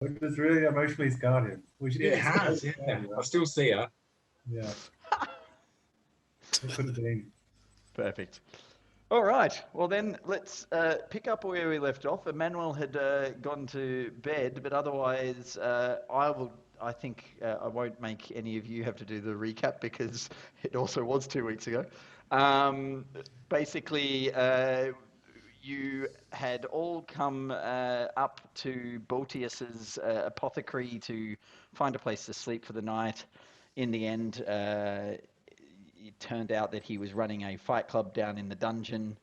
It was really emotionally scarred him. We should It even has, say yeah. it, I still see her. yeah. It could have been. Perfect. All right. Well, then let's pick up where we left off. Emmanuel had gone to bed, but otherwise, I think I won't make any of you have to do the recap because it also was 2 weeks ago. Basically, you had all come up to Baltius's apothecary to find a place to sleep for the night. In the end, it turned out that he was running a fight club down in the dungeon.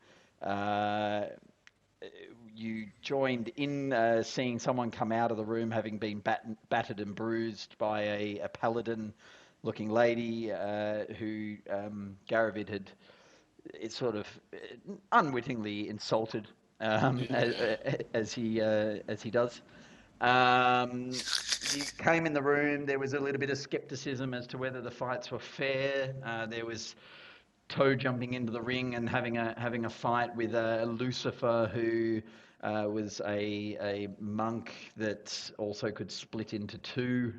You joined in seeing someone come out of the room having been battered and bruised by a paladin-looking lady who Garavid had sort of unwittingly insulted as he does. You came in the room. There was a little bit of skepticism as to whether the fights were fair. There was Toe jumping into the ring and having a fight with Lucifer, who was a monk that also could split into two,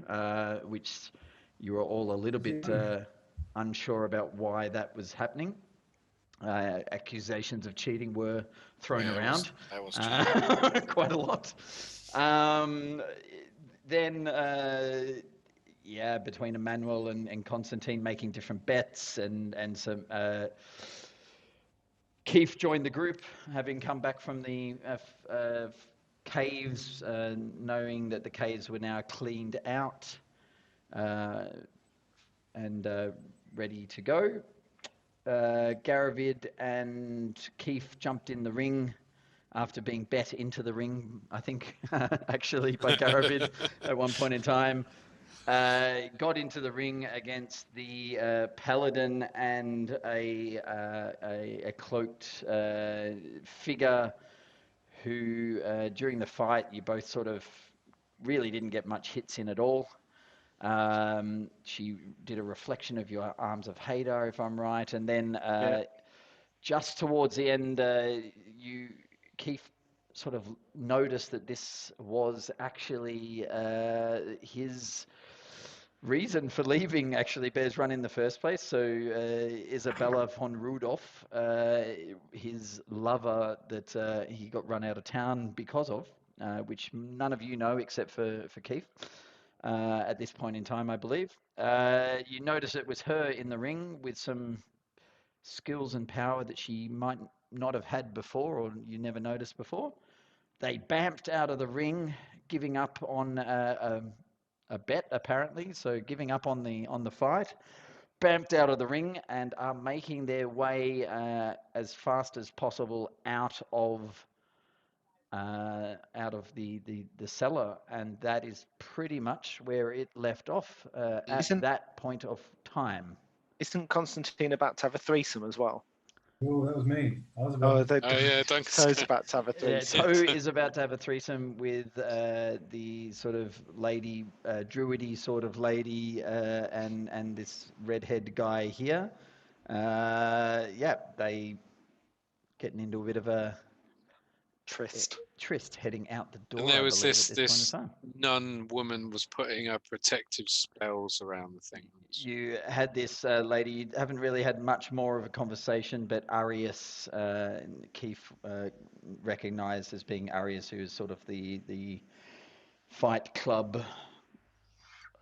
which you were all a little bit unsure about why that was happening. Accusations of cheating were thrown around. I was cheating. Quite a lot. Then, between Emmanuel and Constantine making different bets, and some Keith joined the group, having come back from the caves, knowing that the caves were now cleaned out and ready to go. Garavid and Keith jumped in the ring after being bet into the ring, I think, actually, by Garavid at one point in time. Got into the ring against the paladin and a cloaked figure who, during the fight, you both sort of really didn't get much hits in at all. She did a reflection of your Arms of Hadar, if I'm right, and then just towards the end, Keith sort of noticed that this was actually his reason for leaving actually Bear's Run in the first place. So Isabella von Rudolph, his lover that he got run out of town because of, which none of you know except for Keith at this point in time, I believe. You notice it was her in the ring with some skills and power that she might not have had before, or you never noticed before. They bamped out of the ring, giving up on a bet, apparently, so giving up on the fight. Bamped out of the ring and are making their way as fast as possible out of the cellar, and that is pretty much where it left off at that point of time. Isn't Constantine about to have a threesome as well? Oh, that was me. I was about. Toe's about to have a threesome. Toe is about to have a threesome with the sort of lady, druidy sort of lady, and this redhead guy here. They getting into a bit of a tryst heading out the door. And there was this nun woman was putting her protective spells around the thing. You had this lady, you haven't really had much more of a conversation, but Arius, Keith recognized as being Arius, who is sort of the fight club,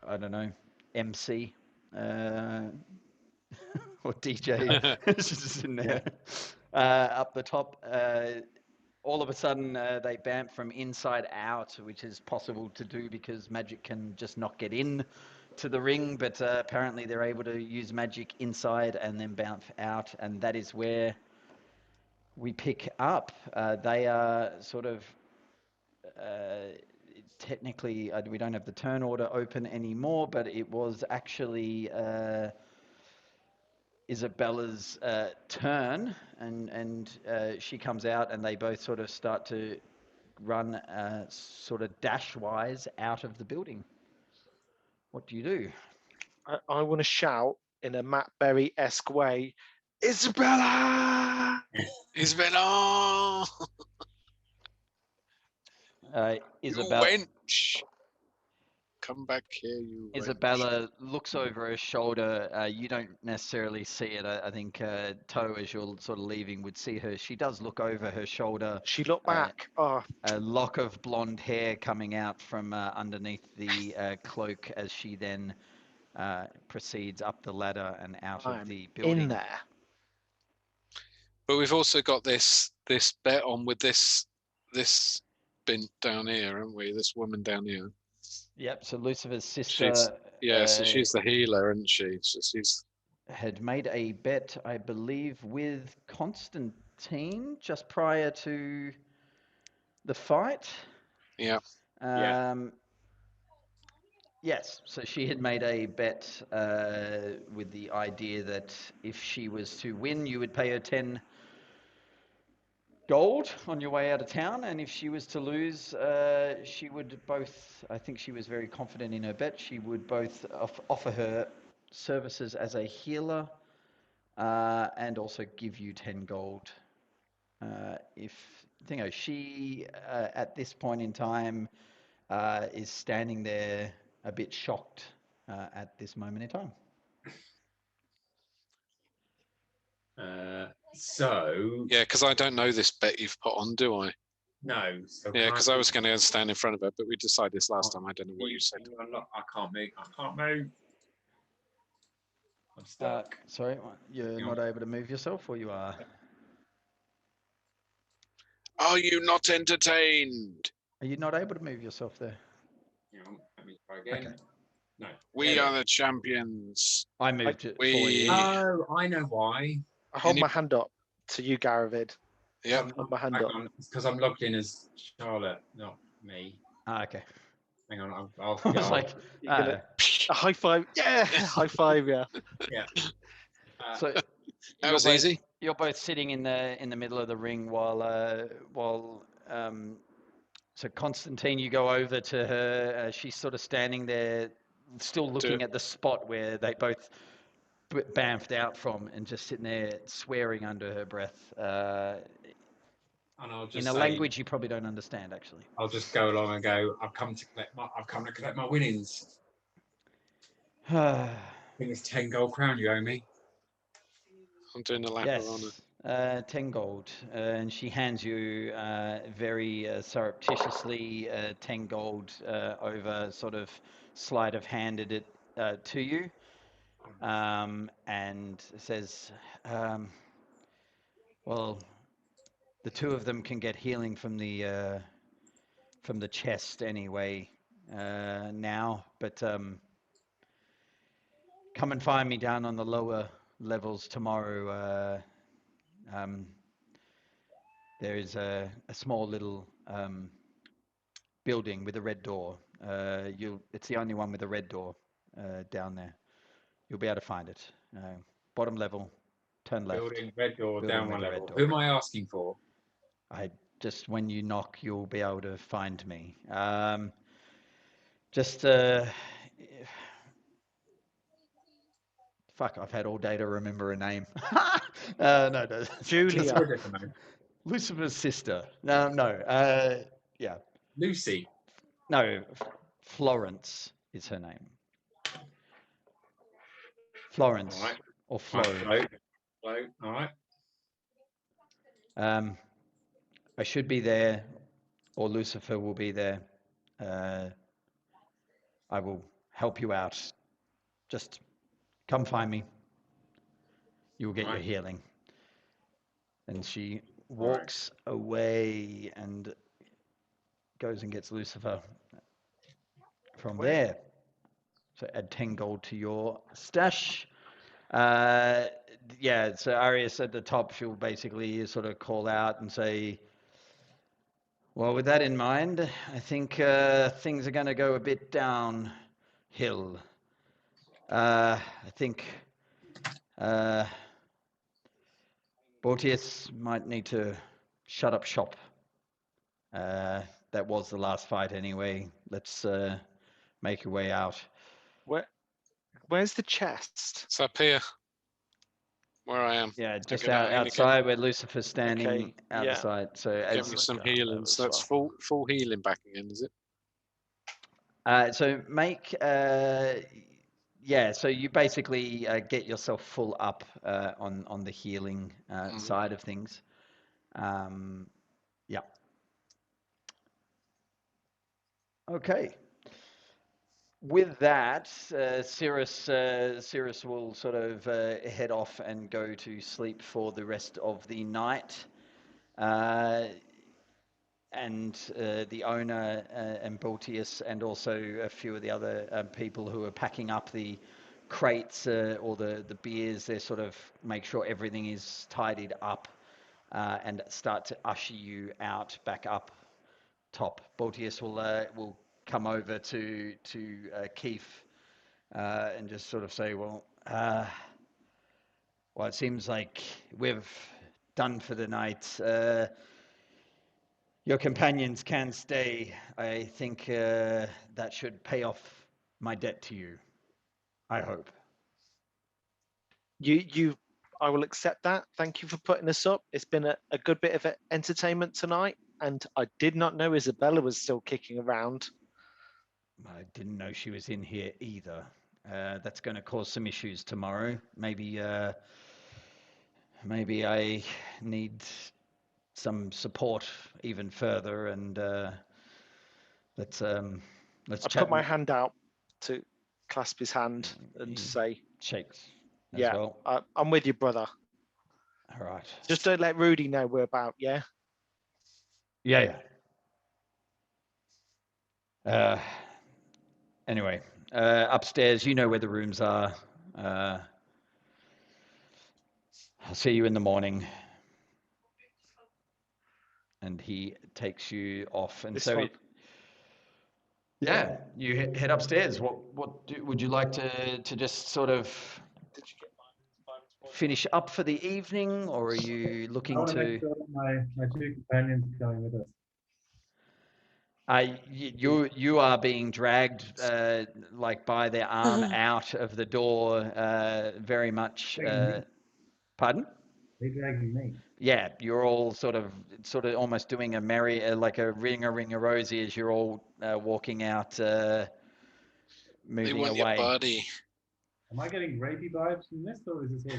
I don't know, MC or DJ. It's just in there up the top. All of a sudden, they bamp from inside out, which is possible to do because magic can just not get in to the ring, but apparently they're able to use magic inside and then bounce out, and that is where we pick up. They are sort of technically, we don't have the turn order open anymore, but it was actually Isabella's turn, and she comes out, and they both sort of start to run sort of dash-wise out of the building. What do you do? I want to shout in a Matt Berry-esque way, Isabella! Isabella! Isabella. You wench! come back here, you wench. Isabella looks over her shoulder. You don't necessarily see it. I think Toe, as you're sort of leaving, would see her. She does look over her shoulder. She looked back. Oh, A lock of blonde hair coming out from underneath the cloak as she then proceeds up the ladder and out of I'm the building. in there. But we've also got this bet on with this bint down here, haven't we? This woman down here. Yep. So Lucifer's sister. So she's the healer, isn't she? So she's had made a bet, I believe, with Constantine just prior to the fight. yeah. Yes, so she had made a bet with the idea that if she was to win, you would pay her 10 gold on your way out of town, and if she was to lose, she would both, I think she was very confident in her bet, she would both offer her services as a healer and also give you 10 gold. She at this point in time is standing there a bit shocked at this moment in time. Yeah, because I don't know this bet you've put on, do I? No. So Yeah, because I was going to stand in front of her, but we decided this last time. I don't know what you said. I can't move. I'm stuck. Sorry, you're not able to move yourself, or you are? Are you not entertained? Are you not able to move yourself there? Let me try again. Okay. No. We are the champions. I moved it for we- you. Oh, I know why. I hold my hand up to you, Garavid. Yeah. Hold my hand up. It's because I'm logged in as Charlotte, not me. Okay. Hang on, I'll I was like, A high five. Yeah, high five. Yeah. yeah. so That was easy. You're both sitting in the middle of the ring while so Constantine, you go over to her. She's sort of standing there, still looking at the spot where they both bamfed out from, and just sitting there swearing under her breath. And I'll just in a language you probably don't understand, actually. I'll just go along and go. I've come to collect my winnings. I think it's 10 gold crown you owe me. I'm doing the lap of honor. Yes, 10 gold. And she hands you very surreptitiously 10 gold over, sort of sleight of handed it to you, and says, well, the two of them can get healing from the chest anyway now, but come and find me down on the lower levels tomorrow. There is a small little building with a red door. It's the only one with a red door down there. You'll be able to find it. Bottom level, turn left. Building, red door, Building down with one a red level. door. Who am I asking for? Just when you knock, you'll be able to find me. Fuck, I've had all day to remember a name. No, Julia. Lucifer's sister. No. Yeah. Lucy. No, Florence is her name. Florence. All right. Or Flo. Flo. All right. I should be there, or Lucifer will be there. I will help you out. Just come find me. You will get your healing. And she walks away and goes and gets Lucifer. From there, so add 10 gold to your stash. So Arius at the top, she'll basically sort of call out and say, well, with that in mind, I think things are going to go a bit downhill. I think Bortius might need to shut up shop. That was the last fight anyway. Let's make your way out. Where's the chest? It's up here, where I am. Yeah, just outside where Lucifer's standing outside. So Give me some healing. So that's full healing back again, is it? So make yeah. So you basically get yourself full up on the healing side of things. Yeah. Okay. With that, Cirrus will sort of head off and go to sleep for the rest of the night. And the owner and Baltius and also a few of the other people who are packing up the crates or the beers, they sort of make sure everything is tidied up and start to usher you out back up top. Baltius will come over to Keith and just sort of say, well, it seems like we've done for the night. Your companions can stay. I think that should pay off my debt to you. I hope. I will accept that. Thank you for putting us up. It's been a good bit of entertainment tonight, and I did not know Isabella was still kicking around. I didn't know she was in here either. That's going to cause some issues tomorrow. Maybe I need some support even further, and let's I chat. put my hand out to clasp his hand and say, shakes. Yeah, well. I'm with you, brother. All right. Just don't let Rudy know we're about, yeah? Yeah. Anyway, upstairs, you know where the rooms are. I'll see you in the morning. And he takes you off. And yeah, you head upstairs. What would you like to just sort of finish up for the evening, or are you looking I want to? Make sure that my two companions are going with us. You are being dragged like by their arm out of the door, very much. Pardon? They're dragging me. Yeah, you're all sort of almost doing a like a ring a rosy as you're all walking out, moving They want away. your body. Am I getting rapey vibes from this, or is this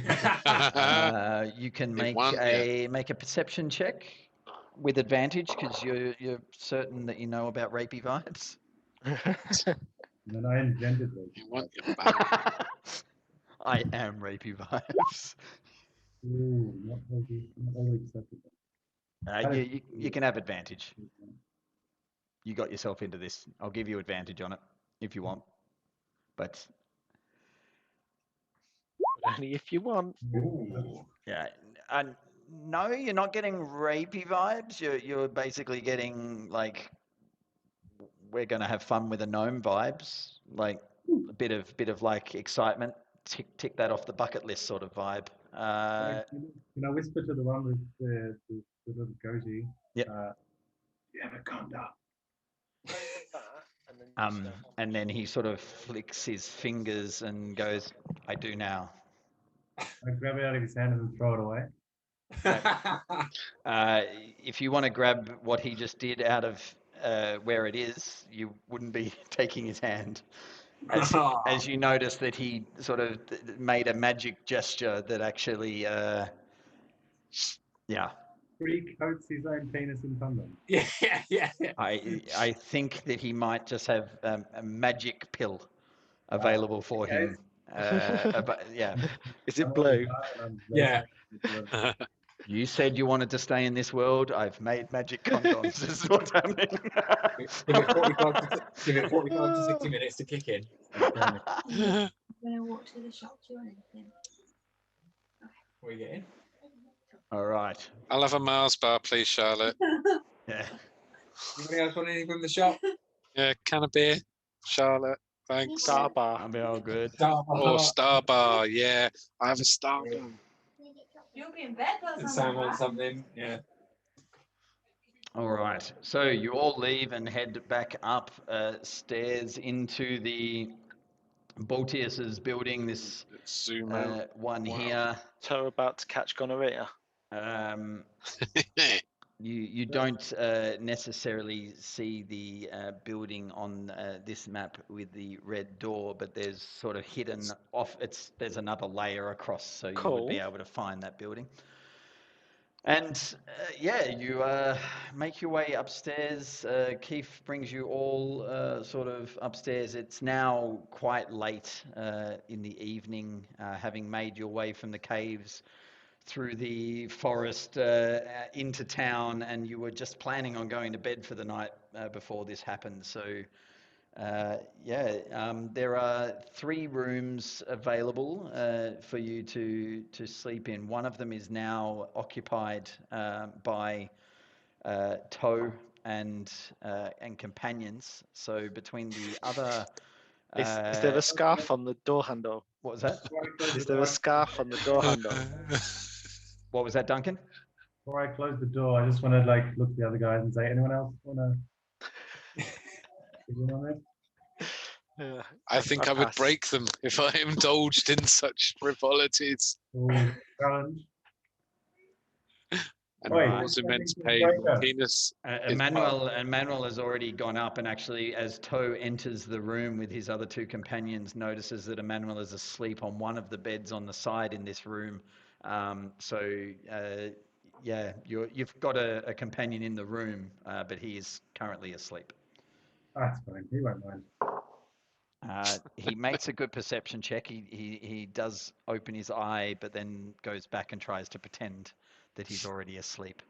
all? You can make a perception check with advantage because you're certain that you know about rapey vibes. And then I invented rapey. You want your body. I am rapey vibes. Ooh, not overly acceptable. You can have advantage. You got yourself into this. I'll give you advantage on it if you want, but only if you want. Ooh. Yeah, no, you're not getting rapey vibes. You're basically getting like we're gonna have fun with a gnome vibes, like a bit of like excitement. Tick that off the bucket list sort of vibe. Can I whisper to the one with the little goatee? Yep. You have a conda. And then he sort of flicks his fingers and goes, "I do now." I grab it out of his hand and then throw it away. If you want to grab what he just did out of where it is, you wouldn't be taking his hand. As you notice that he sort of made a magic gesture that actually, yeah. He coats his own penis in condom. Yeah. I think that he might just have a magic pill available for him. But yeah. Is it blue? Yeah. You said you wanted to stay in this world. I've made magic condoms. This is what's happening. Give it 45 to 60 minutes to kick in. I'm going to walk to the shop. Do you want anything? Where you getting? All right. I'll have a Mars bar, please, Charlotte. Yeah. Anybody else want anything from the shop? Yeah, can of beer, Charlotte. Thanks. Star bar. I'll be all good. Star bar. Yeah, I have a star bar. You'll be in bed by the time Sam wants something. Yeah. All right. So you all leave and head back up stairs into the Baltius's building. This Zoom out. one Wow. here. So we're about to catch gonorrhea. You don't necessarily see the building on this map with the red door, but there's sort of hidden off. There's another layer across, so you would be Cool. able to find that building. And yeah, you make your way upstairs. Keith brings you all sort of upstairs. It's now quite late in the evening, having made your way from the caves through the forest into town, and you were just planning on going to bed for the night before this happened. So there are 3 rooms available for you to sleep in. One of them is now occupied by Toe and companions. So between the other, Is there a scarf on the door handle? what was that? Is there a scarf on the door handle? What was that, Duncan? Before I close the door, I just want to like look at the other guys and say, anyone else want to get in on it? Yeah. I think I would pass. break them if I indulged in such frivolities. Ooh, challenge. And Wait, cause immense something to pain. break My up. penis Emmanuel has already gone up, and actually, as Toe enters the room with his other 2 companions, notices that Emmanuel is asleep on one of the beds on the side in this room. You've got a companion in the room, but he is currently asleep. That's fine. He won't mind. He makes a good perception check. He does open his eye, but then goes back and tries to pretend that he's already asleep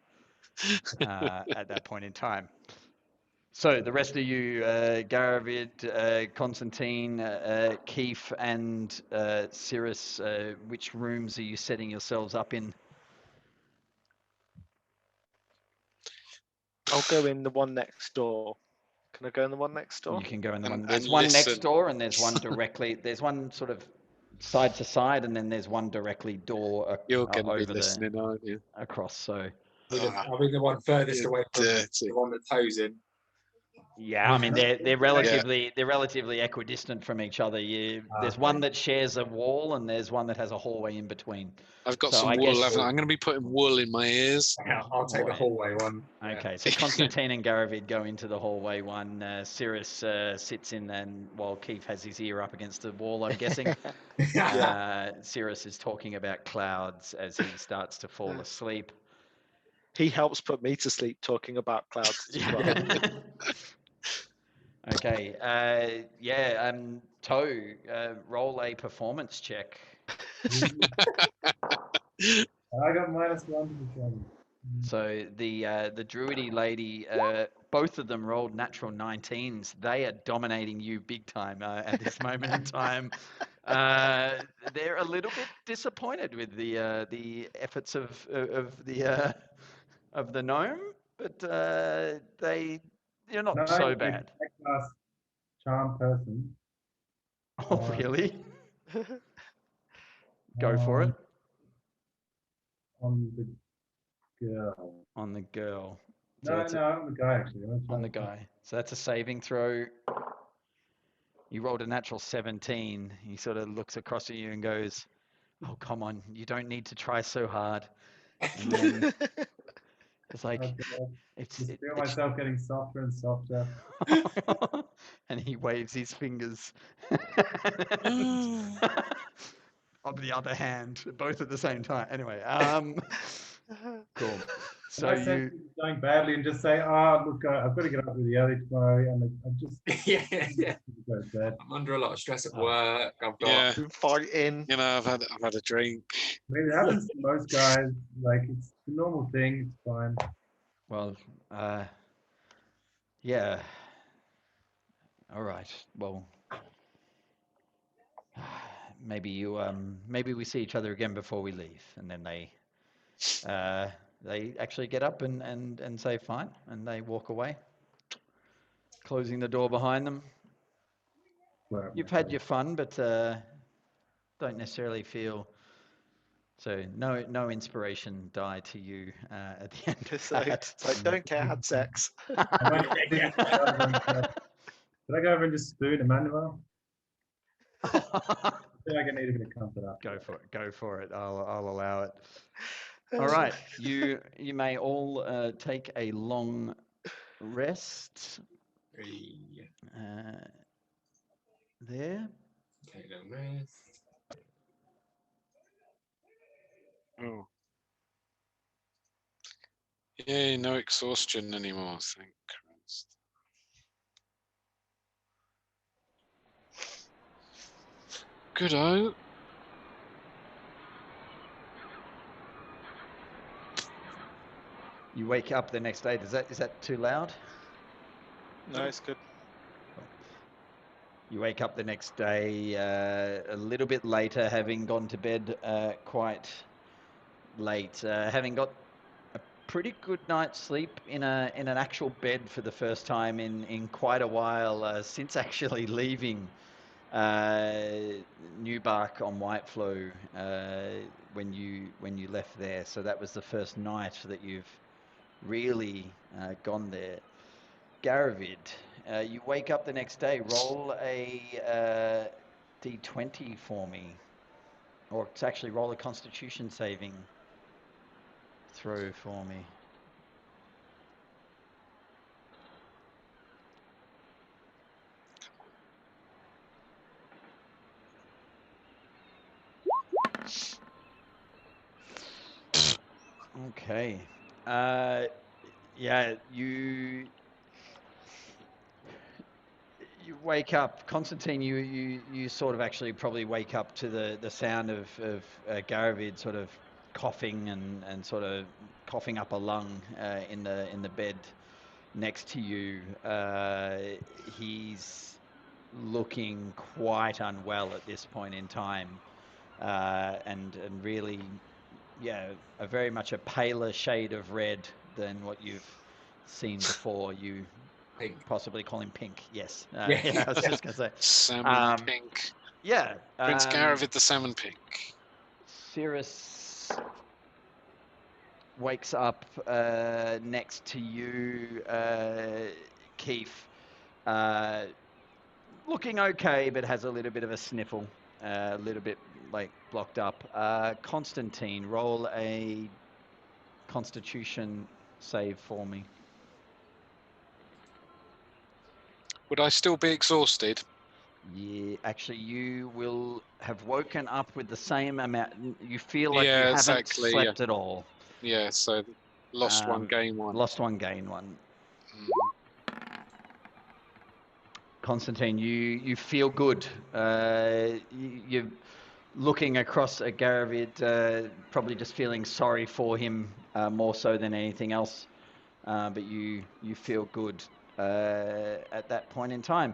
at that point in time. So the rest of you, Garavid, Constantine, Keith, and Cirrus, which rooms are you setting yourselves up in? I'll go in the one next door. Can I go in the one next door? You can go in the And- one. There's and one listen. next door, and there's one directly. There's one sort of side to side, and then there's one directly door You're going to be over listening, aren't you? across. So I'll be the one furthest You're away from dirty. the one that Toe's in. yeah, I mean they're relatively equidistant from each other. There's one that shares a wall, and there's one that has a hallway in between. I've got So some I wool. guess- I'm going to be putting wool in my ears. Yeah, I'll take the hallway one. Yeah. Okay, so Constantine and Garavid go into the hallway one. Cirrus sits in, and while Keith has his ear up against the wall, I'm guessing. Cirrus is talking about clouds as he starts to fall asleep. He helps put me to sleep talking about clouds as well. Okay, Toe, roll a performance check. I got -1 to the challenge. So the druidy lady, both of them rolled natural 19s. They are dominating you big time at this moment in time. They're a little bit disappointed with the efforts of the gnome, but you're not No, so it's a bad. high-class charm person. Oh, really? Go for it. On the girl. On the girl. So No, that's on the guy actually. on the guy. So that's a saving throw. You rolled a natural 17. He sort of looks across at you and goes, "Oh, come on, you don't need to try so hard." And then it's like, Just feel myself getting softer and softer. and he waves his fingers. On the other hand, both at the same time. Anyway, cool. So I said it's going badly and just say, "Oh, look, I've got to get up with the other tomorrow," and I'm just yeah. go to bed. I'm under a lot of stress at work. I've got Yeah, Fighting. you know, I've had a drink. I mean, it happens to most guys. Like it's a normal thing. It's fine. well, yeah. All right. Well, maybe we see each other again before we leave. And then they actually get up and say fine, and they walk away, closing the door behind them. Well, You've had your fun, but don't necessarily feel so. No inspiration died to you at the end of that. It's like, don't care, had sex. Did I go over and just spoon Emmanuel? I feel like I need a bit of comfort up. Go for it. I'll allow it. All right, you may all take a long rest there. Take a little rest. Oh. Yay, no exhaustion anymore, thank Christ. Good-o. You wake up the next day. Is that too loud? No, it's good. You wake up the next day a little bit later, having gone to bed quite late, having got a pretty good night's sleep in an actual bed for the first time in quite a while, since actually leaving Newbark on Whiteflow when you left there. So that was the first night that you've really gone there. Garavid, you wake up the next day. Roll a d20 for me, or it's actually roll a Constitution saving throw for me. Okay. Yeah, you wake up, Constantine. You sort of actually probably wake up to the sound of Garavid sort of coughing and sort of coughing up a lung in the bed next to you. He's looking quite unwell at this point in time, and really, yeah, a very much a paler shade of red than what you've seen before. You Pink. possibly call him Pink. Yes. Yeah. Yeah, I was just gonna say. Salmon pink. Yeah. Prince Garavid the salmon pink. Cirrus wakes up next to you, Keith, looking okay, but has a little bit of a sniffle, a little bit like blocked up. Constantine, roll a Constitution save for me. Would I still be exhausted? Yeah, actually, you will have woken up with the same amount. You feel like you Yeah, haven't exactly, slept at all. Yeah, so lost one, gain one. Lost one, gain one. Mm. Constantine, you feel good. You're looking across at Garavid, probably just feeling sorry for him more so than anything else. But you feel good at that point in time.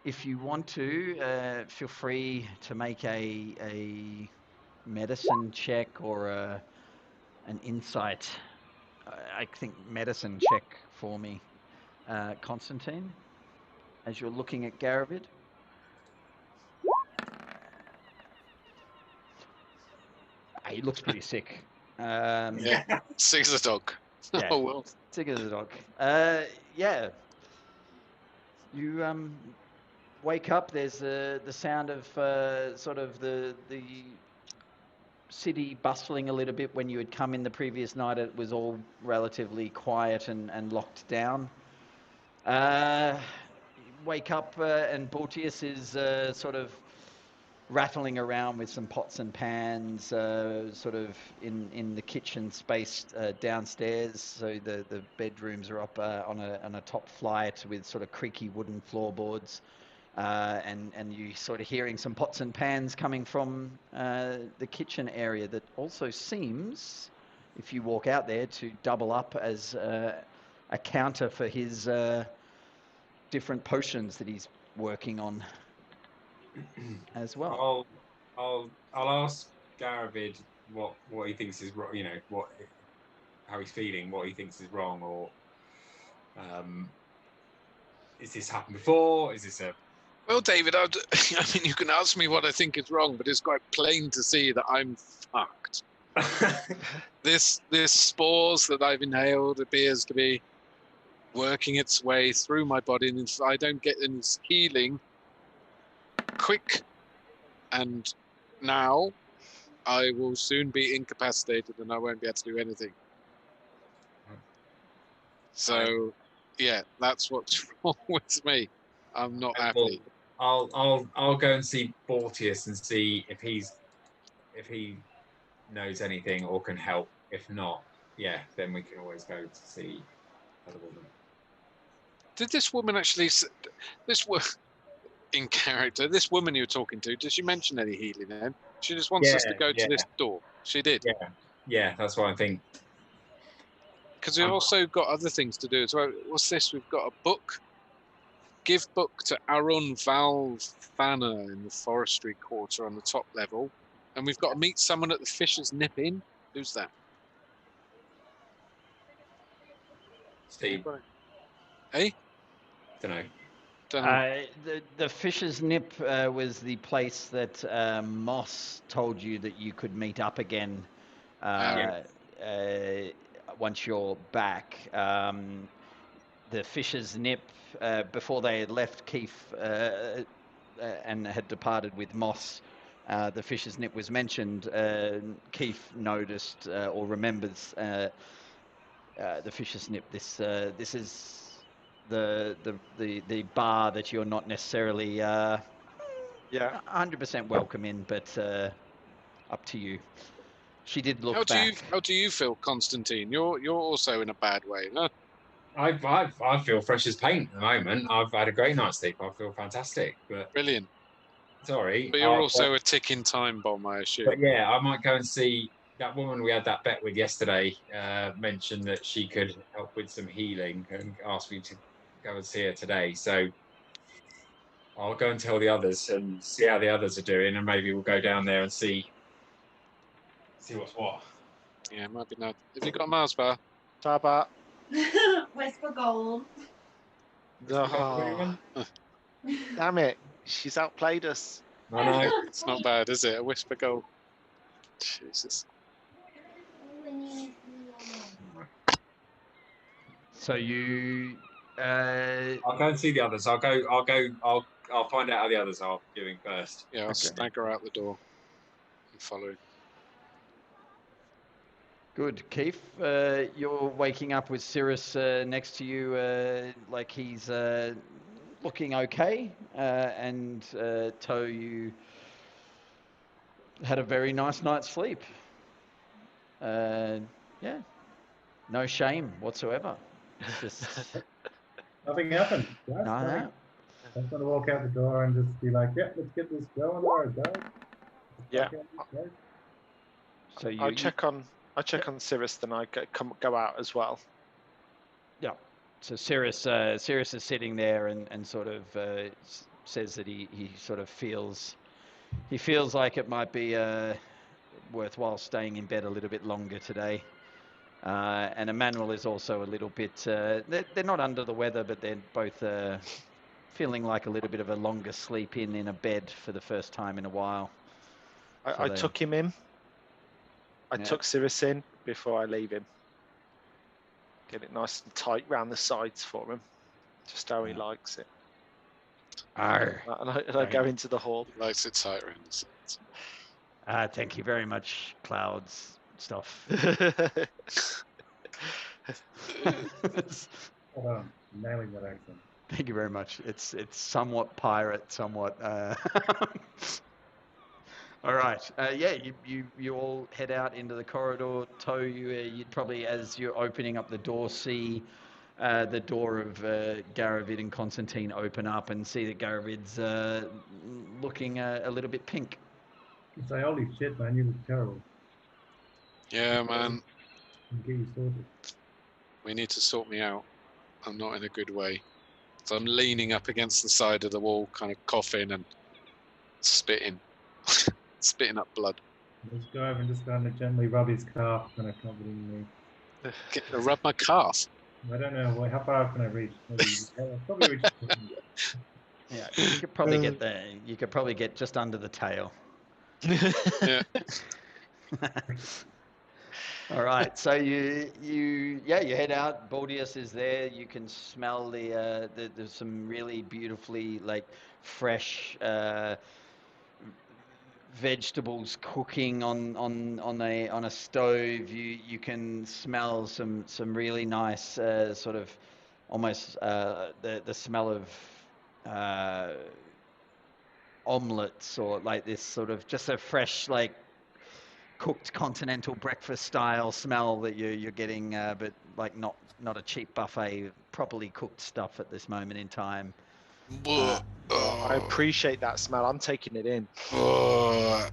If you want to, feel free to make a medicine check or an insight. I think medicine check for me, Constantine, as you're looking at Garavid. He looks pretty sick. Yeah, sick as a dog. Yeah. Oh well. Sick as a dog. Yeah. You wake up. There's the sound of sort of the city bustling a little bit. When you had come in the previous night, it was all relatively quiet and locked down. Wake up and Bortius is sort of rattling around with some pots and pans, sort of in the kitchen space downstairs. So the bedrooms are up on a top flight with sort of creaky wooden floorboards, and you sort of hearing some pots and pans coming from the kitchen area that also seems, if you walk out there, to double up as a counter for his different potions that he's working on as well. I'll ask Garavid what he thinks is wrong. You know how he's feeling, what he thinks is wrong, or is this happened before? Is this a Well, David, I mean, you can ask me what I think is wrong, but it's quite plain to see that I'm fucked. This spores that I've inhaled appears to be working its way through my body, and if I don't get any healing quick and now, I will soon be incapacitated and I won't be able to do anything. So, yeah, that's what's wrong with me. I'm not happy. I'll go and see Bortius and see if he knows anything or can help. If not, yeah, then we can always go to see other woman. Did this woman actually, in character, this woman you're talking to, did she mention any healing then? She just wants us to go to this door. She did. Yeah, that's what I think. Because we've also got other things to do as well. What's this? We've got a book. Give book to Arun Valfana in the forestry quarter on the top level. And we've got to meet someone at the Fisher's Nip Inn. Who's that? Steve, Hey? don't know. Don't know. The Fisher's Nip was the place that Moss told you that you could meet up again once you're back. The Fisher's Nip, before they had left Keith and had departed with Moss, the Fisher's Nip was mentioned. Keith noticed or remembers the Fisher's Nip. This is the bar that you're not necessarily 100% welcome in, but up to you. She did look back. How do you feel, Constantine? You're also in a bad way, huh? I feel fresh as paint at the moment. I've had a great night's sleep. I feel fantastic. But brilliant. Sorry, but you're also a ticking time bomb, I assume. But yeah, I might go and see that woman we had that bet with yesterday. Mentioned that she could help with some healing and asked me to go and see her today. So I'll go and tell the others and see how the others are doing, and maybe we'll go down there and see what's what. Yeah, it might be nice. Have you got a Mars bar? Taba. Whisper gold. Oh, damn it. She's outplayed us. I know. It's not bad, is it? A whisper gold. Jesus. So you. I'll go and see the others. I'll find out how the others are doing first. Yeah, I'll stagger out the door and follow. Good, Keith. You're waking up with Cirrus next to you, like he's looking okay, and Toe, you had a very nice night's sleep. Yeah, no shame whatsoever. It's just Nothing happened. That's no, fine. no. I just want to walk out the door and just be like, yeah, let's get this going where it goes. Yeah. So I check on Cirrus, then I go out as well. Yeah. So Cirrus is sitting there and sort of says that he sort of feels like it might be worthwhile staying in bed a little bit longer today. And Emmanuel is also a little bit. They're not under the weather, but they're both feeling like a little bit of a longer sleep in a bed for the first time in a while. I took him in. I took Cirrus in before I leave him. Get it nice and tight round the sides for him, just how he likes it. And I go into the hall. Likes it tight around the sides. Thank you very much, Cloud's stuff. Hold on, nailing that accent. Thank you very much. It's somewhat pirate, somewhat. All right. Yeah, you all head out into the corridor. Toe, you'd probably, as you're opening up the door, see the door of Garavid and Constantine open up and see that Garavid's looking a little bit pink. You say, holy shit, man, you look terrible. Yeah, man. I'll get you sorted. We need to sort me out. I'm not in a good way. So I'm leaning up against the side of the wall, kind of coughing and spitting. Spitting up blood. Let's go over and just kind of gently rub his calf, kind of covered in me. Rub my calf? I don't know, how far can I reach? Maybe, probably reach. Yeah, you could probably get just under the tail. Yeah. All right, so you head out. Bordius is there. You can smell there's some really beautifully like fresh, vegetables cooking on a stove. You can smell some really nice sort of almost the smell of omelets, or like this sort of just a fresh, like, cooked continental breakfast style smell that you're getting, but like not a cheap buffet, properly cooked stuff at this moment in time. I appreciate that smell. I'm taking it in. I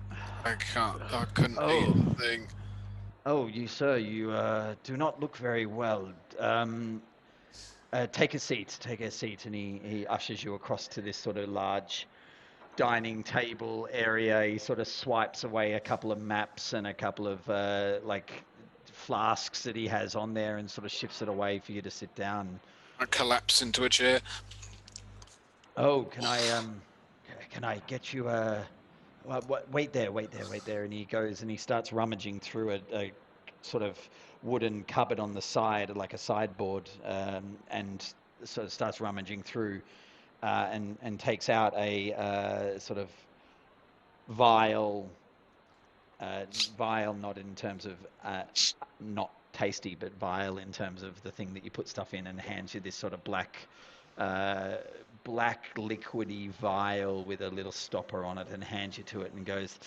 couldn't eat anything. Oh, you sir, you do not look very well. Take a seat. Take a seat, and he ushers you across to this sort of large dining table area. He sort of swipes away a couple of maps and a couple of like flasks that he has on there, and sort of shifts it away for you to sit down. I collapse into a chair. Oh, can I get you a? Wait there. And he goes and he starts rummaging through a sort of wooden cupboard on the side, like a sideboard, and sort of starts rummaging through, and takes out a sort of vial, not in terms of not tasty, but vial in terms of the thing that you put stuff in, and hands you this sort of black liquidy vial with a little stopper on it, and hands you to it and goes,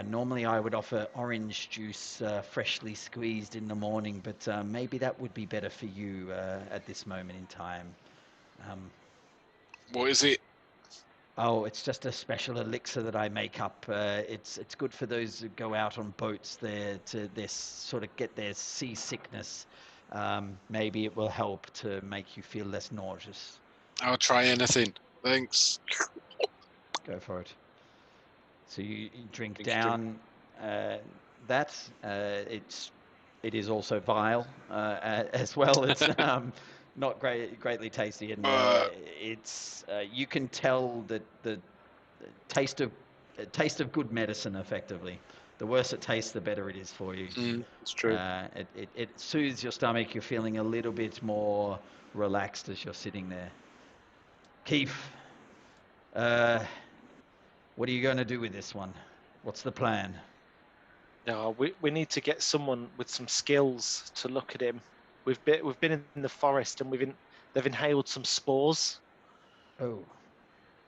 normally I would offer orange juice freshly squeezed in the morning, but maybe that would be better for you at this moment in time. What is it? Oh, it's just a special elixir that I make up. It's good for those who go out on boats there to this sort of get their seasickness. Maybe it will help to make you feel less nauseous. I'll try anything. Thanks. Go for it. So you drink down that. It is also vile as well. It's not greatly tasty, and it's you can tell that the taste of good medicine. Effectively, the worse it tastes, the better it is for you. It's true. It soothes your stomach. You're feeling a little bit more relaxed as you're sitting there. Keith, what are you going to do with this one? What's the plan? No, we need to get someone with some skills to look at him. We've been in the forest, and they've inhaled some spores. Oh,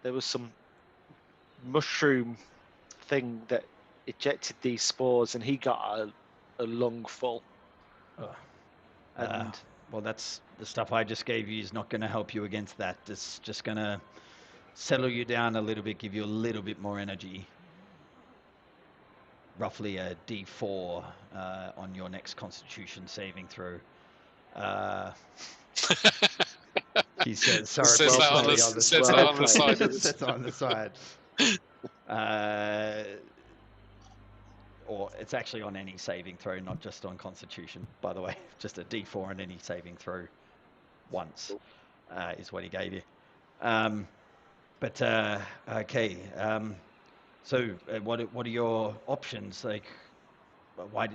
there was some mushroom thing that ejected these spores, and he got a lung full. And well, that's the stuff I just gave you is not going to help you against that. It's just going to settle you down a little bit, give you a little bit more energy. Roughly a D4 on your next Constitution saving throw. He says, "Sorry, says that on the side. Sits on the side. Or it's actually on any saving throw, not just on Constitution, by the way. Just a D4 on any saving throw once is what he gave you. Okay. So what are your options? Like, why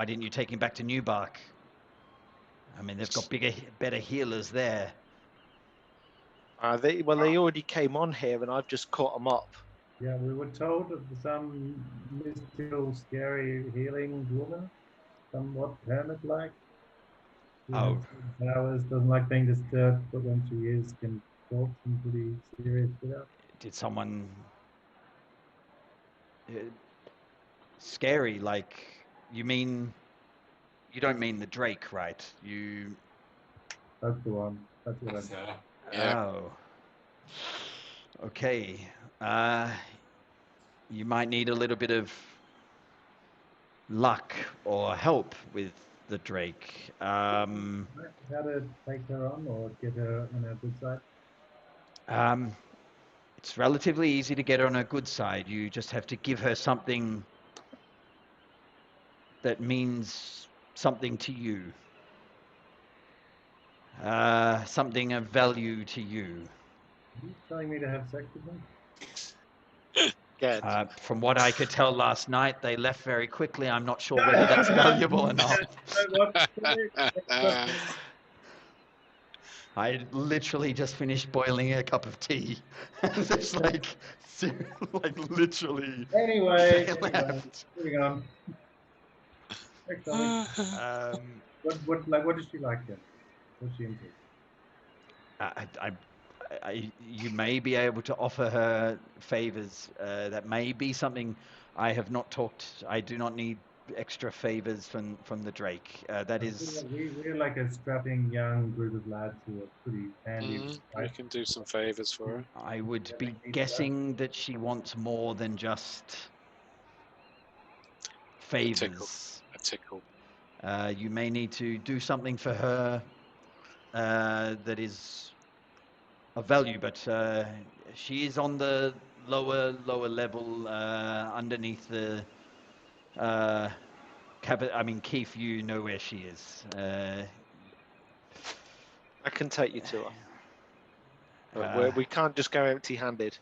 didn't you take him back to Newbark? I mean, they've got better healers there. They already came on here, and I've just caught them up. Yeah, we were told of some mystical, scary healing woman, somewhat hermit-like. Oh. Powers, doesn't like being disturbed, but when she is, can talk some pretty serious stuff. Did someone scary? Like, you don't mean the Drake, right? That's the one. That's the one. Yeah. Oh. Okay. You might need a little bit of luck or help with the Drake. How to take her on or get her on our good side? It's relatively easy to get her on her good side. You just have to give her something that means something to you. Something of value to you. Are you telling me to have sex with them? From what I could tell last night, they left very quickly. I'm not sure whether that's valuable or not. I literally just finished boiling a cup of tea. And there's like literally Anyway, they left. moving on. Thanks, Ollie. What does she like then? What's she into? You may be able to offer her favors. That may be something I have not talked. I do not need extra favors from the Drake. That is. We're like a strapping young group of lads who are pretty handy, We right? can do some favors for her. I would be guessing that she wants more than just favors. A tickle. You may need to do something for her that is of value, but she is on the lower level underneath the. I mean, Keith, you know where she is. I can take you to her. But we can't just go empty-handed.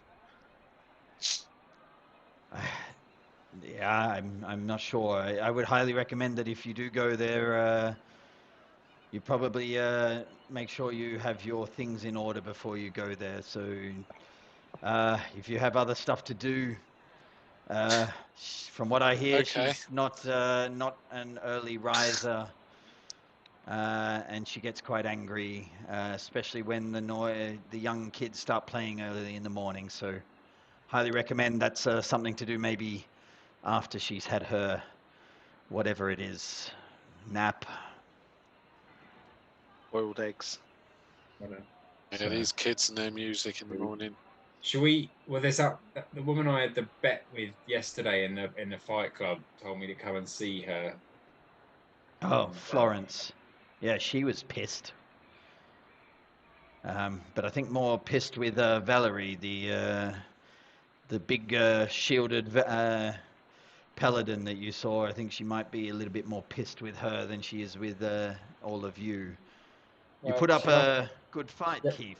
Yeah, I'm not sure. I would highly recommend that if you do go there, you probably make sure you have your things in order before you go there. So if you have other stuff to do, from what I hear, Okay. she's not an early riser. And she gets quite angry, especially when the young kids start playing early in the morning. So highly recommend that's something to do maybe after she's had her whatever it is, nap. Boiled eggs. Yeah, these kids and their music in the morning. Should we? Well, there's the woman I had the bet with yesterday in the fight club told me to come and see her. Oh, Florence. Yeah, she was pissed. But I think more pissed with Valerie, the big shielded paladin that you saw. I think she might be a little bit more pissed with her than she is with all of you. You put up a good fight, Keith.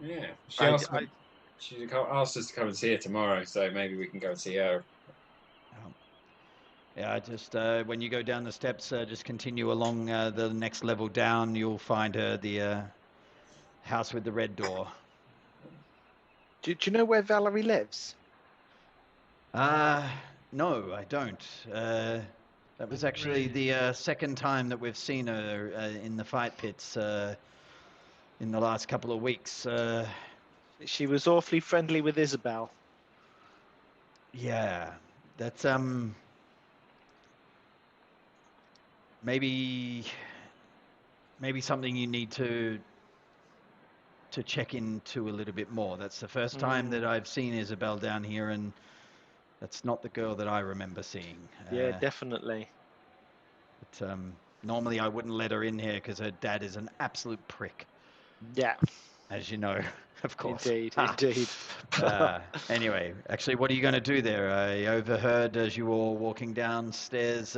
Yeah, she asked us to come and see her tomorrow, so maybe we can go and see her. Yeah, just when you go down the steps, just continue along the next level down. You'll find her, the house with the red door. Do you know where Valerie lives? No, I don't. That was actually the second time that we've seen her in the fight pits in the last couple of weeks. She was awfully friendly with Isabel. Yeah, that's maybe something you need to check into a little bit more. That's the first time that I've seen Isabel down here, and that's not the girl that I remember seeing. Yeah, definitely. But normally I wouldn't let her in here because her dad is an absolute prick. Yeah. As you know, of course. Indeed. Anyway, actually, what are you going to do there? I overheard as you were walking downstairs,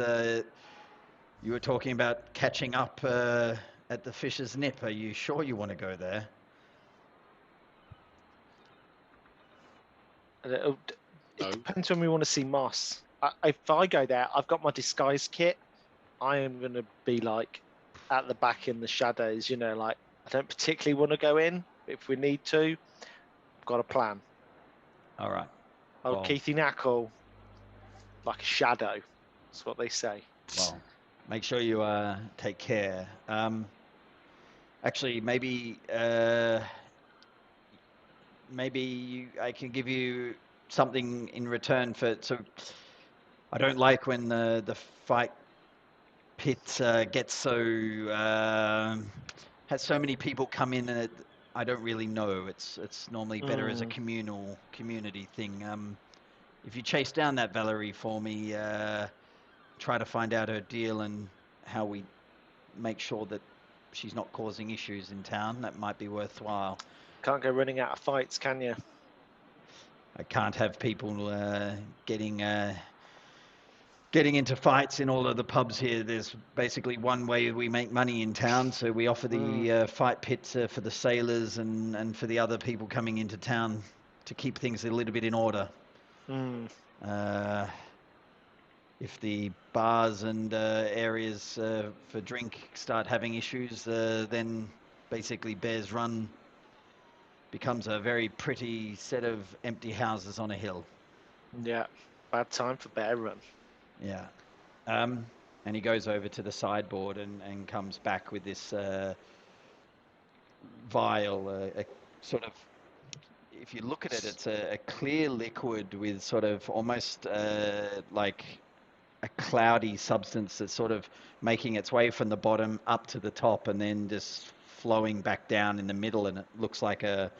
you were talking about catching up at the Fisher's Nip. Are you sure you want to go there? It depends when we want to see Moss. If I go there, I've got my disguise kit. I am going to be like at the back in the shadows, like I don't particularly want to go in. But if we need to, I've got a plan. All right. Old Keithy Knackle, like a shadow. That's what they say. Well, make sure you take care. Actually, maybe I can give you something in return for. So I don't like when the fight pit gets so has so many people come in, and I don't really know. It's normally better as a community thing. If you chase down that Valerie for me, try to find out her deal and how we make sure that she's not causing issues in town, that might be worthwhile. Can't go running out of fights, can you? I can't have people getting into fights in all of the pubs here. There's basically one way we make money in town, so we offer the fight pits for the sailors and for the other people coming into town to keep things a little bit in order. If the bars and areas for drink start having issues, then basically Bear's Run becomes a very pretty set of empty houses on a hill. Yeah, bad time for Bear Run. Yeah. And he goes over to the sideboard and comes back with this vial, a sort of, if you look at it, it's a clear liquid with sort of almost like a cloudy substance that's sort of making its way from the bottom up to the top and then just flowing back down in the middle, and it looks like a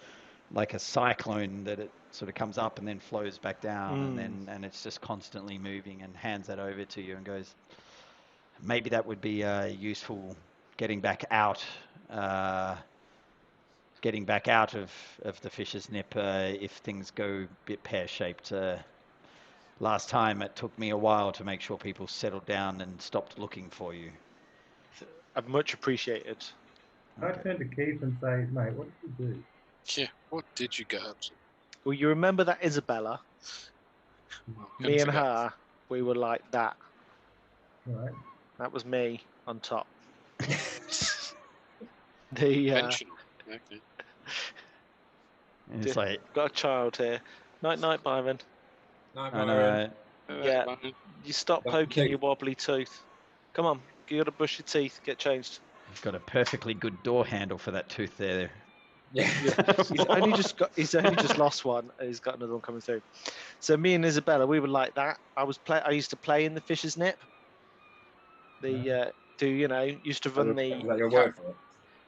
cyclone that it sort of comes up and then flows back down, and it's just constantly moving, and hands that over to you and goes, maybe that would be useful getting back out of the Fisher's Nip if things go a bit pear-shaped. Last time it took me a while to make sure people settled down and stopped looking for you. I'd much appreciated. I turn to Keith and say, mate, what did you do? Yeah, what did you get up to? Well, you remember that Isabella? Well, Me and forget. her, we were like that. Right. That was me on top. Conventional. Okay. And it's like, Got a child here. Night, night, Byron. No, I Byron. know, Yeah. Byron. You stop Don't poking take- your wobbly tooth. Come on, you got to brush your teeth. Get changed. you've got a perfectly good door handle for that tooth there. Yeah. He's only just lost one. He's got another one coming through. So me and Isabella, we were like that. I used to play in the Fisher's Nip. Used to run Is that your word for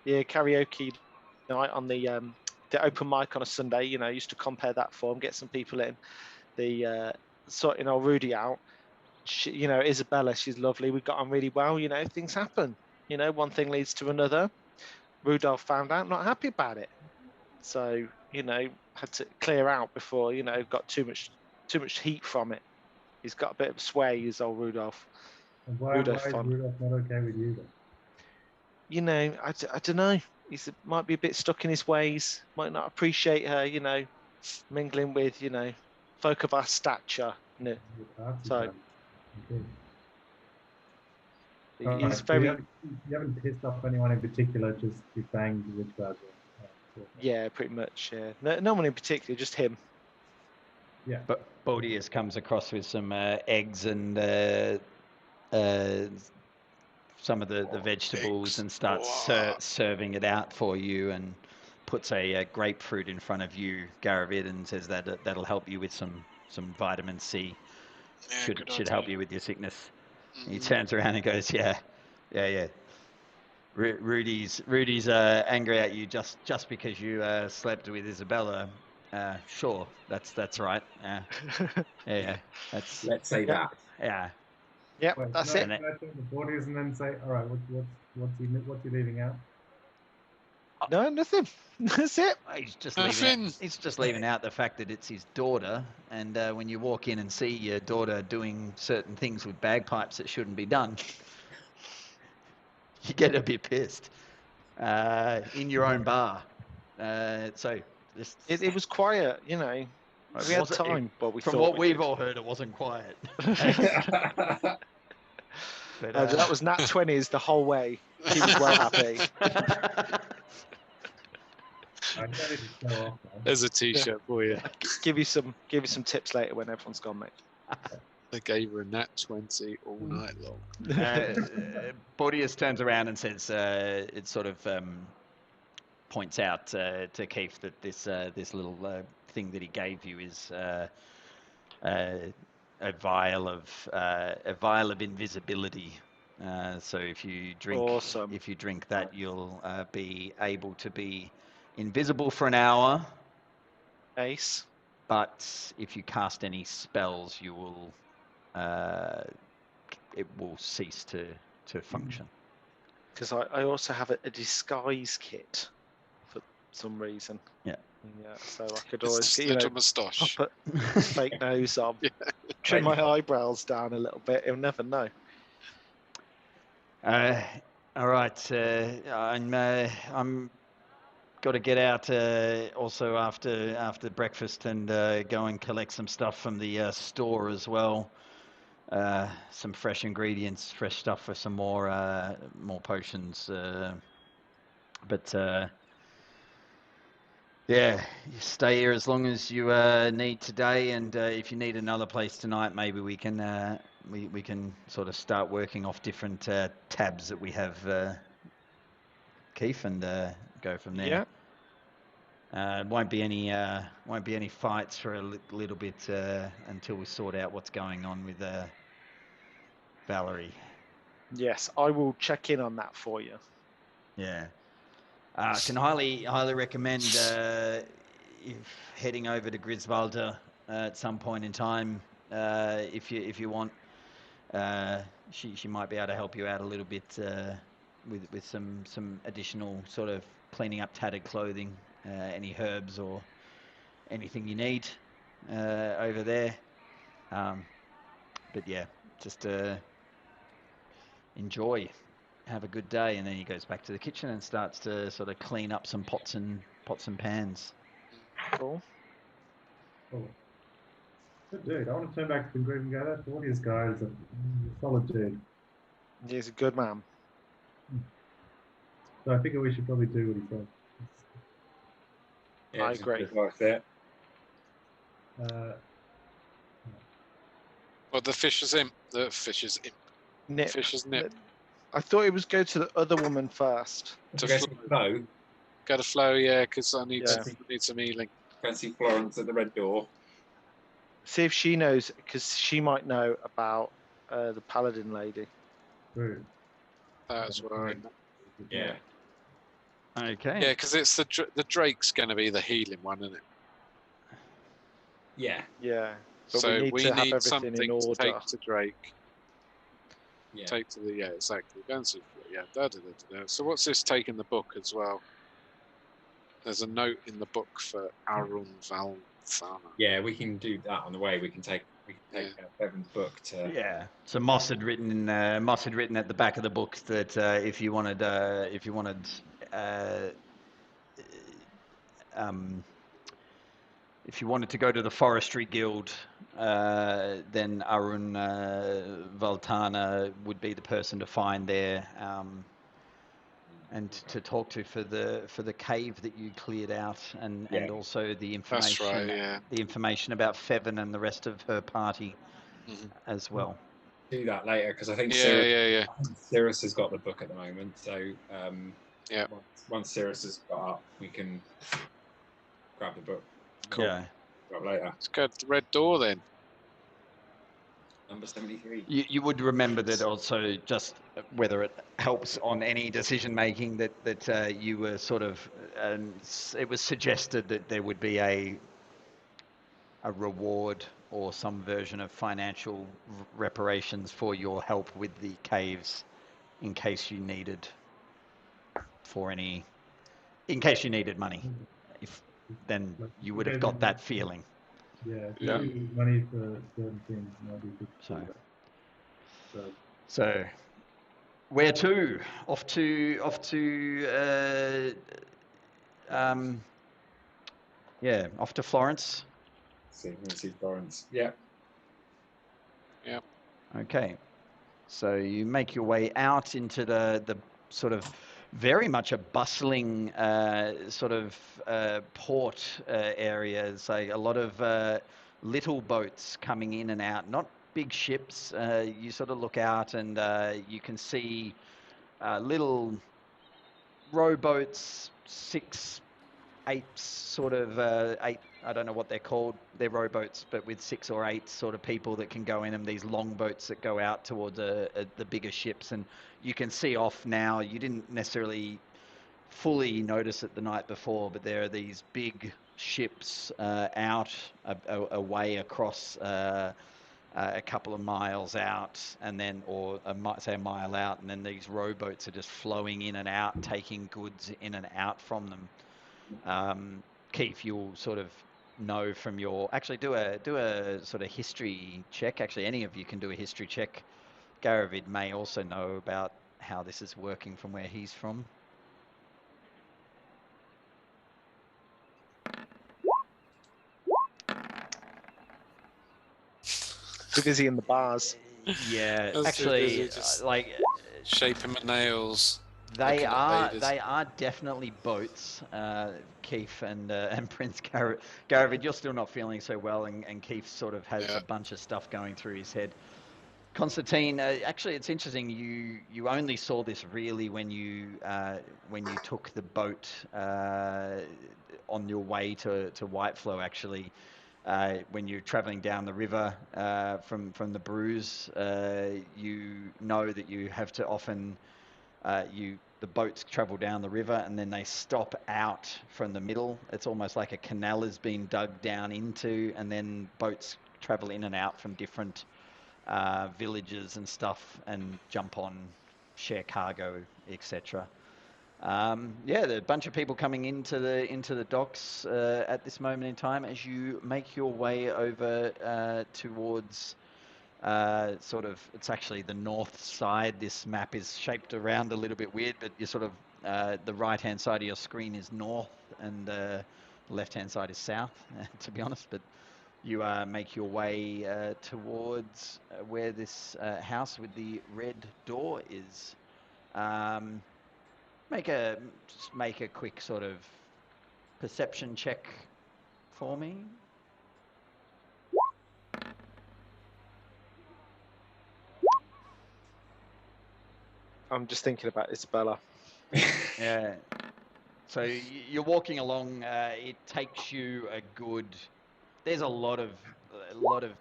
it? karaoke night on the open mic on a Sunday. Used to compare that form, get some people in. Sorting old Rudy out. Isabella, she's lovely. We got on really well. Things happen. One thing leads to another. Rudolph found out, not happy about it. So, had to clear out before, got too much heat from it. He's got a bit of sway, is old Rudolph. And why is Rudolph fun. Rudolph not okay with you then? I don't know. Might be a bit stuck in his ways, might not appreciate her, mingling with, folk of our stature. So Okay. he's Alright, so very, you haven't pissed off anyone in particular, just you banged the rich guys. yeah, pretty much, yeah. No one in particular, just him. Yeah. But Bodius comes across with some eggs and some of the vegetables eggs. and starts serving it out for you, and puts a grapefruit in front of you, Garavid, and says that'll help you with some vitamin C. Yeah, Should help you with your sickness. Mm-hmm. He turns around and goes, yeah. Rudy's angry at you just because you slept with Isabella. Sure, that's right. Yeah. That's Let's say that. yeah. Yeah, Wait, that's can it. I turn the bodies and then say, all right, what's he leaving out? No, nothing. That's it. He's just Nothing. leaving out the fact that it's his daughter, and when you walk in and see your daughter doing certain things with bagpipes that shouldn't be done, you get a bit pissed in your own bar. So just It was quiet, we had time, but we from thought what we we've did. all heard, it wasn't quiet. But, That was nat 20s the whole way. He was well happy. I don't need to show off, man. There's a T-shirt for you. Give you some tips later when everyone's gone, mate. I gave her a nat 20 all night long. Bodius turns around and says, it sort of points out to Keith that this little thing that he gave you is a vial of invisibility. So if you drink that, you'll be able to be invisible for an hour. Ace. But if you cast any spells, you will it will cease to function. Because I also have a disguise kit for some reason. Yeah. Yeah, so I could It's always just a get, little moustache. put fake nose on, trim my eyebrows down a little bit. He'll never know. All right. I'm got to get out also after breakfast and go and collect some stuff from the store as well. Some fresh ingredients, fresh stuff for some more potions. But yeah, you stay here as long as you need today, and if you need another place tonight, maybe we can we can sort of start working off different tabs that we have, Keith, and go from there. Yeah. Won't be any fights for a little bit until we sort out what's going on with Valerie. Yes, I will check in on that for you. Yeah. Can highly recommend if heading over to Griswalder at some point in time, if you want. She might be able to help you out a little bit with some additional sort of cleaning up tattered clothing, any herbs or anything you need over there. But yeah, just enjoy. Have a good day, and then he goes back to the kitchen and starts to sort of clean up some pots and pans. Cool. Oh. Good dude. I want to turn back to the group and go, that Claudius guy is a solid dude. He's a good man. So I figure we should probably do what he said. Yeah, I it's agree. good like that. Well, the fisher's imp. The fisher's imp. Nip. Fisher's nip. I thought it was go to the other woman first. To Go to flow. Flo. Go to flow, yeah, because I need Yeah. some healing. Go and see Florence at the red door. See if she knows, because she might know about the paladin lady. True. That's right. Yeah. Okay. Yeah, because it's the Drake's going to be the healing one, isn't it? Yeah. Yeah. But So we need to have everything something in order. to take to Drake. Yeah. Take to the exactly. Go and see. Yeah. So what's this? Taking the book as well. There's a note in the book for Arun Valthana. Yeah, we can do that on the way. We can take Bevan's book to. Yeah. So Moss had written at the back of the book that if you wanted to go to the Forestry Guild, then Arun Valtana would be the person to find there, and to talk to for the cave that you cleared out, and also the information. That's right, yeah. The information about Fevin and the rest of her party as well. Do that later, because I think Cirrus has got the book at the moment. So once Cirrus has got up, we can grab the book. Cool. Yeah. Grab later. Let's go to the red door then. Number 73. You would remember that also, just whether it helps on any decision making, that you were sort of, it was suggested that there would be a reward or some version of financial reparations for your help with the caves, in case you needed money. Then you would have got that feeling. Yeah. Money for certain things might be good. So where to? Off to Florence. See Florence. Yeah. Yeah. Okay. So you make your way out into the sort of very much a bustling sort of port area. It's like a lot of little boats coming in and out, not big ships. You sort of look out and you can see little rowboats, 6, 8 sort of eight. I don't know what they're called. They're rowboats, but with 6 or 8 sort of people that can go in them. These long boats that go out towards the bigger ships, and you can see off now. You didn't necessarily fully notice it the night before, but there are these big ships out away across a couple of miles out, and then, or a mile out, and then these rowboats are just flowing in and out, taking goods in and out from them. Keith, you'll sort of know from your, actually do a sort of history check. Actually, any of you can do a history check. Garavid may also know about how this is working from where he's from. Too busy in the bars. Yeah, That's actually, just like shaping my nails. They Looking at are ladies. definitely boats, Keith and Prince Garavid. You're still not feeling so well, and Keith sort of has Yeah. a bunch of stuff going through his head. Constantine, actually, it's interesting. You only saw this really when you took the boat on your way to Whiteflow. Actually, when you're traveling down the river from the Bruise, you know that you have to often the boats travel down the river and then they stop out from the middle. It's almost like a canal has been dug down into, and then boats travel in and out from different villages and stuff and jump on, share cargo, etc. Yeah, there are a bunch of people coming into the docks at this moment in time as you make your way over towards sort of, it's actually the north side. This map is shaped around a little bit weird, but you're sort of, the right-hand side of your screen is north and the left-hand side is south, to be honest. But you make your way towards where this house with the red door is. Just make a quick sort of perception check for me. I'm just thinking about Isabella. Yeah. So you're walking along. It takes you a good. There's a lot of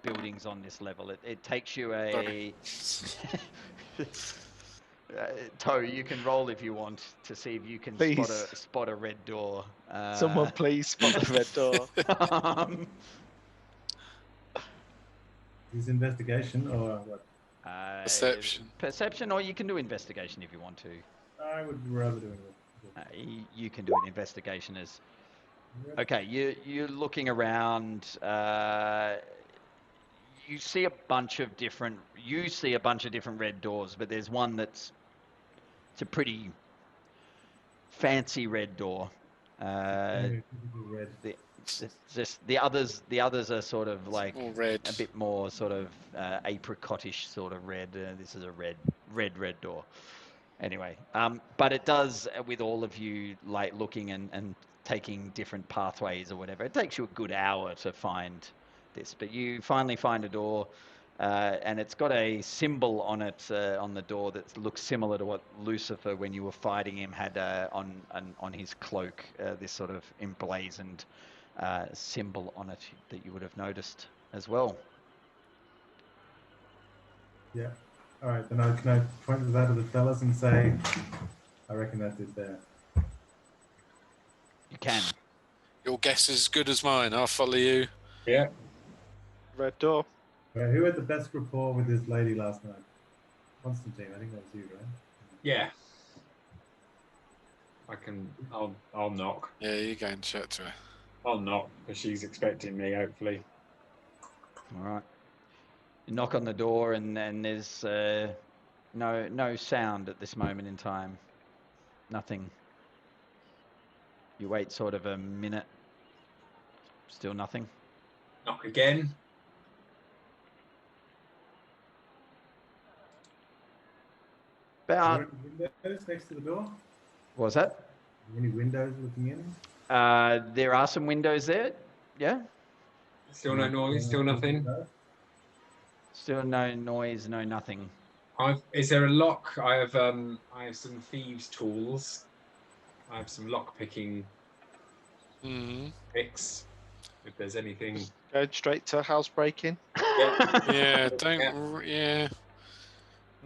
buildings on this level. It takes you a. Toe, you can roll if you want to see if you can Please. spot a red door. Someone please spot the red door. Is investigation or what? Perception. Perception, or you can do investigation if you want to. I would rather do it. You can do an investigation as. Okay, you're looking around. You see a bunch of different red doors, but there's one it's a pretty fancy red door. Red. The others are sort of like All red. a bit more sort of apricotish sort of red. This is a red door. Anyway, but it does, with all of you like looking and taking different pathways or whatever, it takes you a good hour to find this, but you finally find a door, and it's got a symbol on it, on the door, that looks similar to what Lucifer, when you were fighting him, had on his cloak, this sort of emblazoned symbol on it that you would have noticed as well. Yeah. All right, then can I point to that to the fellas and say, I reckon that's it there. You can. Your guess is as good as mine. I'll follow you. Yeah. Red door. Right, who had the best rapport with this lady last night? Constantine, I think that was you, right? Yeah. I'll knock. Yeah, you go and chat to her. I'll knock because she's expecting me, hopefully. All right. You knock on the door, and there's no sound at this moment in time. Nothing. You wait sort of a minute. Still nothing. Knock again. About. Are there any windows next to the door? What was that? Are there any windows looking in? There are some windows there. Yeah. Still no noise. Still nothing. Still no noise. No nothing. Is there a lock? I have some thieves' tools. I have some lock picking picks. If there's anything. Go straight to house breaking. Yeah, don't. Yeah.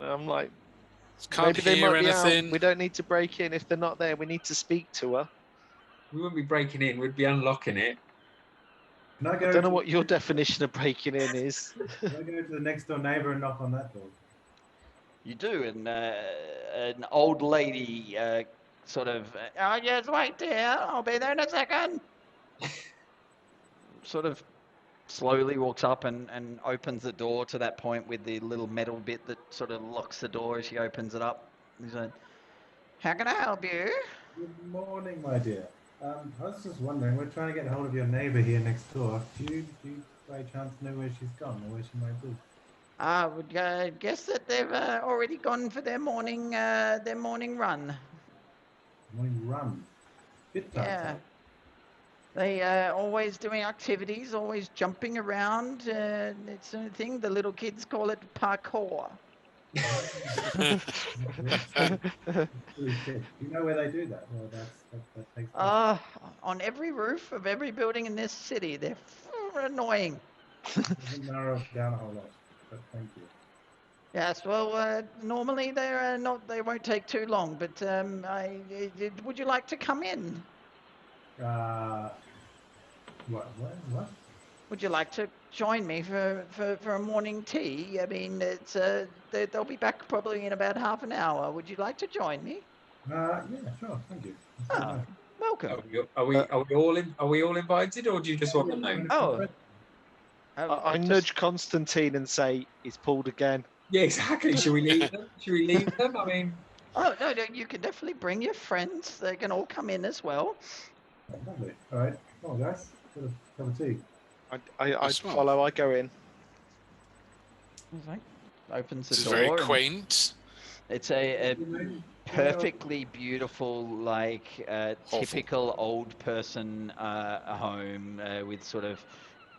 I'm like, can't maybe they hear might be anything. out. We don't need to break in. If they're not there, we need to speak to her. We wouldn't be breaking in. We'd be unlocking it. Can I I don't know what your definition of breaking in is. Can I go to the next door neighbor and knock on that door? You do, and an old lady sort of, oh, yes, wait there, I'll be there in a second. Sort of slowly walks up and opens the door to that point with the little metal bit that sort of locks the door as she opens it up. He's like, how can I help you? Good morning, my dear. I was just wondering, we're trying to get hold of your neighbor here next door. Do you by chance know where she's gone or where she might be? I would guess that they've already gone for their morning run. Morning run. Fit Yeah. time. They always doing activities, always jumping around. It's a thing. The little kids call it parkour. Really fit. Do you know where they do that? Well, that takes place. On every roof of every building in this city. They're annoying. Doesn't narrow it down a whole lot, but thank you. Yes, well, normally they're not. They won't take too long. But would you like to come in? What? Would you like to join me for a morning tea? I mean, it's they'll be back probably in about half an hour. Would you like to join me? Yeah, sure. Thank you. Let's do Oh, that. welcome. Are we all invited, or do you just want them known? Oh, I nudge Constantine and say, he's pulled again. Yeah, exactly. Should we leave them? Should we leave them? I mean, oh no, you can definitely bring your friends. They can all come in as well. Oh, lovely. All right. Come on, guys. Got a cup of tea. I Smart. follow, I go in. Opens the This is door. very and quaint. It's a perfectly beautiful, like typical old person home with sort of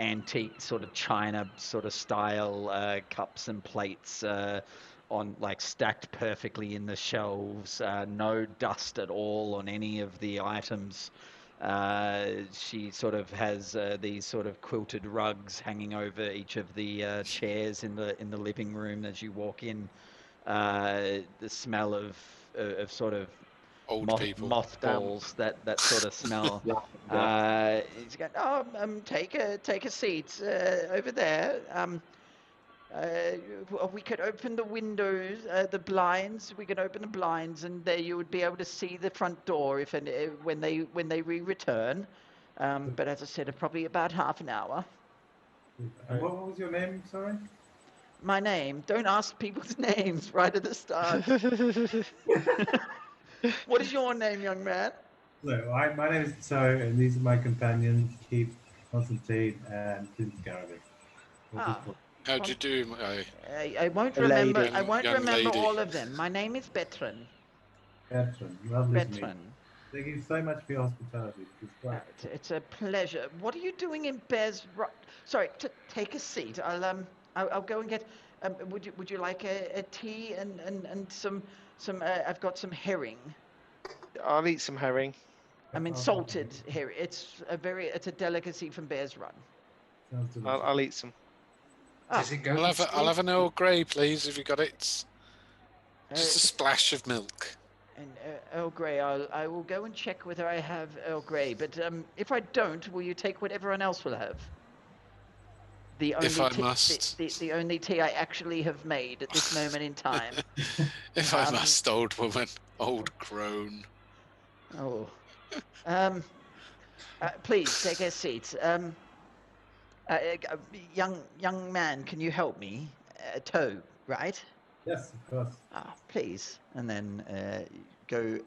antique, sort of china sort of style cups and plates on like stacked perfectly in the shelves. No dust at all on any of the items. She sort of has these sort of quilted rugs hanging over each of the chairs in the living room as you walk in. The smell of sort of Old people. mothballs, that sort of smell. He's going, take a seat over there. We could open the windows, the blinds. We could open the blinds, and there you would be able to see the front door when they return. But as I said, probably about half an hour. And what was your name? Sorry. My name. Don't ask people's names right at the start. What is your name, young man? So, my name is Toe, and these are my companions, Keith, Constantine, and Prince Garavic. How do you do, I won't A remember. lady. I won't Young remember lady. all of them. My name is Betran. Bertrand, lovely to meet you. Betran. Thank you so much for your hospitality. It's quite. It's a pleasure. What are you doing in Bear's Rock? Sorry, take a seat. I'll go and get. Would you like a tea and some I've got some herring. I'll eat some herring. I mean salted herring. It's a delicacy from Bear's Run. Sounds delicious. I'll eat some. does it go? I'll have an Earl Grey, please, if you got it. Just a splash of milk. And Earl Grey, I will go and check whether I have Earl Grey. But if I don't, will you take what everyone else will have? The only If I must. The only tea I actually have made at this moment in time. If I must, old woman, old crone. Oh. Please take a seat. Young man, can you help me? Toe, right? Yes, of course. Please. And then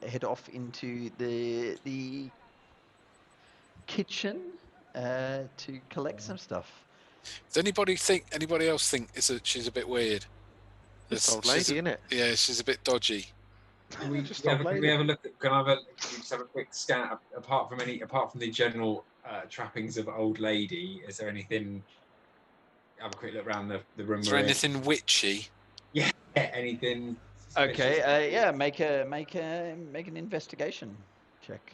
head off into the kitchen to collect some stuff. Does anybody else think she's a bit weird? This old lady, isn't it? Yeah, she's a bit dodgy. Can we have a look? Can I just have a quick scan? Apart from the general trappings of old lady, is there anything? Have a quick look around the room. Is there anything witchy? Yeah, anything? Okay. Make an investigation check.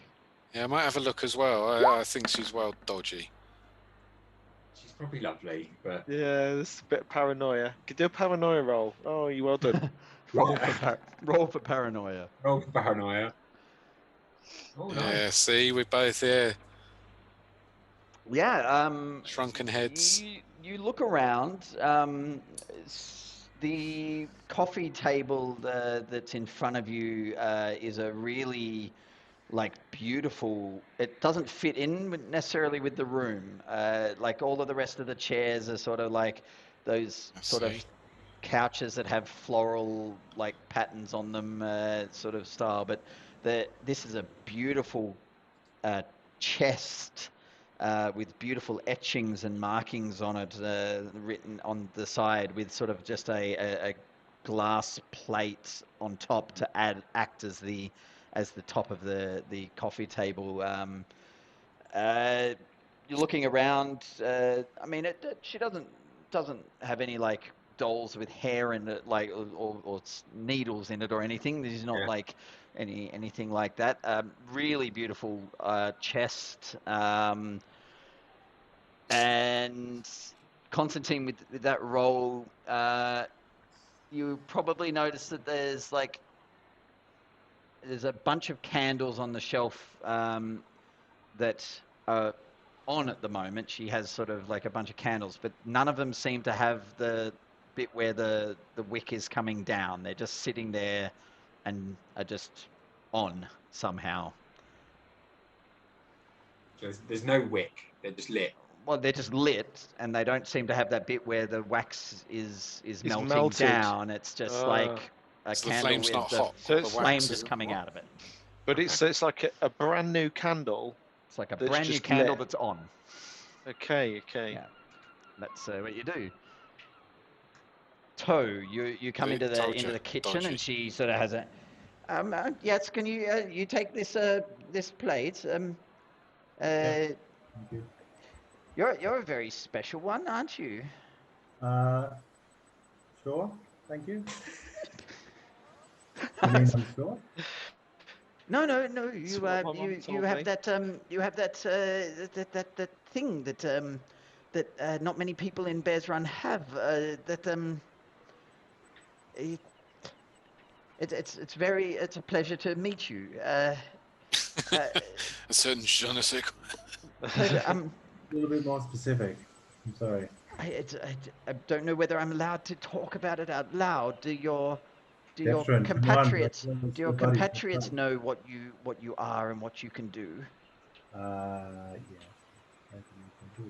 Yeah, I might have a look as well. I think she's well dodgy. She's probably lovely, but yeah, there's a bit of paranoia. Could do a paranoia roll. Oh, you well done. roll for paranoia. Roll for paranoia. Oh, nice. Yeah, see, we're both here. Yeah. Shrunken heads. You look around. The coffee table that's in front of you is a really beautiful. It doesn't fit in necessarily with the room. Like all of the rest of the chairs are sort of like those of couches that have floral patterns on them, sort of style. But this is a beautiful chest with beautiful etchings and markings on it, written on the side, with sort of just a glass plate on top to act as the as the top of the coffee table. You're looking around. I mean, she doesn't have any like dolls with hair in it, like or needles in it or anything. There's not like anything like that. Really beautiful chest. And Constantine, with that roll, you probably notice that there's a bunch of candles on the shelf that are on at the moment. She has sort of like a bunch of candles, but none of them seem to have the bit where the wick is coming down. They're just sitting there and are just on somehow. There's no wick. They're just lit. Well, they're just lit, and they don't seem to have that bit where the wax is melting melted. down. It's just like a So the candle flame's with not the hot. So the it's flame wax just is coming out of it. But it's like a brand new candle. It's like a That's brand new just candle lit. that's on. Okay. Yeah, that's what you do. Toe, you come into the kitchen, and she sort of has a. Yes, can you take this this plate? Thank you. You're a very special one, aren't you? Sure. Thank you. You mean I'm sure? No. That's what my mum told have me. that thing that not many people in Bears Run have. It's a pleasure to meet you. a certain je ne sais quoi. Pleasure. A little bit more specific. I'm sorry. I don't know whether I'm allowed to talk about it out loud. Do your Different. compatriots Compatriots know what you are and what you can do? Yes.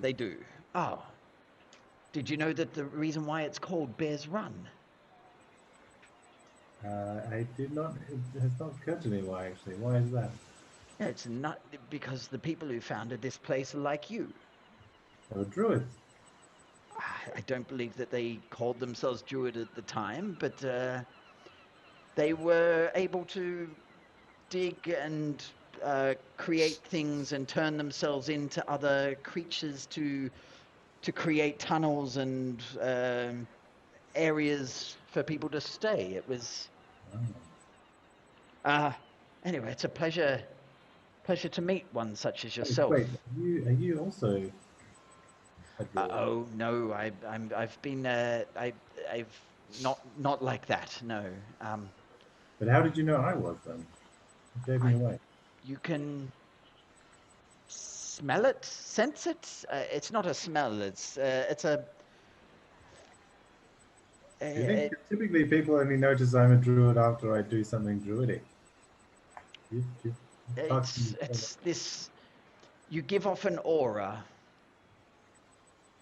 They do. Oh. Did you know that the reason why it's called Bears Run? I did not. It has not occurred to me why. Actually, why is that? It's not because the people who founded this place are like you. They were druids. I don't believe that they called themselves Druid at the time, but they were able to dig and create things and turn themselves into other creatures to create tunnels and areas for people to stay. It was anyway. It's a pleasure to meet one such as yourself. Wait, are you also a druid? Oh no, I've been I've not like that. No. But how did you know I was then? It gave me away. You can smell it, sense it. It's not a smell. It's a. Do you think typically people only notice I'm a druid after I do something druidic? It's this. You give off an aura.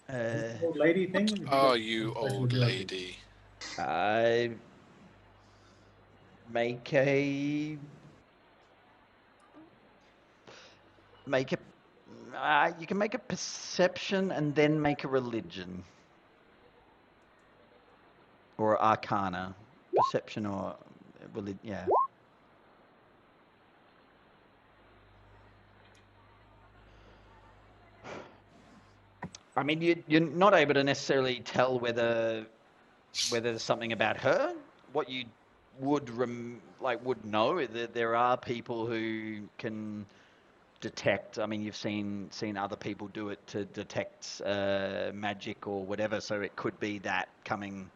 Is this the old lady thing? Are you old lady? I make a. You can make a perception and then make a religion. Or arcana. Perception or religion, yeah. I mean, you're not able to necessarily tell whether there's something about her. What you would know is that there are people who can detect. I mean, you've seen other people do it to detect magic or whatever. So it could be that coming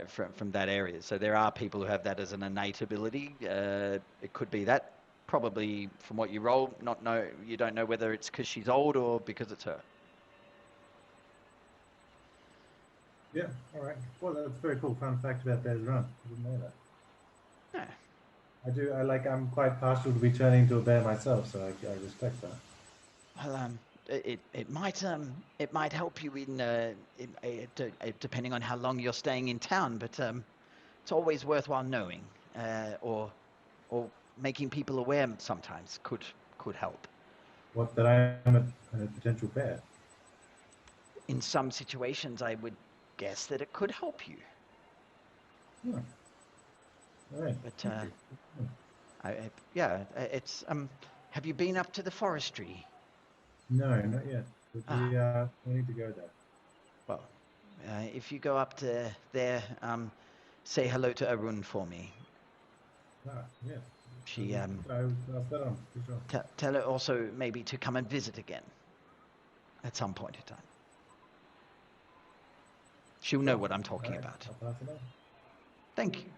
from that area. So there are people who have that as an innate ability. It could be that. Probably from what you roll, you don't know whether it's because she's old or because it's her. Yeah, all right. Well, that's very cool. Fun fact about Bears Run. I didn't know that. Yeah. I do. I'm quite partial to be turning into a bear myself, so I respect that. Well, it might help you in depending on how long you're staying in town, but it's always worthwhile knowing, or making people aware sometimes could help. What, that I am a potential bear? In some situations, I would guess that it could help you. All right. But Yeah, it's have you been up to the forestry? No, not yet. But Ah. we need to go there. Well, if you go up to there, say hello to Arun for me. Yeah. She I will pass that on for sure. tell her also maybe to come and visit again at some point in time. She'll know what I'm talking about. I'll pass it on. Thank you.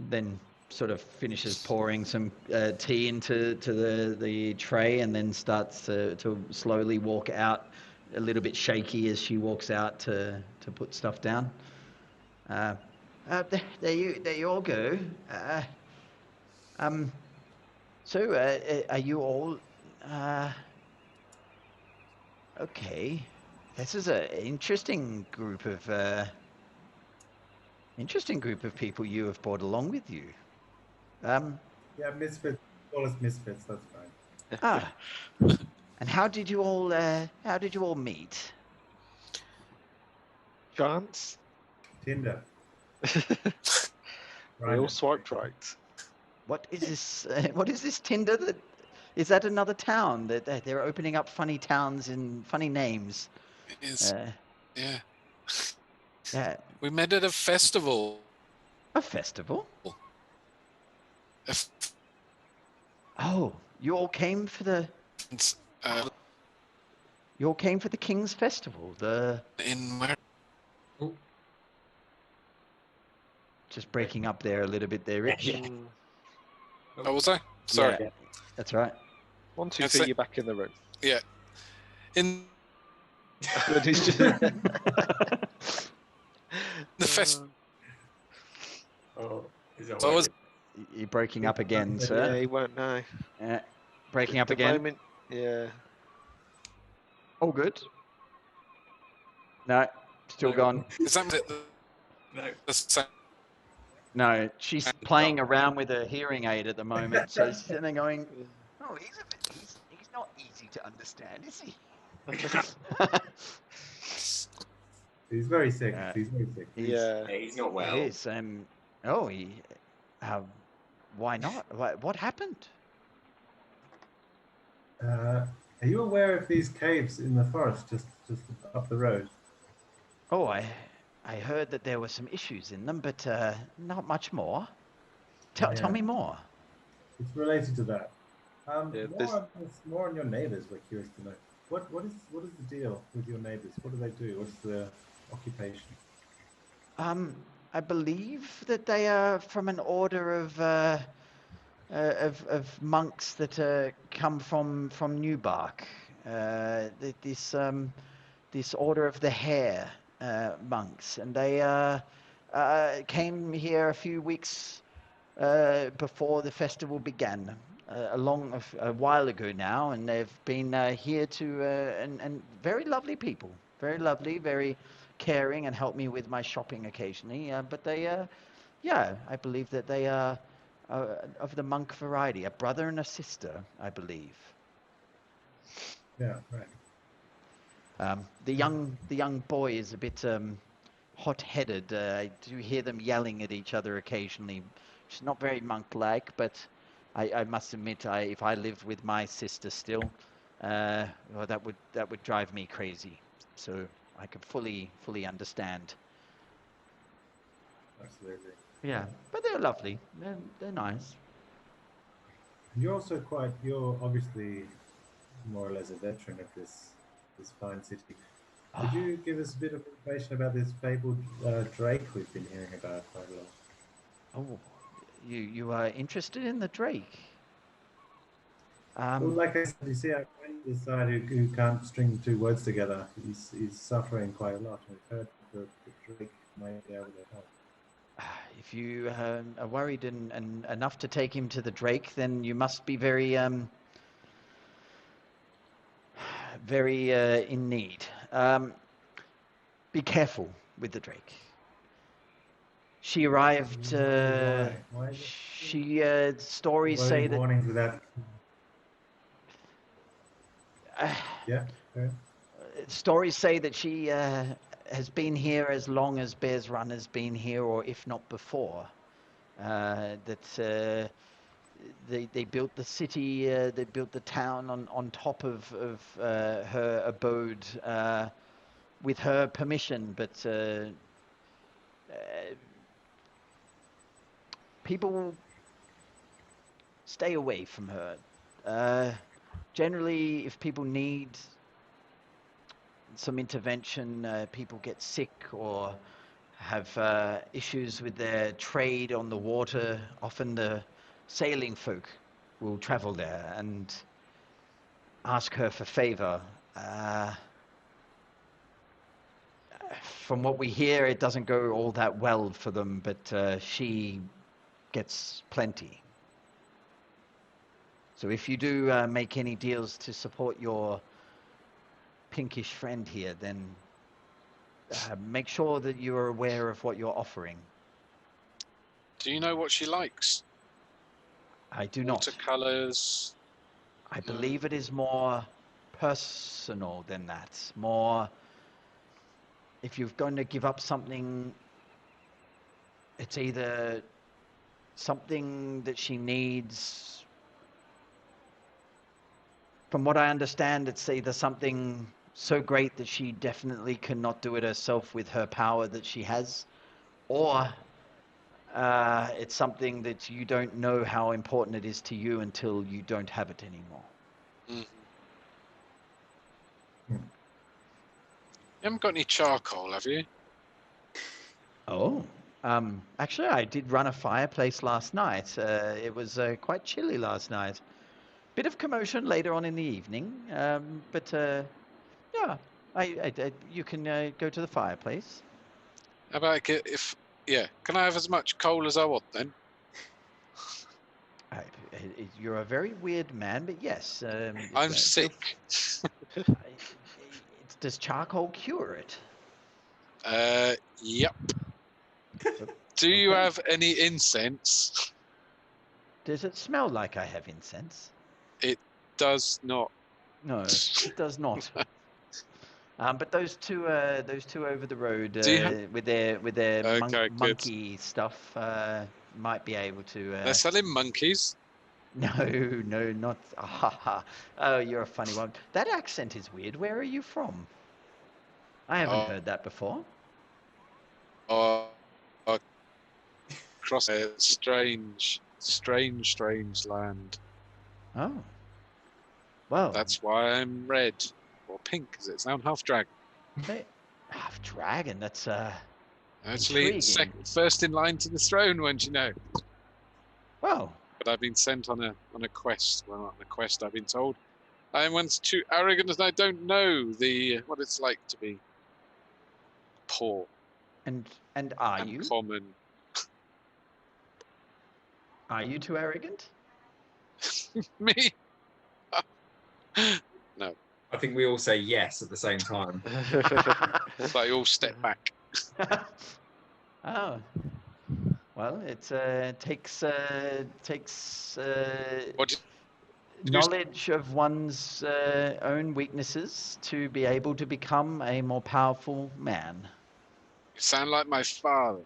Then sort of finishes pouring some tea into the tray and then starts to slowly walk out, a little bit shaky as she walks out to put stuff down. There you all go. So are you all okay? This is an interesting group of people you have brought along with you. Yeah, misfits. Call us misfits. That's fine. Ah, and how did you all meet? Chance. Tinder. We all swiped right. What is this? What is this Tinder? Is that another town that they're opening up funny towns and funny names? It is. Yeah. Yeah. We met at a festival. A festival? Oh, you all came for the. You all came for the King's Festival. In where? Just breaking up there a little bit there, Rich. Yeah. Oh, was I? Sorry. Yeah, that's right. 1, 2, 3, you're back in the room. Yeah. In the fest. Oh, is that So what was You're breaking up again, sir. Yeah, he won't know. Breaking up The again. moment, yeah. All good. No, still gone. Is that No. the same? No, she's playing around with her hearing aid at the moment, so she's sitting there going, "Oh, he's not easy to understand, is he?" He's very sick. He's very sick. Yeah. He's not well. It is. Oh, why not? What happened? Are you aware of these caves in the forest just up the road? Oh, I heard that there were some issues in them, but not much more. Tell me more. It's related to that. Yeah, more on your neighbors. We're curious to know. What is the deal with your neighbors? What do they do? What's their occupation? I believe that they are from an order of monks that come from Newbark. This order of the Hare monks, and they came here a few weeks before the festival began, a while ago now, and they've been here and very lovely people, very lovely, very caring, and help me with my shopping occasionally. But they, I believe that they are of the monk variety, a brother and a sister, I believe. Yeah, right. The young boy is a bit hot-headed. I do hear them yelling at each other occasionally. She's not very monk-like, but I must admit, if I lived with my sister still, well, that would drive me crazy. So I could fully understand. Absolutely. Yeah, but they're lovely. They're nice. You're obviously more or less a veteran of this fine city. Could you give us a bit of information about this fabled Drake we've been hearing about quite a lot? Oh, you are interested in the Drake? Well, like I said, you see, our friend this side who can't string two words together, he's suffering quite a lot. We've heard that the Drake might be able to help. If you are worried and enough to take him to the Drake, then you must be very in need. Be careful with the Drake. She arrived. Why Stories say that. Warnings with that. Yeah. Okay. Stories say that she has been here as long as Bear's Run has been here, or if not before. that they built the city, they built the town on top of her abode with her permission, but people stay away from her. Generally, if people need some intervention, people get sick or have issues with their trade on the water. Often the sailing folk will travel there and ask her for favor. From what we hear, it doesn't go all that well for them, but she gets plenty. So if you do make any deals to support your pinkish friend here, then make sure that you are aware of what you're offering. Do you know what she likes? I do not. Watercolors. I believe it is more personal than that. More, if you're going to give up something, it's either something that she needs. From what I understand, it's either something so great that she definitely cannot do it herself with her power that she has, or it's something that you don't know how important it is to you until you don't have it anymore. You haven't got any charcoal, have you? Oh, actually, I did run a fireplace last night. It was quite chilly last night. Bit of commotion later on in the evening, but yeah, you can go to the fireplace. How about can I have as much coal as I want then? You're a very weird man, but yes. I'm sick. Does charcoal cure it? Yep. Do you have any incense? Does it smell like I have incense? It does not. No, it does not. But those two over the road with their monkey stuff might be able to. They're selling monkeys. No, not. Oh, you're a funny one. That accent is weird. Where are you from? I haven't heard that before. Across a strange land. Oh. Well. That's why I'm red or pink, because it's now half dragon. Half dragon. That's actually first in line to the throne, won't you know? Well. But I've been sent on a quest. Well, not on a quest. I've been told I am once too arrogant and I don't know what it's like to be poor. And are you common? Are you too arrogant? Me? No. I think we all say yes at the same time. They all step back. Oh. Well, it takes knowledge of one's own weaknesses to be able to become a more powerful man. You sound like my father.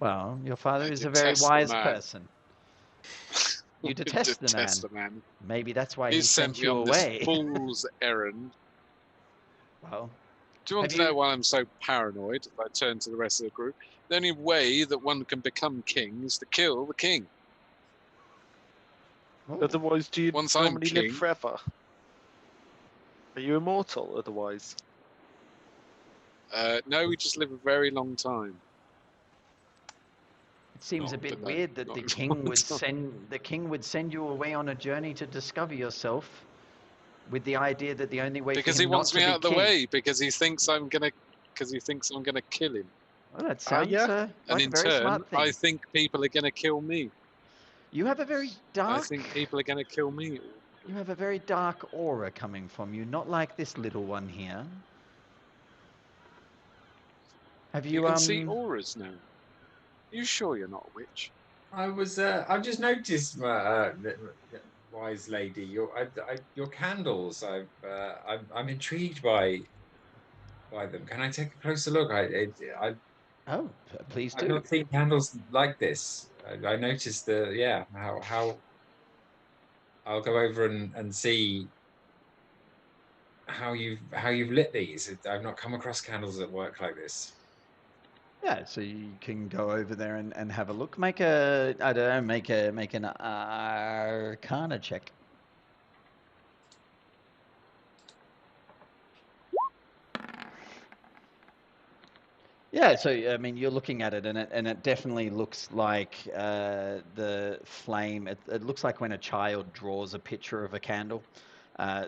Well, your father is a very wise person. You detest the man. Maybe that's why he sent you me on away. This fool's errand. Well, do you want to know why I'm so paranoid? If I turn to the rest of the group, the only way that one can become king is to kill the king. Otherwise, do you normally live forever? Are you immortal otherwise? No, we just live a very long time. It seems a bit weird that the king would send you away on a journey to discover yourself, with the idea that the only way because he wants me out of the way because he thinks I'm gonna kill him. Well, that sounds and like in a very turn, smart thing. I think people are gonna kill me. You have a very dark. I think people are gonna kill me. You have a very dark aura coming from you, not like this little one here. Have you? You can see auras now. You sure you're not a witch? I've just noticed, wise lady, your candles. I'm intrigued by them. Can I take a closer look? Oh, please I've do. not seen candles like this. I noticed how I'll go over and see how you've lit these. I've not come across candles that work like this. Yeah, so you can go over there and have a look. Make a, I don't know, make an Arcana check. Yeah, so I mean, you're looking at it, and it definitely looks like the flame. It looks like when a child draws a picture of a candle.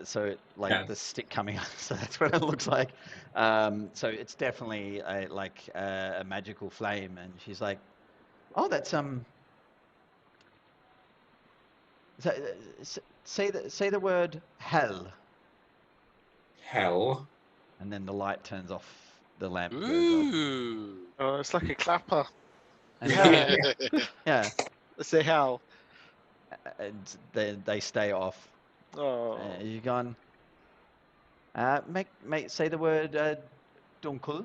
So like Yeah. the stick coming up. So that's what it looks like. So it's definitely a magical flame. And she's like, "Oh, that's say the word hell," Hell. and then the light turns off. The lamp goes off. Ooh. Oh, it's like a clapper. And hell, yeah, Let's say how. and they stay off. Oh, You gone? Make say the word dunkel,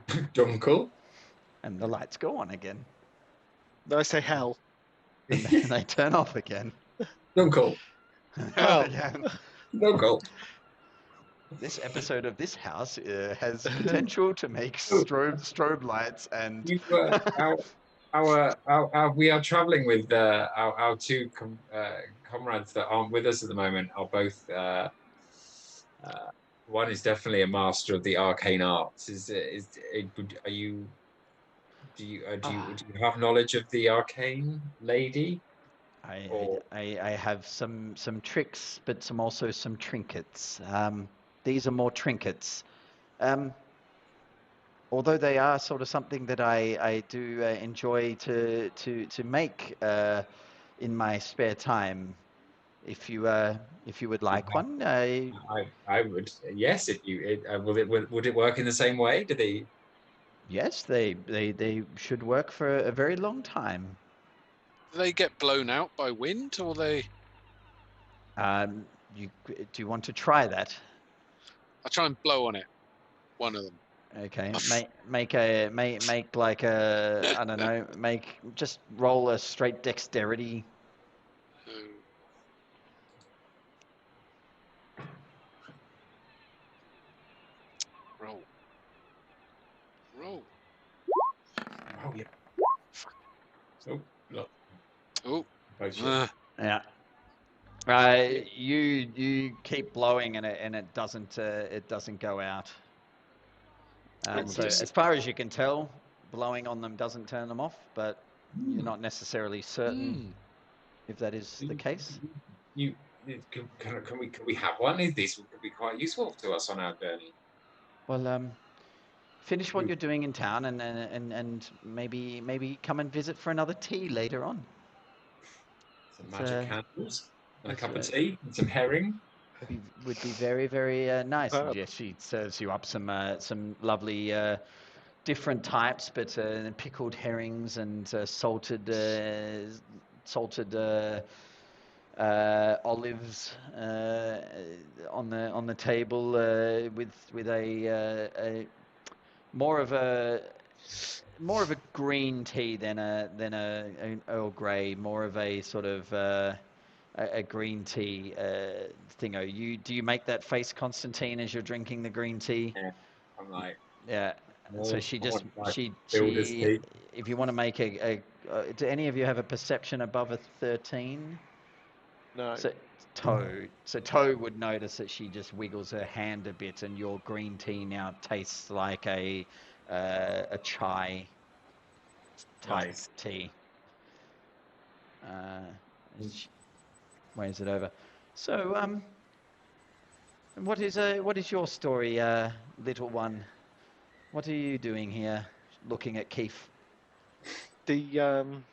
Dunkel. and the lights go on again, no, I say hell. and then they turn off again. Dunkel. Hell. Again. Dunkel. This episode of this house has potential to make strobe lights and. You, we are traveling with our two comrades that aren't with us at the moment. Are both one is definitely a master of the arcane arts. Are you do you have knowledge of the arcane lady? I have some tricks, but also some trinkets. These are more trinkets. Although they are sort of something that I do enjoy to make in my spare time. If you would like one, I would, yes. If you would it work in the same way? Do they? yes, they should work for a very long time. Do they get blown out by wind, or they? Do you want to try that? I try and blow on it. One of them. Okay, make like a, I don't know, just roll a straight dexterity. Roll. Oh yeah. Oh look. Oh. Yeah. You keep blowing and it doesn't go out. So as far as you can tell, blowing on them doesn't turn them off, but you're not necessarily certain if that is the case. You can we have one? These could be quite useful to us on our journey. Well, finish what you're doing in town and maybe come and visit for another tea later on. Some magic candles and a cup of tea and some herring. Would be very, very nice. Wow. Yes, she serves you up some lovely different types, but pickled herrings and salted olives on the table with a more of a green tea than an Earl Grey, more of a sort of a green tea thingo. Do you make that face, Constantine, as you're drinking the green tea? Yeah, I'm like, Yeah. So she just builder's she tea. if you want to make do any of you have a perception above a 13? No. So Toe would notice that she just wiggles her hand a bit, and your green tea now tastes like a chai type Nice. tea. She waves it over. So what is your story, little one? What are you doing here, looking at Keith? I'm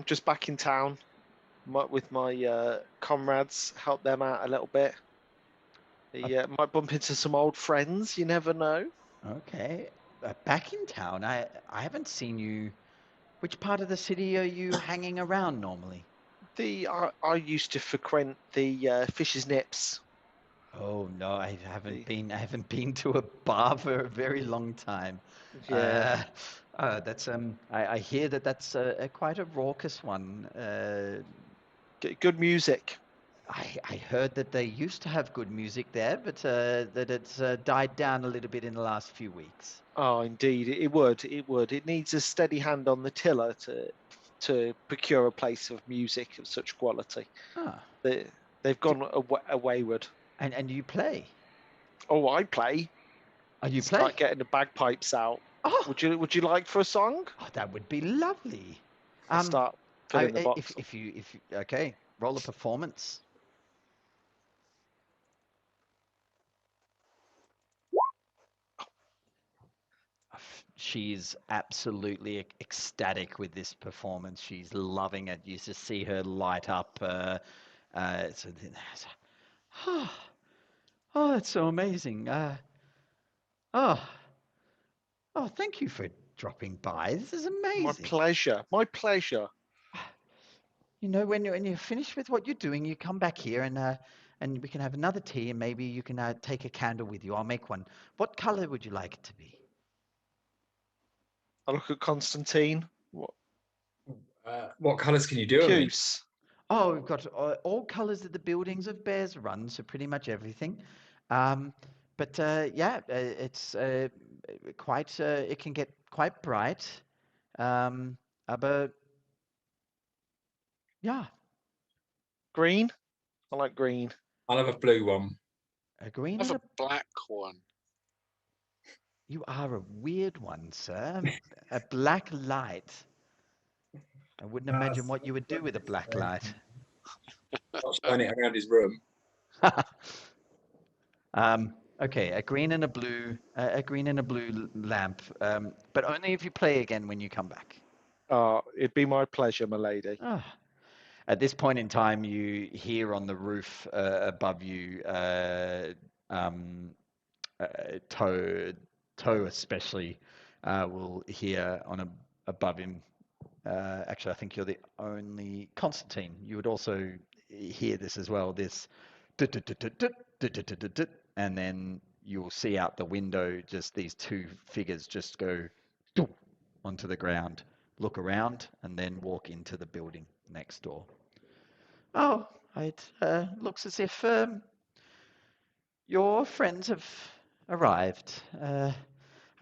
just back in town with my comrades. Help them out a little bit. Might bump into some old friends. You never know. Okay, back in town. I haven't seen you. Which part of the city are you hanging around normally? I used to frequent the Fish's Nips. Oh no, I haven't been to a bar for a very long time. Yeah. That's I hear that's quite a raucous one. Good music. I heard that they used to have good music there, but that it's died down a little bit in the last few weeks. Oh, indeed, it would. It would. It needs a steady hand on the tiller to procure a place of music of such quality. Ah, They've gone wayward. and you play? Oh, I play. Oh, you play? Start getting the bagpipes out. Oh, Would you like for a song? oh, that would be lovely. I'll start filling the box. If you okay, roll a performance. She's absolutely ecstatic with this performance. She's loving it. You just see her light up. Oh, oh, that's so amazing. Oh, oh, thank you for dropping by. This is My amazing. pleasure. My pleasure. You know, when you're finished with what you're doing, you come back here and we can have another tea and maybe you can take a candle with you. I'll make one. What color would you like it to be? I look at Constantine. What colours can you do them in? Puce. Oh, we've got all colors of the buildings of Bears Run, so pretty much everything. But yeah, it's quite. It can get quite bright. But yeah, Green. I like green. I'll have a blue one. a green Have and a black one. You are a weird one, sir. A black light. I wouldn't imagine what you would do with a black light. I'll shine it around his room. Okay, a green and a blue, lamp, but only if you play again when you come back. It'd be my pleasure, my lady. Ah. At this point in time, you hear on the roof above you, Toe especially will hear above him. Actually, I think you're the only Constantine. You would also hear this as well. This, and then you'll see out the window just these two figures just go onto the ground, look around, and then walk into the building next door. Oh, it looks as if your friends have arrived.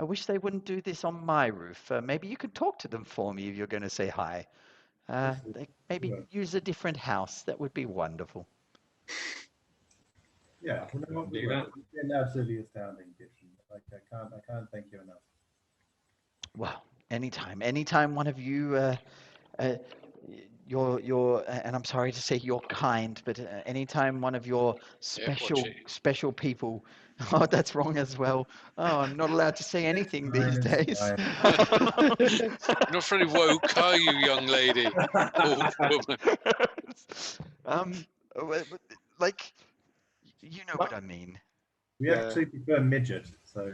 I wish they wouldn't do this on my roof. Maybe you could talk to them for me if you're going to say hi. Maybe use a different house. That would be wonderful. Yeah, you know what, Do that. It's been absolutely astounding, Gibson. Like I can't thank you enough. Well, anytime one of you, and I'm sorry to say you're kind, but anytime one of your special people, oh, that's wrong as well. Oh, I'm not allowed to say anything these days. Not very woke, are you, young lady? Old woman. Like, you know what I mean. We actually prefer midget, so.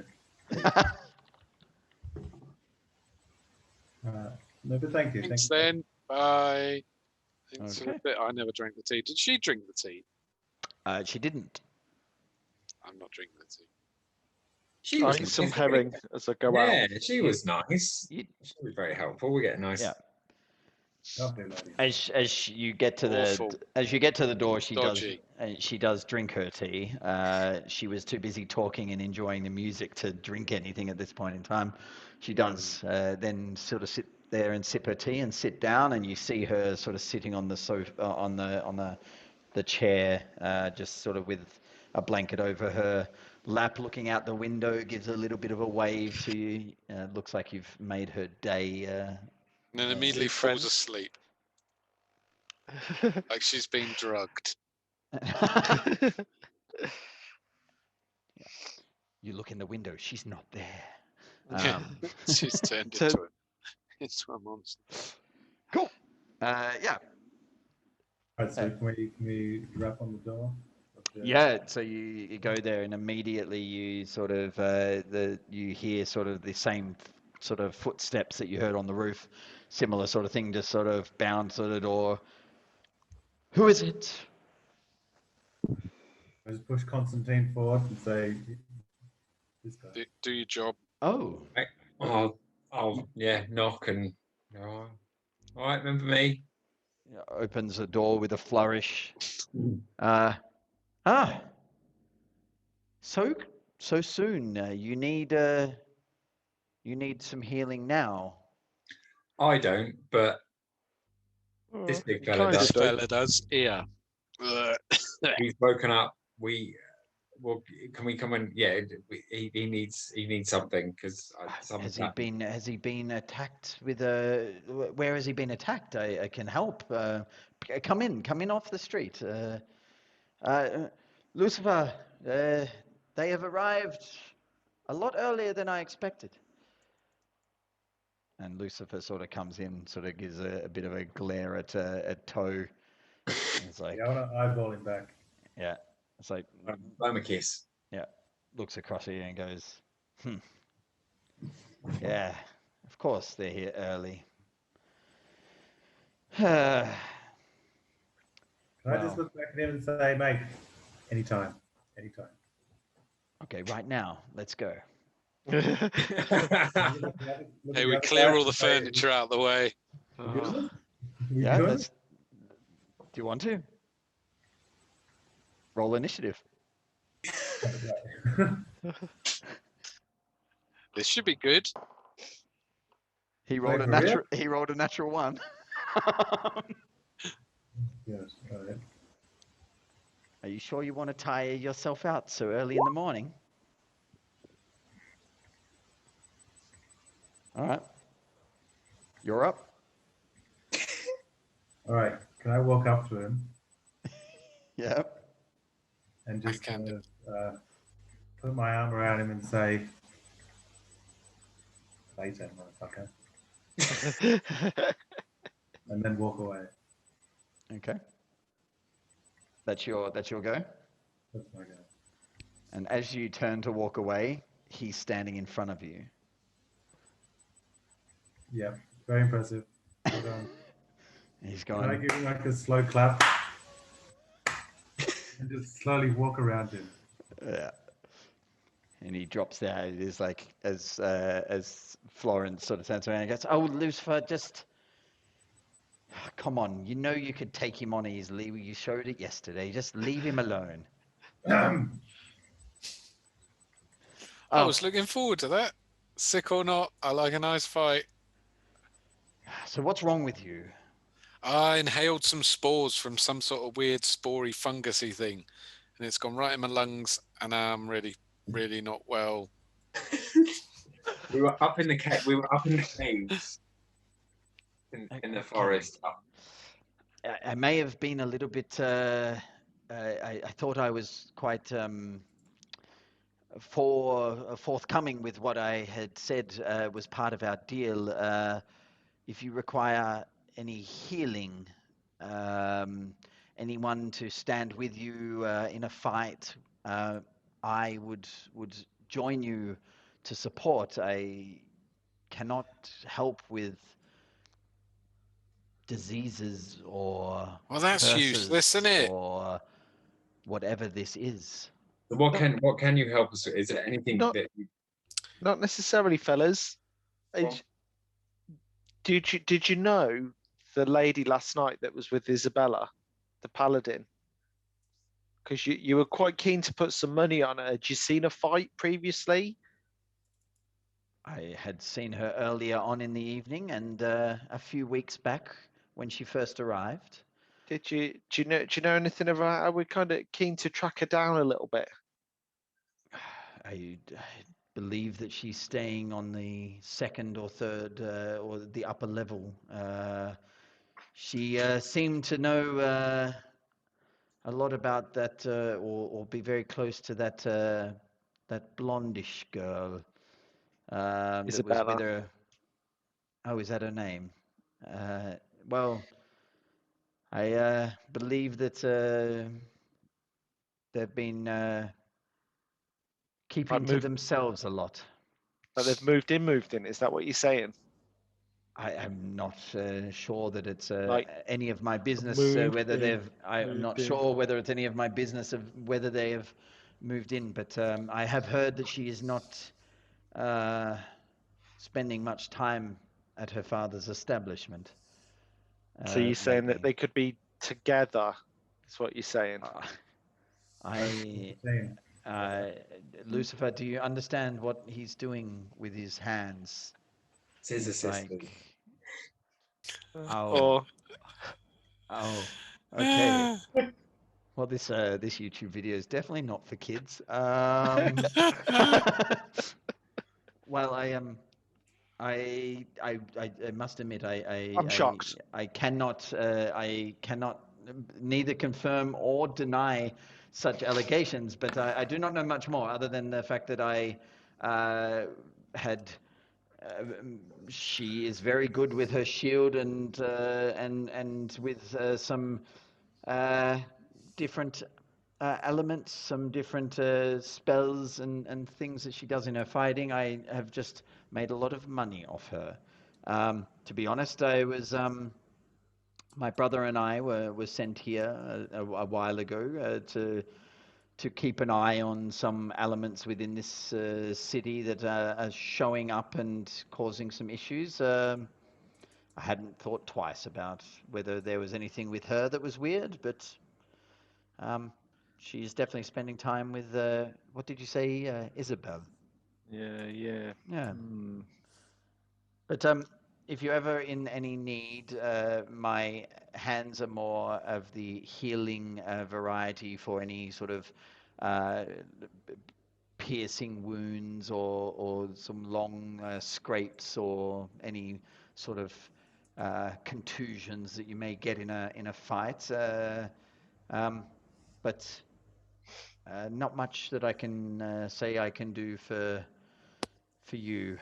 No, but thank you. Thanks then. Bye. Thanks Okay. for the bit. I never drank the tea. Did she drink the tea? She didn't. I'm not drinking the tea. She I was eat some nice. herring as I go out. Yeah, she was nice. She was very helpful. We get a nice. Yeah. Lovely lady. As you get to Awful. the door, Dodgy. she does drink her tea. She was too busy talking and enjoying the music to drink anything at this point in time. She does then sort of sit there and sip her tea and sit down, and you see her sort of sitting on the sofa on the chair, just sort of with a blanket over her lap, looking out the window, gives a little bit of a wave to you. Looks like you've made her day. And then immediately falls asleep. Like she's been drugged. You look in the window. She's not there. She's turned into a monster. Cool. Yeah. All right, so can we rap on the door? Yeah. So you go there, and immediately you sort of you hear sort of the same sort of footsteps that you heard on the roof, similar sort of thing, just sort of bounce to the door. Who is it? I just push Constantine forward and say, "This guy." Do your job. Oh, I'll knock and. Oh, all right, remember me? opens the door with a flourish. So soon. You need some healing now. I don't, but this big You fella kinda does. This do. fella does. Yeah. He's woken up. Well, can we come and he needs something because Has he been attacked with a? Where has he been attacked? I can help. Come in off the street. Lucifer, they have arrived a lot earlier than I expected. And Lucifer sort of comes in, sort of gives a bit of a glare at Toe. It's like, Yeah, I want to eyeball him back. yeah, it's like, I'm a kiss. yeah, looks across at you and goes, yeah, of course they're here early. Can I just Well, look back at him and say, "Mate, anytime, anytime." okay, right now, let's go. Hey, we clear all the furniture out of the way. Yeah, let's. Do you want to? Roll initiative. This should be good. He rolled Wait, a for real? natural. He rolled a natural 1. Yes, all right. Are you sure you want to tire yourself out so early in the morning? All right. You're up. All right. Can I walk up to him Yeah. and just can kind of put my arm around him and say, "Later, motherfucker," and then walk away. Okay. That's your go. That's my go. And as you turn to walk away, he's standing in front of you. Yeah, very impressive. Well done. He's Can I going. give him like a slow clap and just slowly walk around him? Yeah. And he drops there. It is like as Florence sort of turns around and goes, "Oh, Lucifer, just come on. You know you could take him on easily. You showed it yesterday. Just leave him alone." I was looking forward to that. Sick or not, I like a nice fight. So what's wrong with you? I inhaled some spores from some sort of weird spory fungusy thing, and it's gone right in my lungs, and I'm really, really not well. We were up in the caves in the forest. I may have been a little bit. I thought I was quite forthcoming with what I had said was part of our deal. If you require any healing, anyone to stand with you in a fight, I would join you to support. I cannot help with diseases or Well, that's curses useless, isn't it? or whatever this is. So what can you help us with? Is there anything that Not necessarily, fellas. Well- Did you know the lady last night that was with Isabella, the paladin? Because you were quite keen to put some money on her. Had you seen a fight previously? I had seen her earlier on in the evening and a few weeks back when she first arrived. Do you know anything about her? We're kind of keen to track her down a little bit. I believe that she's staying on the second or third or the upper level. She seemed to know a lot about that, or be very close to that that blondish girl that was with Isabella. her. Oh, is that her name? Well, I believe that they've been keeping to moved- themselves a lot. But they've moved in. Is that what you're saying? I'm not sure that it's Like, any of my business whether they've. I'm not sure whether it's any of my business of whether they have moved in, but I have heard that she is not spending much time at her father's establishment. So you're saying that lately. they could be together? That's what you're saying. Lucifer, do you understand what he's doing with his hands? It's his It's assistant. like, Or okay. Well, this YouTube video is definitely not for kids. Well, I must admit, I'm shocked. I cannot neither confirm or deny such allegations, but I do not know much more other than the fact that I had. She is very good with her shield and with some different elements, some different spells and things that she does in her fighting. I have just made a lot of money off her. To be honest, I was my brother and I were sent here a while ago to keep an eye on some elements within this city that are showing up and causing some issues. I hadn't thought twice about whether there was anything with her that was weird, but she's definitely spending time with, what did you say, Isabel? Yeah. Yeah. But if you're ever in any need, my hands are more of the healing variety for any sort of piercing wounds or some long scrapes or any sort of contusions that you may get in a fight. But not much that I can say I can do for you.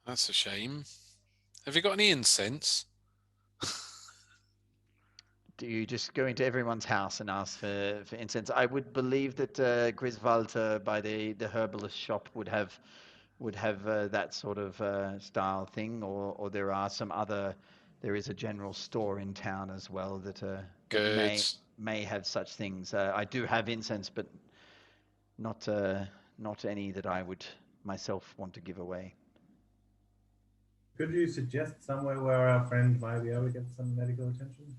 That's a shame. Have you got any incense? Do you just go into everyone's house and ask for incense? I would believe that Griswalter by the herbalist shop would have that sort of style thing, or there are some other. There is a general store in town as well that may have such things. I do have incense, but not any that I would myself want to give away. Could you suggest somewhere where our friend might be able to get some medical attention?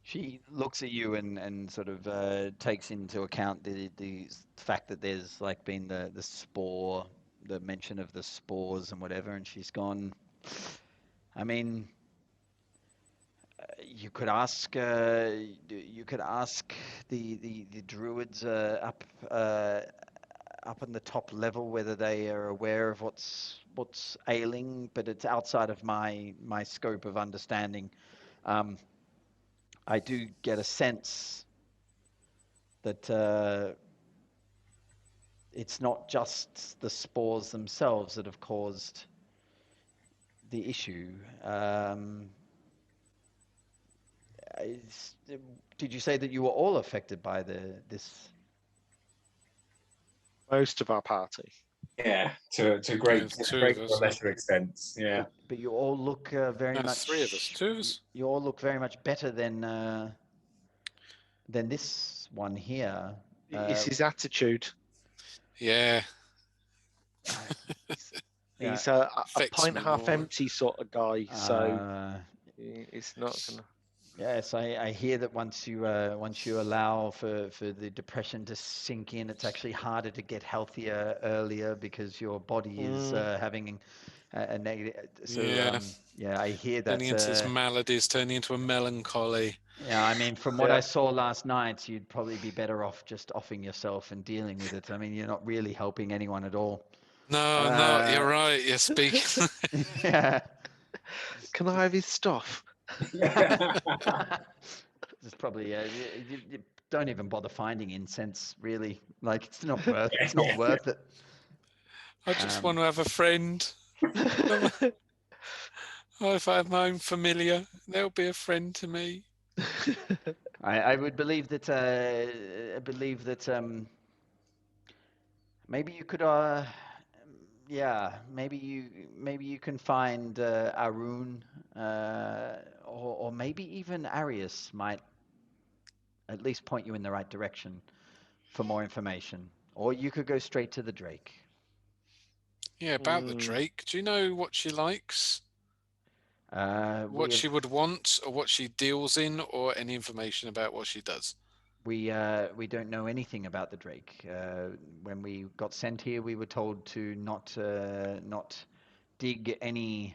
She looks at you and sort of takes into account the fact that there's like been the spore, the mention of the spores and whatever, and she's gone. I mean, you could ask the druids up in the top level whether they are aware of what's ailing, but it's outside of my scope of understanding. I do get a sense that it's not just the spores themselves that have caused the issue. Did you say that you were all affected by this? Most of our party. Yeah, to a great or lesser extent. Yeah. But you all look very much. 3 of us. 2 of us. You all look very much better than this one here. It's his attitude. Yeah. He's a pint half empty sort of guy, so it's not gonna. Yes, I hear that once you allow for the depression to sink in, it's actually harder to get healthier earlier because your body is having a negative. So I hear that. Turning into this maladies, turning into a melancholy. Yeah, I mean, from what I saw last night, you'd probably be better off just offing yourself and dealing with it. I mean, you're not really helping anyone at all. No, you're right. You're speaking. Yeah. Can I have his stuff? It's probably you don't even bother finding incense, really. Like it's not worth it. I just want to have a friend. If I have my own familiar, they'll be a friend to me. I would believe that Maybe you could, yeah, maybe you can find Arun, or maybe even Arius might at least point you in the right direction for more information. Or you could go straight to the Drake. Yeah, about the Drake. Do you know what she likes? What she would want, or what she deals in, or any information about what she does? We don't know anything about the Drake. When we got sent here, we were told to not dig any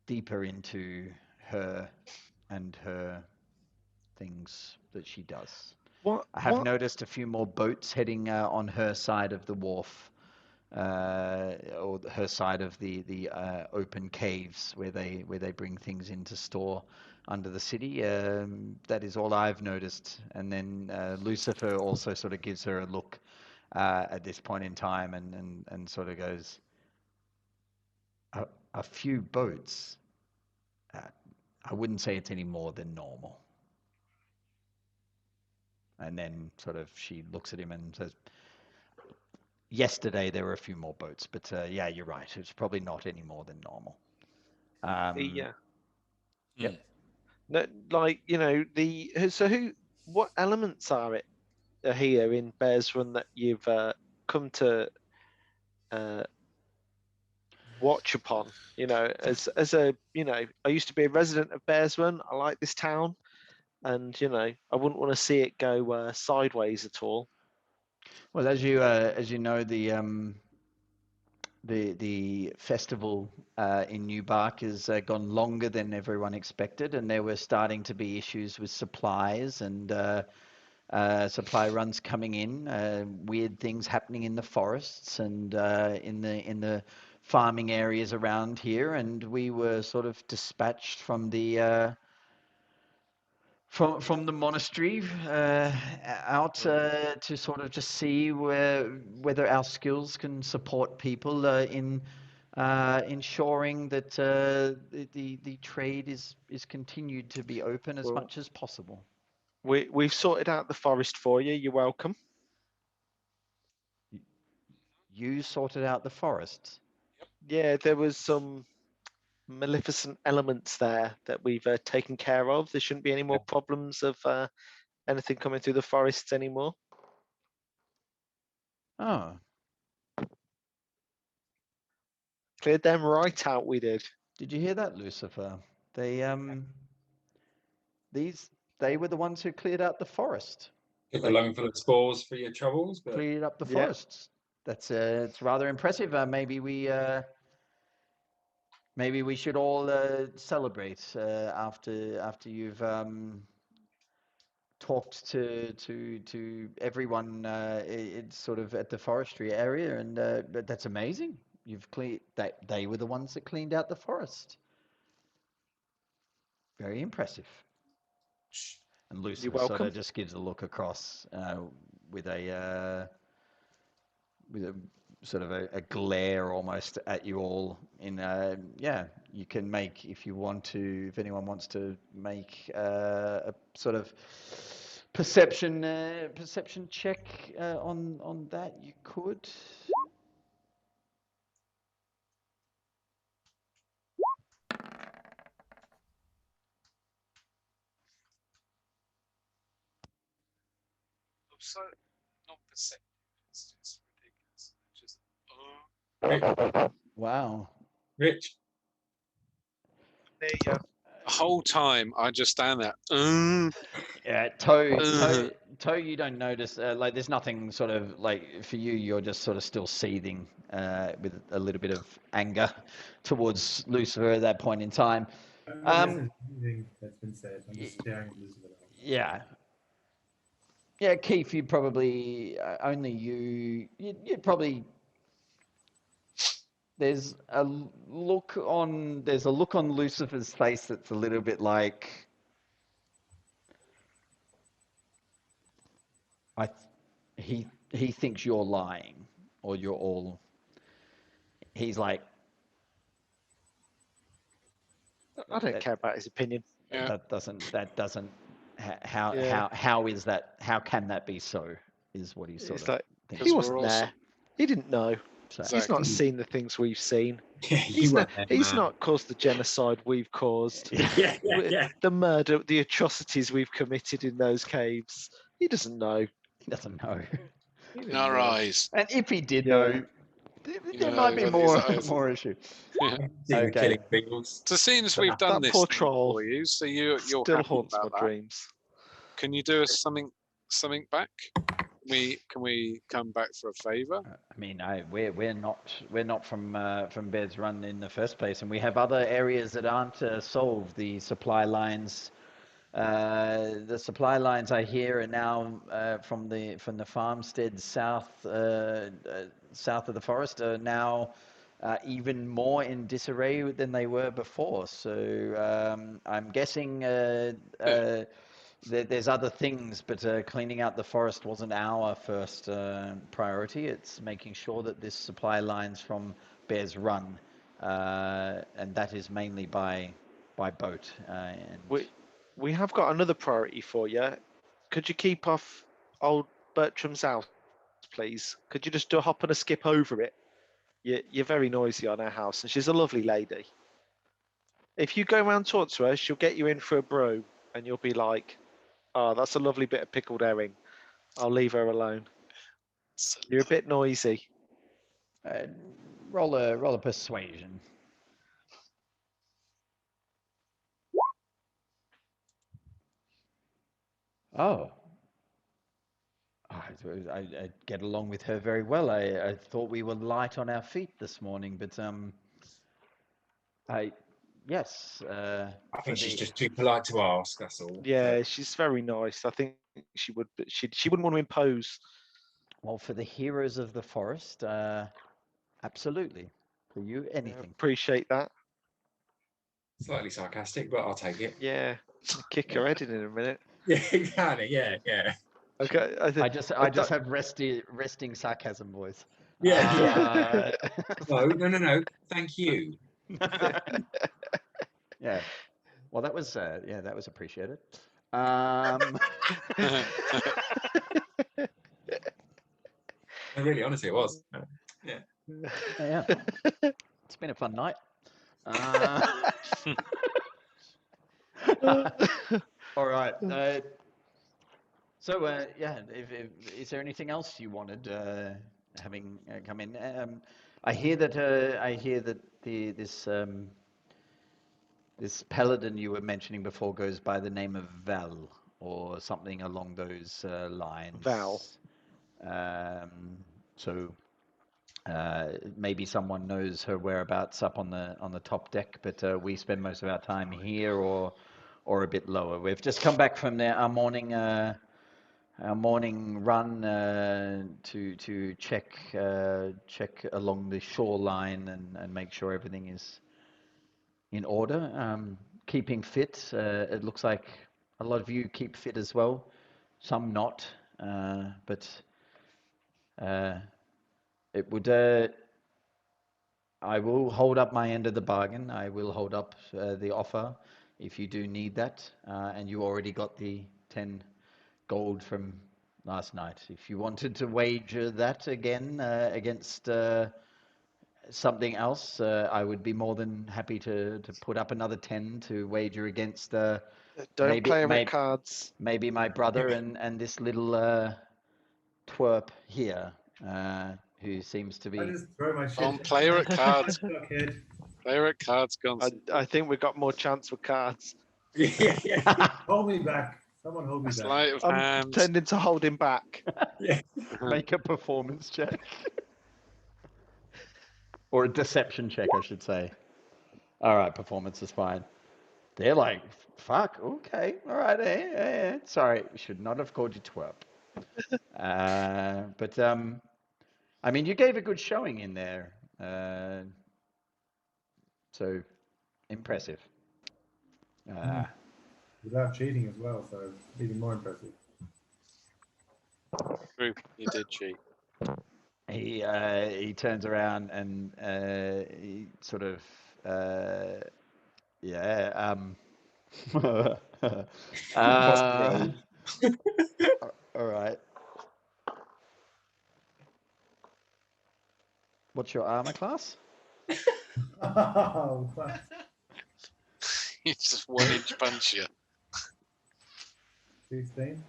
deeper into her and her things that she does. I have noticed a few more boats heading on her side of the wharf, or her side of the open caves where they bring things in to store under the city. That is all I've noticed. And then Lucifer also sort of gives her a look at this point in time, and sort of goes, a few boats. I wouldn't say it's any more than normal. And then sort of she looks at him and says, yesterday there were a few more boats, but yeah, you're right. It's probably not any more than normal. Yeah. Yep. No, like, what elements are here in Bears Run that you've come to watch upon? As a, I used to be a resident of Bears Run. I like this town, and I wouldn't want to see it go sideways at all. Well, as you know, the festival in Newbark has gone longer than everyone expected, and there were starting to be issues with supplies and supply runs coming in, weird things happening in the forests and in the farming areas around here, and we were sort of dispatched from the from the monastery out to sort of just see whether our skills can support people in ensuring that the trade is continued to be open as much as possible. We've sorted out the forest for you. You're welcome. You sorted out the forest? Yeah, there was some maleficent elements there that we've taken care of. There shouldn't be any more problems of anything coming through the forests anymore. Oh. Cleared them right out, we did. Did you hear that, Lucifer? They were the ones who cleared out the forest. Took a lung full of spores for your troubles, but cleared up the forests. That's it's rather impressive. Maybe we should all celebrate after you've talked to everyone. It's sort of at the forestry area, and but that's amazing. You've cleared that. They were the ones that cleaned out the forest. Very impressive. And Lucifer sort of just gives a look across with a sort of a glare almost at you all. You can make, if you want to, if anyone wants to make a sort of perception check on that, you could. So, not perception. It's just ridiculous. Just, Wow. Rich. There you go. The whole time I just stand there. Yeah, Toe, you don't notice, like there's nothing sort of like for you, you're just sort of still seething with a little bit of anger towards Lucifer at that point in time. Listen to anything that's been said. I'm just staring at Elizabeth. Yeah. Yeah, Keith, you probably, only you'd probably, there's a look on Lucifer's face that's a little bit like, he thinks you're lying, or you're all, he's like, I don't care about his opinion. Yeah. That doesn't, how is that, how can that be so, is what he's sort of like, thinking. he wasn't there. He didn't know. So, He's not seen the things we've seen. Yeah, He's not caused the genocide we've caused. Yeah, The murder, the atrocities we've committed in those caves. He doesn't know. he doesn't know. In our eyes. And if he did Yeah. know, there might be but his more eyes- more issue. Seeing Okay. killing fields. So seeing as we've done That this poor thing troll for you, so you're Still happy haunts my about that. dreams. Can you do us something back? Can we come back for a favour? I mean, we're not from Bear's Run in the first place, and we have other areas that aren't solved. The supply lines I hear are now from the farmsteads south of the forest are now even more in disarray than they were before. So I'm guessing there's other things, but cleaning out the forest wasn't our first priority. It's making sure that this supply lines from Bear's Run, and that is mainly by boat. And We have got another priority for you. Could you keep off old Bertram's house, please? Could you just do a hop and a skip over it? You're very noisy on her house, and she's a lovely lady. If you go around and talk to her, she'll get you in for a brew, and you'll be like, "Oh, that's a lovely bit of pickled herring. I'll leave her alone." You're a bit noisy. roll a persuasion. Oh. I get along with her very well. I thought we were light on our feet this morning, but yes. I think she's just too polite to ask. That's all. Yeah, she's very nice. I think she would, but she wouldn't want to impose. Well, for the heroes of the forest, absolutely. For you, anything. Appreciate that. Slightly sarcastic, but I'll take it. Yeah, kick her head in a minute. Yeah, exactly. Yeah. Okay, I just have resting sarcasm voice. Yeah. No. Thank you. Yeah. Well, that was appreciated. Really, honestly, it was. Yeah. Yeah. It's been a fun night. All right. So, is there anything else you wanted having come in? I hear that this paladin you were mentioning before goes by the name of Val or something along those lines. Val. So maybe someone knows her whereabouts up on the top deck, but we spend most of our time here or a bit lower. We've just come back from our morning run to check along the shoreline and make sure everything is in order. Keeping fit. It looks like a lot of you keep fit as well. Some not, but it would. I will hold up my end of the bargain. I will hold up the offer if you do need that, and you already got the 10 gold from last night. If you wanted to wager that again against something else, I would be more than happy to put up another 10 to wager against Don't play her at cards. maybe my brother and this little twerp here, who seems to be... I just throw my shit. On player at cards. Player at cards, Gonson. I think we've got more chance with cards. Yeah. Hold me back. Someone hold me back. Sleight of I'm hand. tending to hold him back. Yeah. Make a performance check. Or a deception check, I should say. All right, performance is fine. They're like, fuck, okay, all right, sorry, should not have called you twerp. But I mean, you gave a good showing in there. So, impressive. Without cheating as well, so even more impressive. True, you did cheat. He turns around and he sort of all right. What's your armor class? Oh, what? He just 1-inch punch you. 16?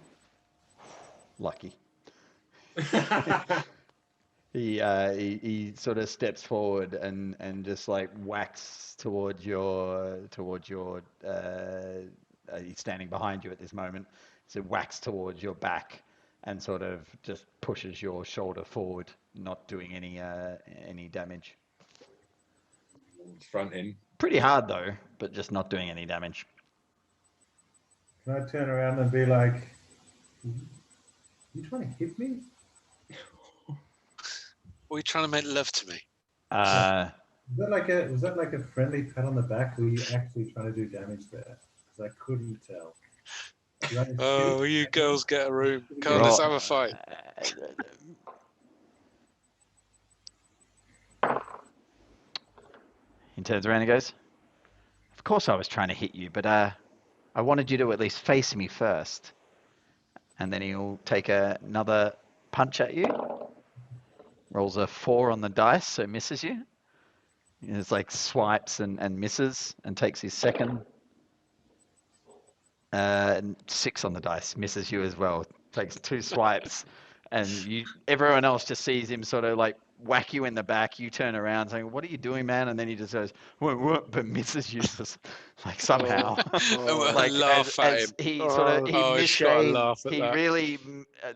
Lucky. He sort of steps forward and just like whacks towards your he's standing behind you at this moment, so whacks towards your back and sort of just pushes your shoulder forward, not doing any damage. Fronting. Pretty hard though, but just not doing any damage. Can I turn around and be like, you trying to hit me? Were you trying to make love to me? Uh, Was that like a friendly pat on the back, or were you actually trying to do damage there? Because I couldn't tell. Did I just Oh, shoot? you girls get a room. Come on, Roll- let's have a fight. He turns around and goes, "Of course I was trying to hit you, but I wanted you to at least face me first." And then he'll take another punch at you. Rolls a 4 on the dice, so misses you. It's like swipes and misses, and takes his second. 6 on the dice, misses you as well. Takes 2 swipes, and everyone else just sees him sort of like whack you in the back. You turn around saying, "What are you doing, man?" And then he just goes, "What?" but misses you just like somehow. Like Laugh at as him. he sort of he Oh, he's gotta misshaped. laugh at He that. really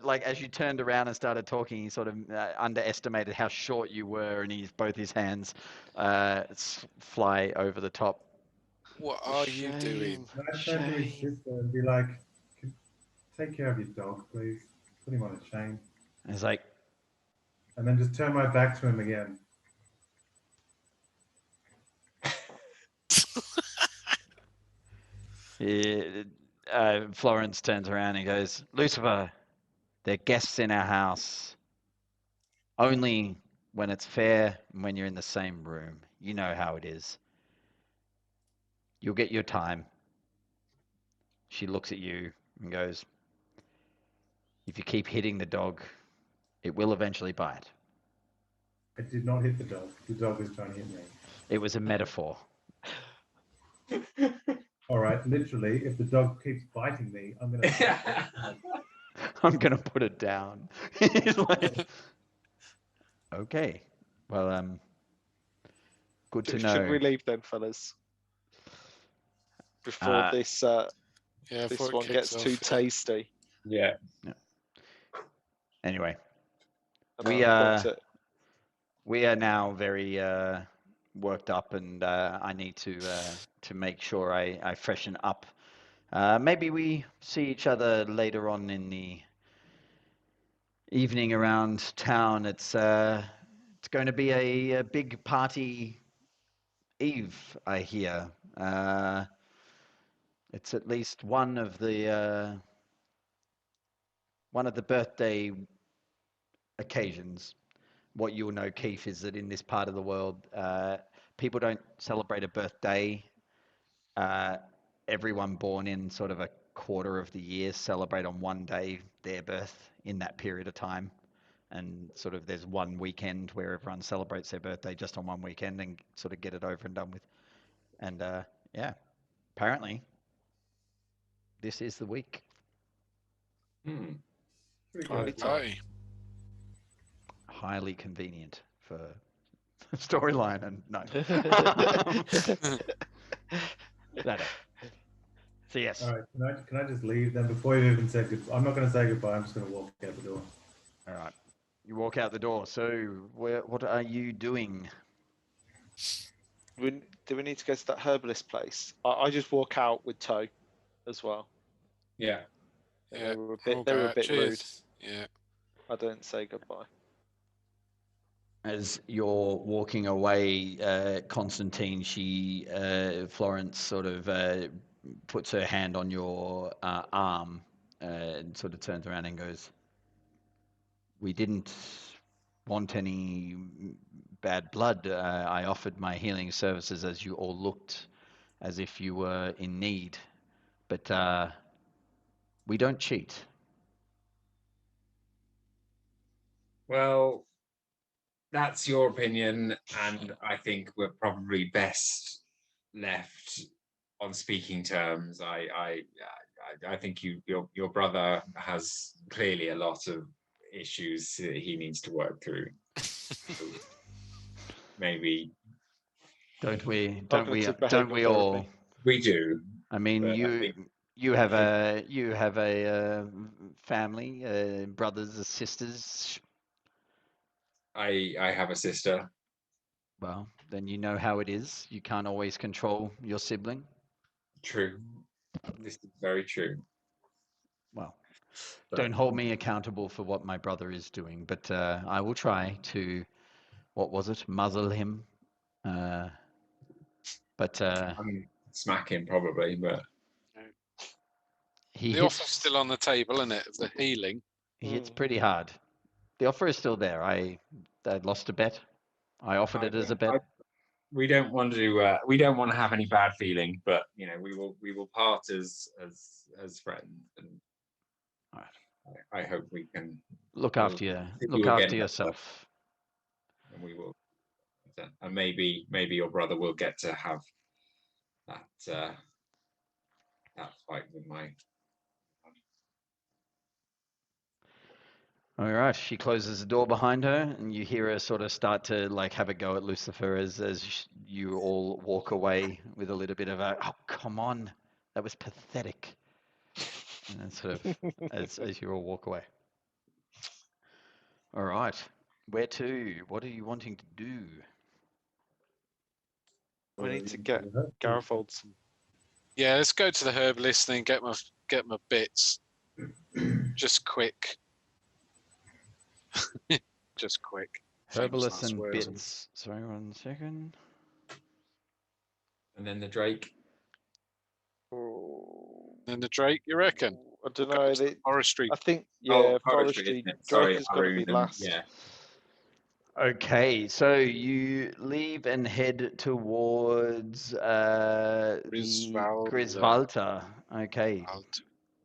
like as you turned around and started talking, he sort of underestimated how short you were, and both his hands fly over the top. What are you doing? Can I turn to his sister and be like, take care of your dog, please. Put him on a chain. And it's like, And then just turn my back to him again. Florence turns around and goes, "Lucifer, they're guests in our house. Only when it's fair and when you're in the same room. You know how it is. You'll get your time." She looks at you and goes, "If you keep hitting the dog, it will eventually bite." I did not hit the dog. The dog was trying to hit me. It was a metaphor. All right, literally, if the dog keeps biting me, I'm going to... I'm going to put it down. He's like, okay. Well, good to know. Should we leave then, fellas? Before this one gets too tasty. Yeah. Anyway, And we are now very worked up, and I need to make sure I freshen up. Maybe we see each other later on in the evening around town. It's going to be a big party eve, I hear. It's at least one of the birthday occasions. What you'll know, Keith, is that in this part of the world, people don't celebrate a birthday. Everyone born in sort of a quarter of the year celebrate on one day their birth in that period of time. And sort of there's one weekend where everyone celebrates their birthday just on one weekend and sort of get it over and done with. And yeah, apparently this is the week. Pretty good. Highly convenient for storyline and no. No. So yes. All right, can I just leave then before you even say goodbye? I'm not going to say goodbye. I'm just going to walk out the door. All right. You walk out the door. So what are you doing? do we need to go to that herbalist place? I just walk out with Toe as well. Yeah. They were a bit rude. Yeah. I don't say goodbye. As you're walking away, Constantine, Florence sort of puts her hand on your arm and sort of turns around and goes, "We didn't want any bad blood. I offered my healing services as you all looked as if you were in need. But we don't cheat." Well, That's your opinion, and I think we're probably best left on speaking terms. I think your brother has clearly a lot of issues that he needs to work through. So maybe Don't we? Cognitive Don't we behavioural all? therapy. we do. I mean, But I think you have a family, brothers, sisters. I have a sister. Well, then you know how it is. You can't always control your sibling. True. This is very true. Well, But don't hold me accountable for what my brother is doing, but I will try to, what was it, muzzle him. But I mean, smack him probably, but he The offer's hits. still on the table, isn't it? Of the healing. He hits pretty hard. The offer is still there. I lost a bet. I offered it as a bet. we don't want to have any bad feeling, but you know, we will part as friends, and I hope we can Look after you. see Look you again, after yourself. and we will, and maybe your brother will get to have that that fight with my. All right. She closes the door behind her, and you hear her sort of start to like have a go at Lucifer as you all walk away with a little bit of a, oh, come on, that was pathetic. And then sort of as you all walk away. All right. Where to? What are you wanting to do? We need to get Garifold some. Yeah, let's go to the herbalist and then get my bits. Just quick. Just quick. Herbalist and bits. Sorry, 1 second. And then the Drake. And the Drake, you reckon? I don't know. Forestry. I think, yeah, forestry. Drake Sorry, has got to be last. Yeah. Okay, so you leave and head towards the Grisvalta. Okay,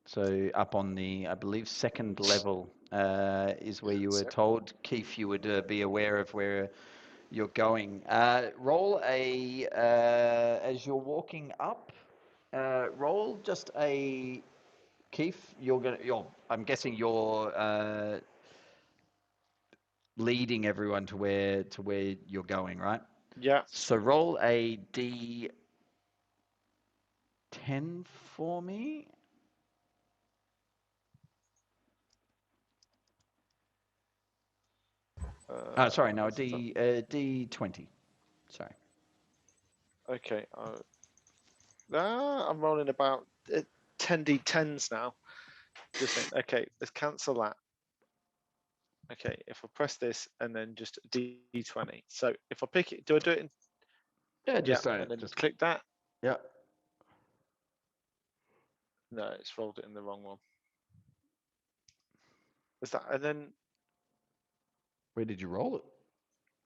so up on the, I believe, second level is where you were told. Keith, you would be aware of where you're going. Roll a, as you're walking up, roll just a, Keith, I'm guessing you're leading everyone to where you're going, right? Yeah. So roll a D10 for me. Sorry, no, D20. Sorry. Okay. I'm rolling about 10 D10s now. Just saying, okay, let's cancel that. Okay, if I press this and then just D20. So if I pick it, do I do it in? Yeah, just and then just click that. Yeah. No, it's rolled it in the wrong one. Was that and then? Where did you roll it?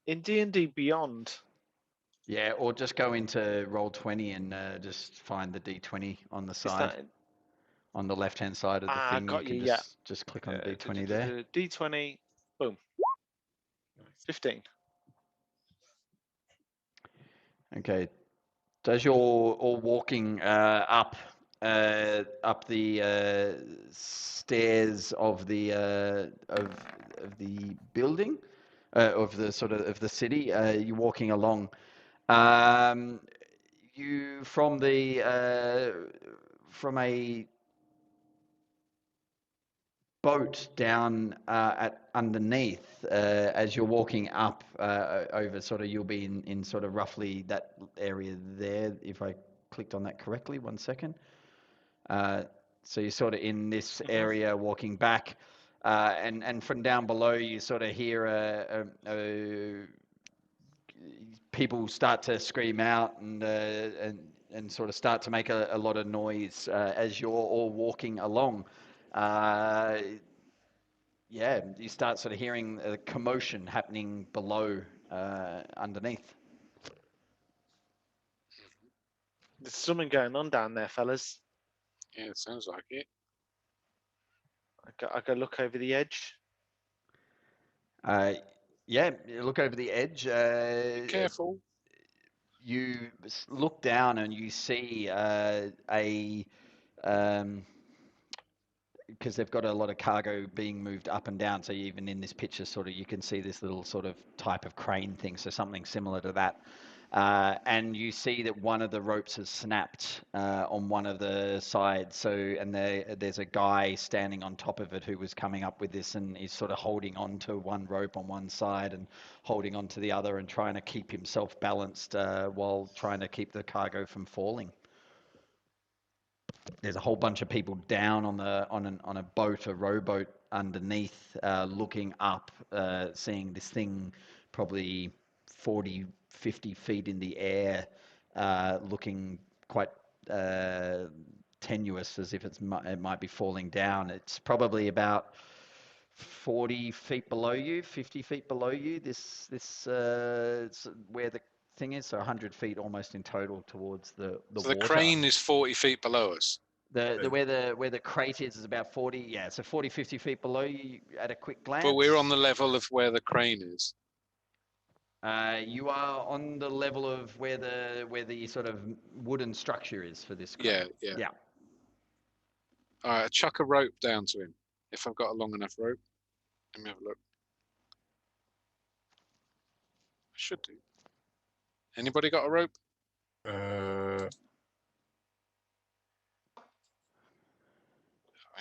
In D&D Beyond. Yeah, or just go into Roll20 and just find the D20 on the side. On the left-hand side of the thing, got you can just click on D20 there. D20, boom. 15. Okay. So as you're all walking up the stairs of the building, of the city, you're walking along. You from a boat down at underneath as you're walking up over you'll be in sort of roughly that area there, if I clicked on that correctly. 1 second. So you're sort of in this area walking back, and from down below you sort of hear people start to scream out and sort of start to make a lot of noise as you're all walking along. You start sort of hearing a commotion happening below, underneath. There's something going on down there, fellas. Yeah, it sounds like it. I go look over the edge. Yeah, you look over the edge. Be careful. You look down and you see because they've got a lot of cargo being moved up and down. So even in this picture, sort of, you can see this little sort of type of crane thing. So something similar to that. And you see that one of the ropes has snapped on one of the sides. So, and there's a guy standing on top of it who was coming up with this, and he's sort of holding on to one rope on one side and holding on to the other and trying to keep himself balanced while trying to keep the cargo from falling. There's a whole bunch of people down on a boat, a rowboat underneath, looking up, seeing this thing probably 40, 50 feet in the air, looking quite tenuous, as if it might be falling down. It's probably about 40 feet below you, 50 feet below you. This it's where the thing is, so 100 feet almost in total towards the So water. the crane is 40 feet below us. Where the crate is about 40, yeah, so 40, 50 feet below you at a quick glance. But we're on the level of where the crane is. You are on the level of where the sort of wooden structure is for this crane. Yeah. All right, I chuck a rope down to him if I've got a long enough rope. Let me have a look. I should do. Anybody got a rope? I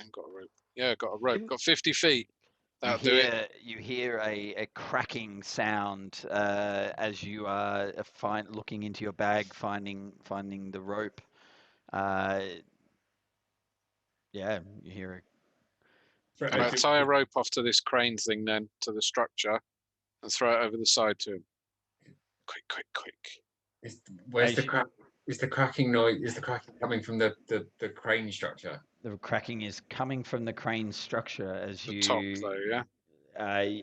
ain't got a rope. Yeah, I got a rope. Got 50 feet. That'll do it. You hear a cracking sound as you are looking into your bag, finding the rope. Yeah, you hear it. Right, tie a rope off to this crane thing then, to the structure, and throw it over the side to him. Quick. Where's the crack? Is the cracking noise? Is the cracking coming from the crane structure? The cracking is coming from the crane structure as The you top though, yeah.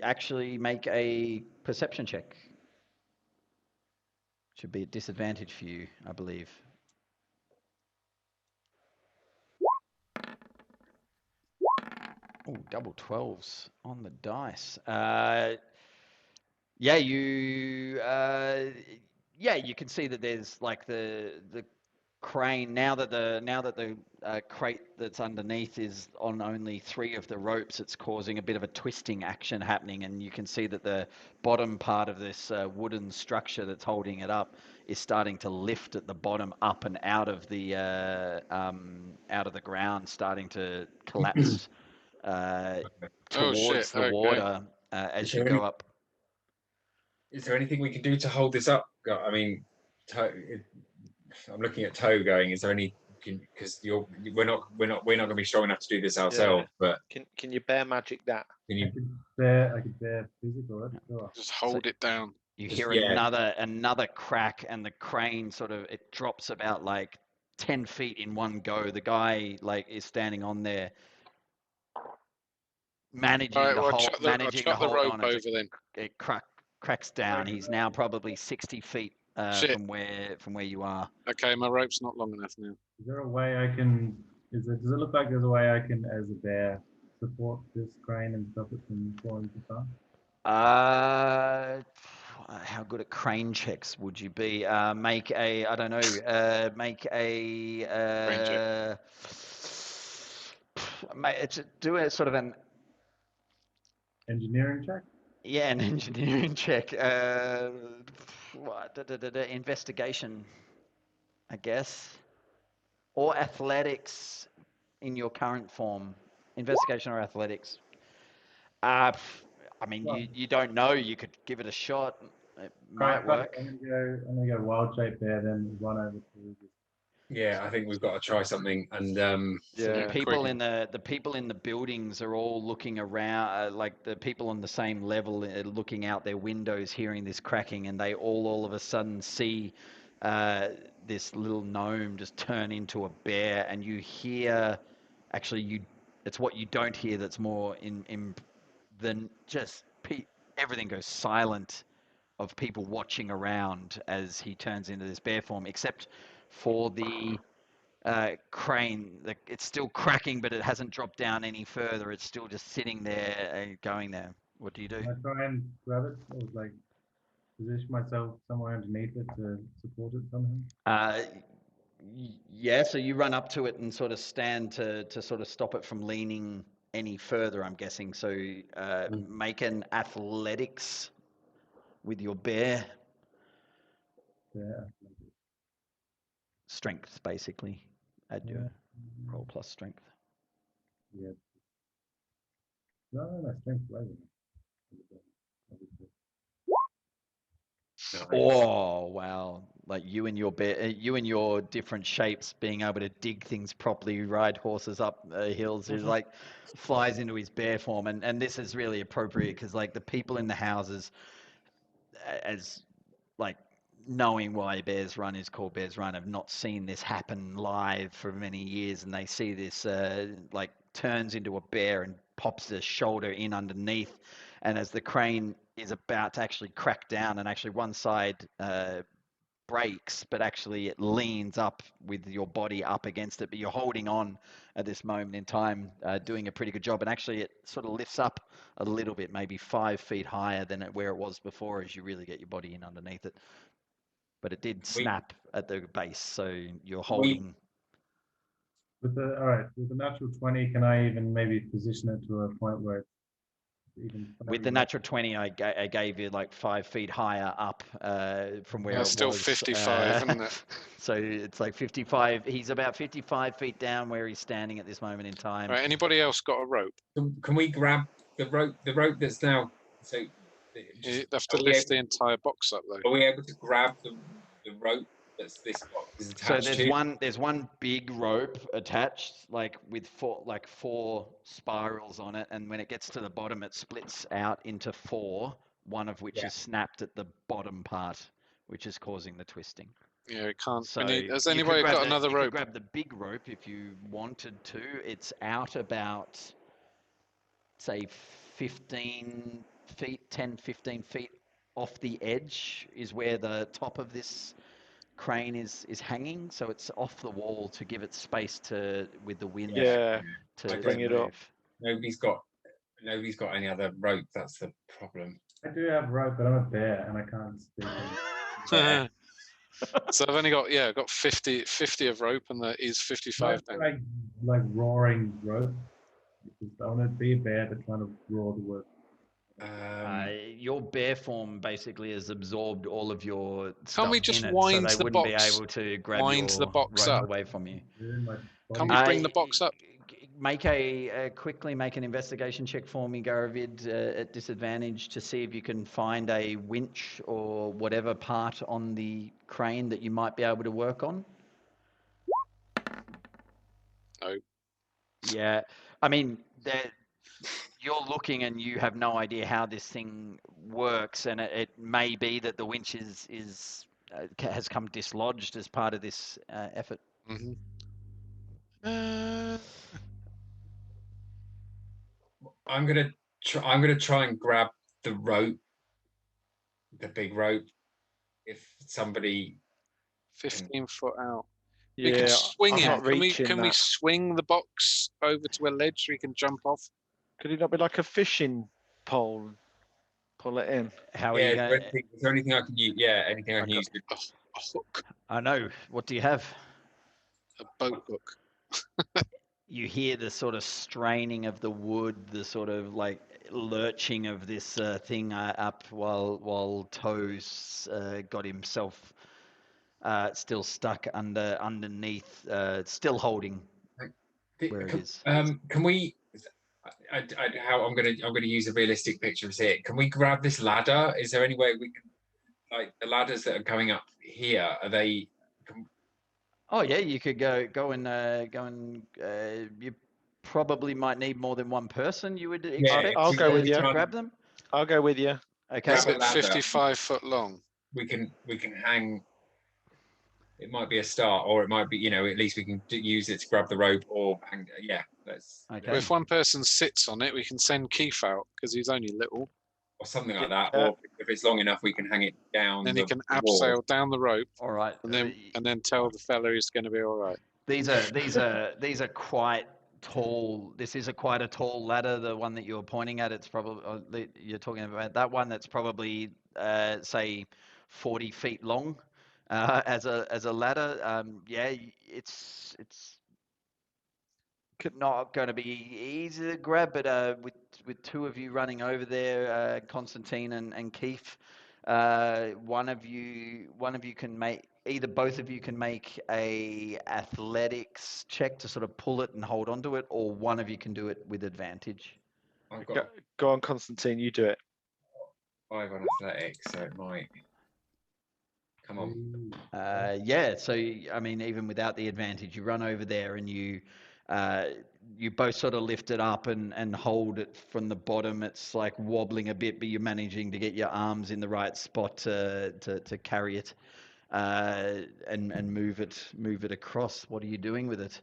Actually make a perception check. Should be a disadvantage for you, I believe. Oh, double 12s on the dice. Yeah, you can see that there's like the crane now that the crate that's underneath is on only 3 of the ropes. It's causing a bit of a twisting action happening, and you can see that the bottom part of this wooden structure that's holding it up is starting to lift at the bottom up and out of the ground, starting to collapse towards the water as you go up. Is there anything we can do to hold this up? I mean, I'm looking at Toe going. Is there any? Because we're not going to be strong enough to do this ourselves. Yeah. But can you bear magic that? Can you? I could bear physical. Just hold it down. You hear another crack, and the crane it drops about like 10 feet in one go. The guy is standing on there, managing to hold on. It cracks down. He's now probably 60 feet from where you are. Okay, my rope's not long enough now. Is there a way I can? Does it look like there's a way I can, as a bear, support this crane and stop it from falling to the How good at crane checks would you be? Make a do a sort of an engineering check. Yeah, an engineering check. Investigation, I guess, or athletics in your current form. Investigation or athletics. I mean, you don't know. You could give it a shot. It might work. I'm gonna go wild shape there, then run over to. Yeah, I think we've got to try something. And the people in the buildings are all looking around, like the people on the same level, looking out their windows, hearing this cracking, and they all of a sudden see this little gnome just turn into a bear, and you hear, it's what you don't hear that's more than just everything goes silent of people watching around as he turns into this bear form, except for the crane. It's still cracking, but it hasn't dropped down any further. It's still just sitting there, going there. What do you do? Can I try and grab it or like position myself somewhere underneath it to support it somehow? Yeah, so you run up to it and sort of stand to sort of stop it from leaning any further, I'm guessing. So make an athletics with your bear Yeah. strength, basically. Add your Yeah. roll plus strength. Yeah. No, strength rating. Oh wow! Like you and your bear, you and your different shapes being able to dig things properly, ride horses up hills. He's like flies into his bear form, and this is really appropriate because like the people in the houses, as like knowing why Bears Run is called Bears Run, have not seen this happen live for many years, and they see this like turns into a bear and pops the shoulder in underneath, and as the crane is about to actually crack down, and actually one side breaks, but actually it leans up with your body up against it, but you're holding on at this moment in time, doing a pretty good job, and actually it sort of lifts up a little bit, maybe 5 feet higher than where it was before, as you really get your body in underneath it. But it did snap at the base, so you're holding. With the natural 20, can I even maybe position it to a point where it's even With the natural 20, I gave you like 5 feet higher up from where it was. Still 55, isn't it? So it's like 55. He's about 55 feet down where he's standing at this moment in time. Right, anybody else got a rope? Can we grab the rope? The rope that's now. So You have to lift the entire box up, though. Are we able to grab the rope that's this box is attached so to? there's one big rope attached, like with four spirals on it, and when it gets to the bottom, it splits out into four. One of which is snapped at the bottom part, which is causing the twisting. Yeah, it can't. So has anybody got another rope? You could grab the big rope if you wanted to. It's out about, say, 15 feet, 10, 15 feet off the edge is where the top of this crane is hanging. So it's off the wall to give it space to, with the wind, Yeah, to bring it up. Nobody's got any other rope. That's the problem. I do have rope, but I'm a bear and I can't speak. So I've only got 50 of rope, and that is 55 down. Like roaring rope. I want to be a bear, but trying to roar the word. Your bear form basically has absorbed all of your stuff. Can't we just in it, wind so they the wouldn't box? Be able to grab wind your the box rope up away from you. Can we bring the box up? Quickly make an investigation check for me, Garavid, at disadvantage, to see if you can find a winch or whatever part on the crane that you might be able to work on. No. Yeah, I mean, you're looking and you have no idea how this thing works, and it may be that the winch has come dislodged as part of this effort. Mm-hmm. I'm gonna try and grab the rope, the big rope. If somebody 15 foot out. Yeah, we can swing it. Can we swing the box over to a ledge so we can jump off? Could it not be like a fishing pole? Pull it in. How are you going? Is there anything I can use? Yeah, anything I can use? A hook. I know. What do you have? A boat hook. You hear the sort of straining of the wood, the sort of like lurching of this thing up while Toes got himself still stuck underneath, still holding where it is. Can we? How I'm gonna use a realistic picture here. Can we grab this ladder? Is there any way we can, like the ladders that are coming up here? Are they? Oh yeah, you could go and you probably might need more than one person. You would expect. I'll go with you. Grab them. I'll go with you. Okay. Is it 55 foot long? We can hang. It might be a start, or it might be, at least we can use it to grab the rope or hang. Yeah, let's. Okay. Well, if one person sits on it, we can send Keith out because he's only little. Or something like that. Or if it's long enough, we can hang it down. Then he can abseil down the rope. All right. And then tell the fella he's going to be all right. These are quite tall. This is quite a tall ladder. The one that you're pointing at, it's probably you're talking about that one. That's probably say 40 feet long as a ladder. Yeah, it's not going to be easy to grab, but with two of you running over there, Constantine and Keith, one of you can make, either both of you can make a athletics check to sort of pull it and hold onto it, or one of you can do it with advantage. I've got Go on, Constantine, you do it. 5 on athletics, so it might come on. Yeah, so I mean, even without the advantage, you run over there and you both sort of lift it up and hold it from the bottom. It's like wobbling a bit, but you're managing to get your arms in the right spot to carry it and move it across. What are you doing with it?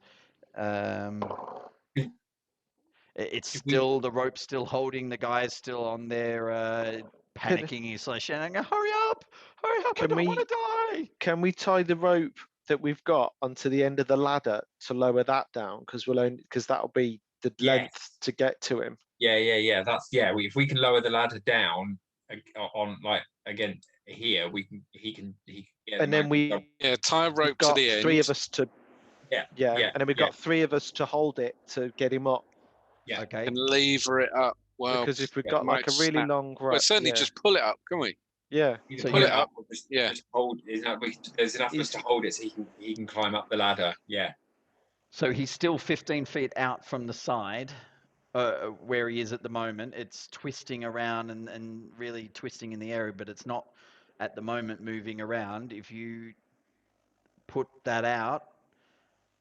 It's still, the rope's still holding, the guy's still on there panicking. He's like shouting, hurry up, I don't want to die. Can we tie the rope that we've got onto the end of the ladder to lower that down? Because that'll be the length to get to him. Yeah. That's if we can lower the ladder down on like again here, he can get. And then tie a rope to the end. 3 of us to. Yeah. And then we've got 3 of us to hold it to get him up. Yeah. Okay. And lever it up. Well, because if we've got like a really long rope, we'll certainly just pull it up, can we? Yeah. So pull it up. Just hold. There's enough for us to hold it, so he can climb up the ladder. Yeah. So he's still 15 feet out from the side, where he is at the moment. It's twisting around and really twisting in the area, but it's not at the moment moving around. If you put that out,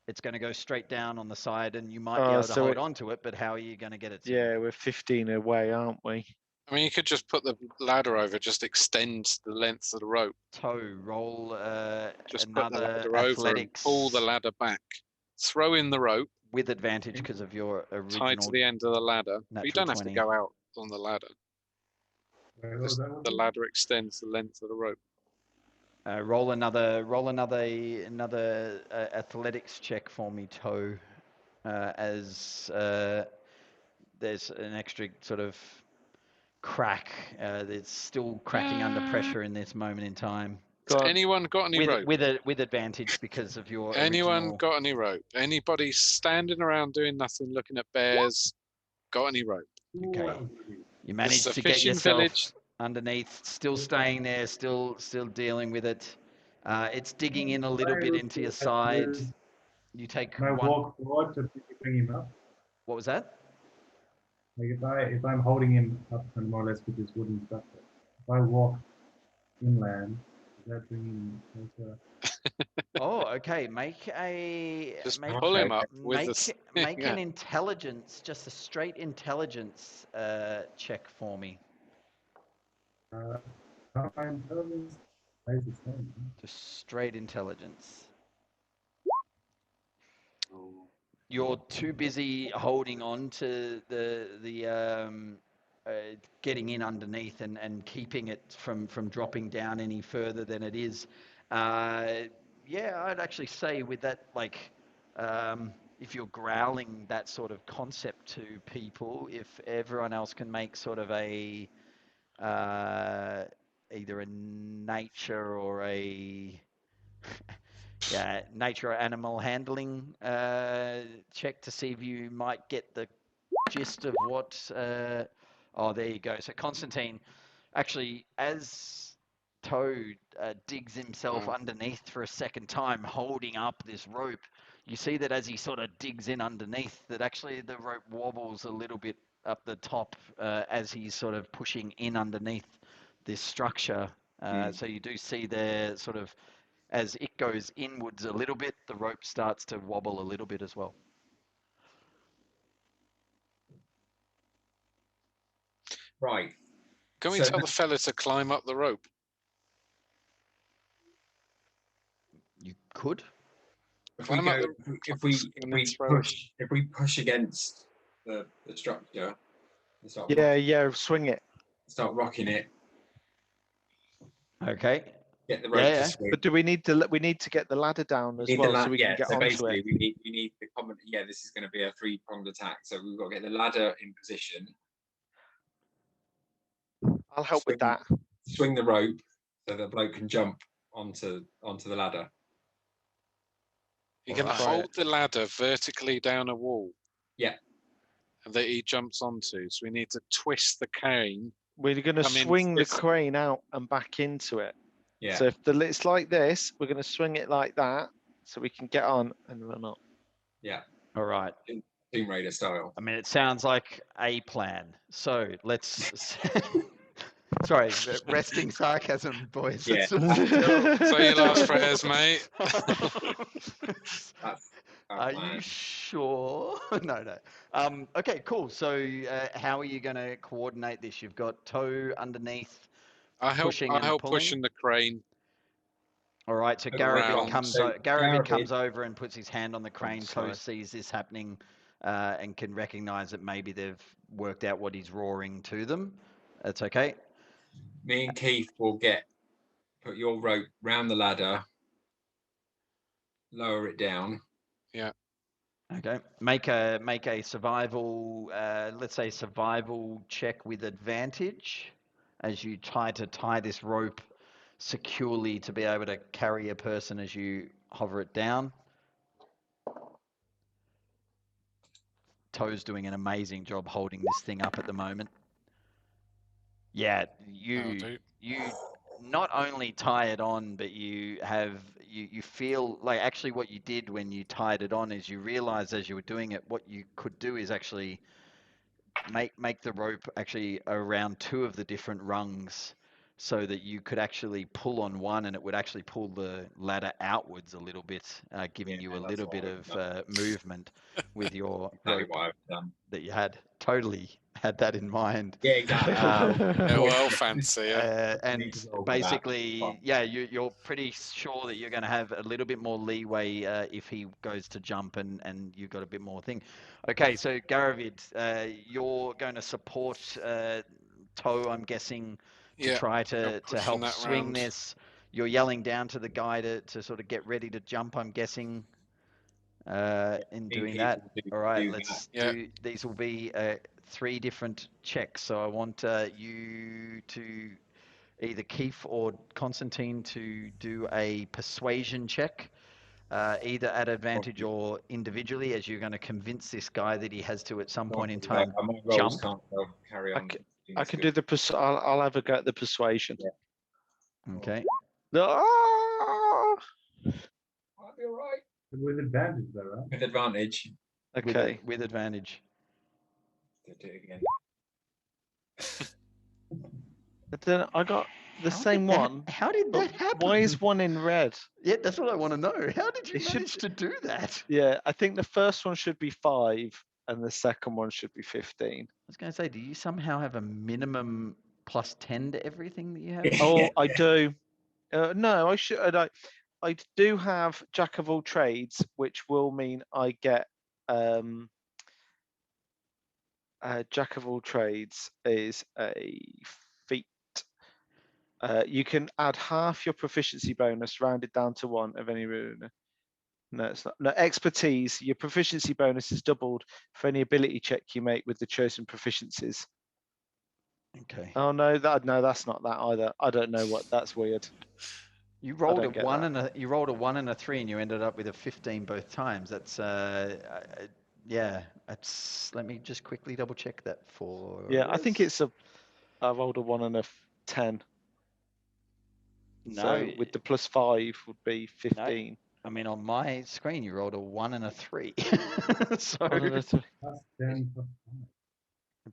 it's going to go straight down on the side, and you might be able to hold on to it, but how are you going to get it to you? We're 15 away, aren't we? I mean, you could just put the ladder over, just extend the length of the rope. Toe, roll just another put the ladder athletics. over and pull the ladder back. Throw in the rope. With advantage because of your original. Tied to the end of the ladder. But you don't have to go out on the ladder. The ladder extends the length of the rope. Roll another athletics check for me, Toe, as there's an extra sort of crack. It's still cracking under pressure in this moment in time. Has anyone got any rope? With advantage because because of your got any rope? Anybody standing around doing nothing, looking at bears, got any rope? Okay. You managed to get yourself underneath, still staying there, still dealing with it. It's digging in a little bit into your side. You take Can I walk forward to bring him up? What was that? Like if I'm holding him up and more or less with this wooden structure, if I walk inland, is that bringing him closer? Oh, okay. Make pull him up make an intelligence, just a straight intelligence check for me. Intelligence. Just straight intelligence. You're too busy holding on to the getting in underneath and keeping it from dropping down any further than it is. I'd actually say with that, like, if you're growling that sort of concept to people, if everyone else can make sort of a either a nature or a nature or animal handling check to see if you might get the gist of what. There you go. So Constantine, actually, as Toad digs himself underneath for a second time, holding up this rope, you see that as he sort of digs in underneath, that actually the rope wobbles a little bit up the top as he's sort of pushing in underneath this structure. So you do see there sort of, as it goes inwards a little bit, the rope starts to wobble a little bit as well. Right. Can we tell the fella to climb up the rope? You could. If we push against the structure, swing it. Start rocking it. Okay. get the rope to swing. But do we need to get the ladder down as well so we can get so onto basically it? we need the common. Yeah, this is going to be a 3-pronged attack. So we've got to get the ladder in position. I'll help with that. Swing the rope so the bloke can jump onto the ladder. You can hold the ladder vertically down a wall. Yeah. That he jumps onto. So we need to twist the crane. We're going to swing the crane out and back into it. Yeah. So if it's like this, we're going to swing it like that so we can get on and run up. Yeah. All right. Tomb Raider style. I mean, it sounds like a plan. So let's. Sorry, resting sarcasm, boys. Yeah. So your last prayers, mate. Are you sure? No. Okay, cool. So how are you going to coordinate this? You've got Toe underneath. I help pushing the crane. All right, so Garavid comes over and puts his hand on the crane. Toe sees this happening and can recognize that maybe they've worked out what he's roaring to them. That's okay. Me and Keith will put your rope round the ladder, lower it down. Yeah. Okay. Make a survival, let's say survival check with advantage as you try to tie this rope securely to be able to carry a person as you hover it down. Toe's doing an amazing job holding this thing up at the moment. Yeah, you not only tie it on, but you feel like actually what you did when you tied it on is you realized as you were doing it, what you could do is actually make the rope actually around 2 of the different rungs so that you could actually pull on one and it would actually pull the ladder outwards a little bit, giving you a little bit of movement with your rope that you had. Totally had that in mind. Yeah, exactly. Well, fancy. And basically, you're pretty sure that you're going to have a little bit more leeway if he goes to jump and you've got a bit more thing. Okay, so Garavid, you're going to support Toe, I'm guessing, to try to help swing this. You're yelling down to the guy to sort of get ready to jump, I'm guessing, in doing that. All right, let's do, these will be 3 different checks. So I want you to, either Keith or Constantine, to do a persuasion check, either at advantage or individually, as you're going to convince this guy that he has to at some point in time jump. Carry on. I can do the I'll have a go at the persuasion. Yeah. Okay. Might be all right. With advantage, though, right? With advantage. Okay. With advantage. Do it again. But then I got the same one. How did that happen? Why is one in red? Yeah, that's what I want to know. How did you manage to do that? Yeah, I think the first one should be 5 and the second one should be 15. I was going to say, do you somehow have a minimum +10 to everything that you have? Oh, I do. No, I should. I do have Jack of all trades, which will mean I get Jack of all trades is a feat. You can add half your proficiency bonus rounded down to 1 of any rune. No, it's not. No, expertise. Your proficiency bonus is doubled for any ability check you make with the chosen proficiencies. Okay. Oh no, that's not that either. I don't know what. That's weird. You rolled a 1 and a 3, and you ended up with a 15 both times. That's yeah. Let me just quickly double check that for. Yeah, I think it's I rolled a 1 and a 10. No, so with the +5 would be 15. No. I mean, on my screen, you rolled a 1 and a 3. So +10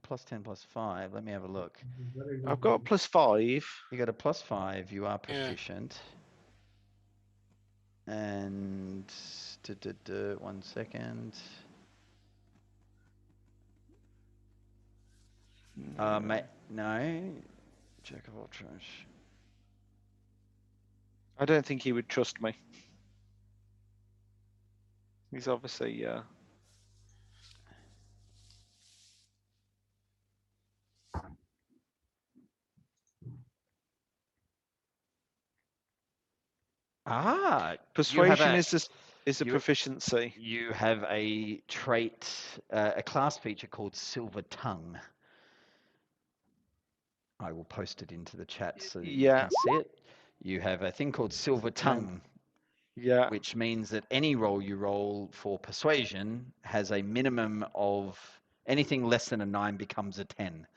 +5. Let me have a look. I've got a +5. You got a +5. You are proficient. Yeah. And 1 second. No. Jack of all trades. I don't think he would trust me. He's obviously, Persuasion is a you- proficiency. You have a trait, a class feature called Silver Tongue. I will post it into the chat so that you Yeah. can see it. You have a thing called Silver Tongue, Yeah. which means that any roll you roll for persuasion has a minimum of anything less than a 9 becomes a 10,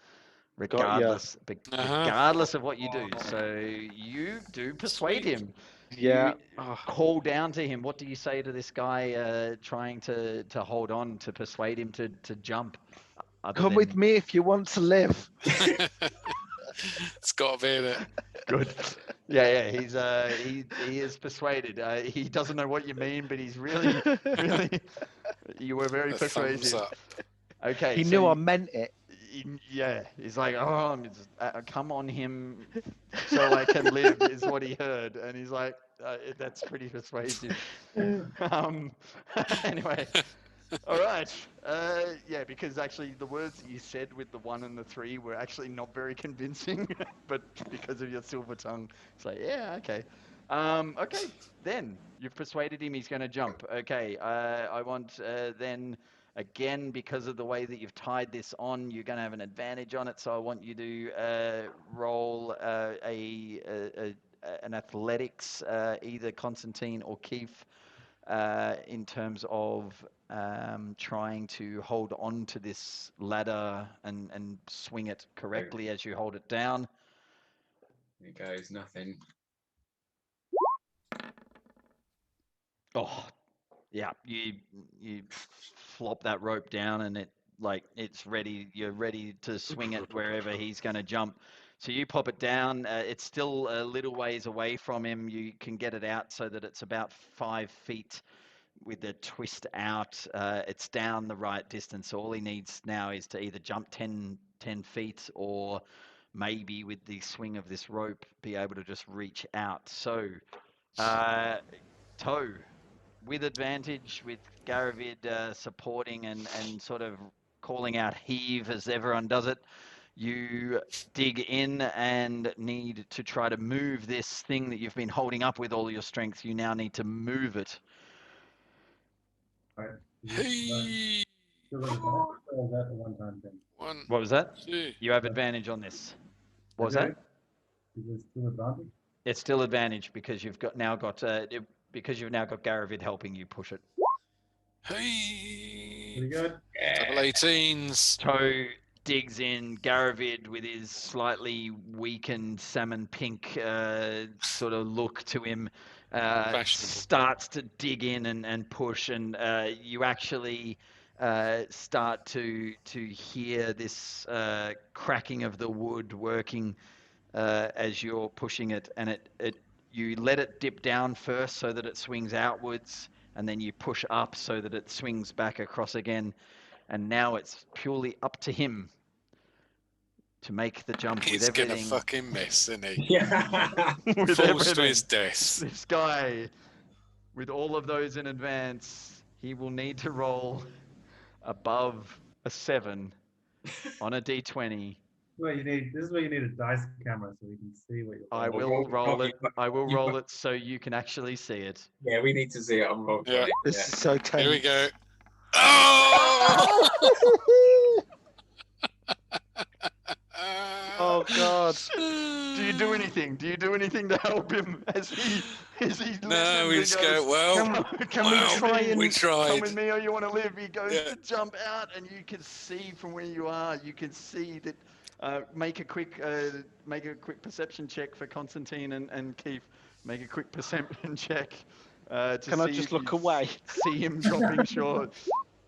regardless regardless of what you do. So you do persuade him. Yeah. You call down to him. What do you say to this guy trying to hold on to persuade him to jump? Come with me if you want to live. It's got to be in it. Good. Yeah. He is persuaded. He doesn't know what you mean, but he's really. You were very persuasive. Okay. He knew I meant it. He's like, come on him so I can live, is what he heard. And he's like, that's pretty persuasive. Anyway, all right. Because actually the words that you said with the 1 and the 3 were actually not very convincing, but because of your silver tongue, it's like, yeah, okay. Okay, then you've persuaded him he's going to jump. Okay, I want then... Again, because of the way that you've tied this on, you're going to have an advantage on it. So I want you to roll an athletics, either Constantine or Keith, in terms of trying to hold on to this ladder and swing it correctly as you hold it down. Here goes nothing. Oh, yeah, you flop that rope down and it's ready. You're ready to swing it wherever he's going to jump. So you pop it down. It's still a little ways away from him. You can get it out so that it's about 5 feet with the twist out. It's down the right distance. So all he needs now is to either jump 10 feet or maybe with the swing of this rope be able to just reach out. So, Toe, with advantage, with Garavid supporting and sort of calling out heave as everyone does it, you dig in and need to try to move this thing that you've been holding up with all your strength. You now need to move it. Right. Hey. Still got advantage, or is that a one-time thing? What was that? 2. You have advantage on this. What was that? Is it still advantage? It's still advantage because you've now got Garavid helping you push it. Hey. Pretty good. Double 18s. Toe digs in. Garavid, with his slightly weakened salmon pink sort of look to him, starts to dig in and push, and you actually start to hear this cracking of the wood working as you're pushing it, and you let it dip down first so that it swings outwards, and then you push up so that it swings back across again. And now it's purely up to him to make the jump with everything. He's gonna fucking miss, isn't he? Yeah. With Falls to everything. his death. This guy, with all of those in advance, he will need to roll above a 7 on a d20. This is where you need a dice camera so we can see what you're I doing. will roll it. I will roll it so you can actually see it. Yeah, we need to see it on roll. Yeah. This is so tense. Here we go. Oh! Oh God! Do you do anything? Do you do anything to help him as he No, we just go, well, Can we try and we tried. come with me or you want to live? He goes Yeah. to jump out, and you can see from where you are. You can see that. Make a quick perception check for Constantine and Keith. Make a quick perception check. Can I just look away? See him dropping short.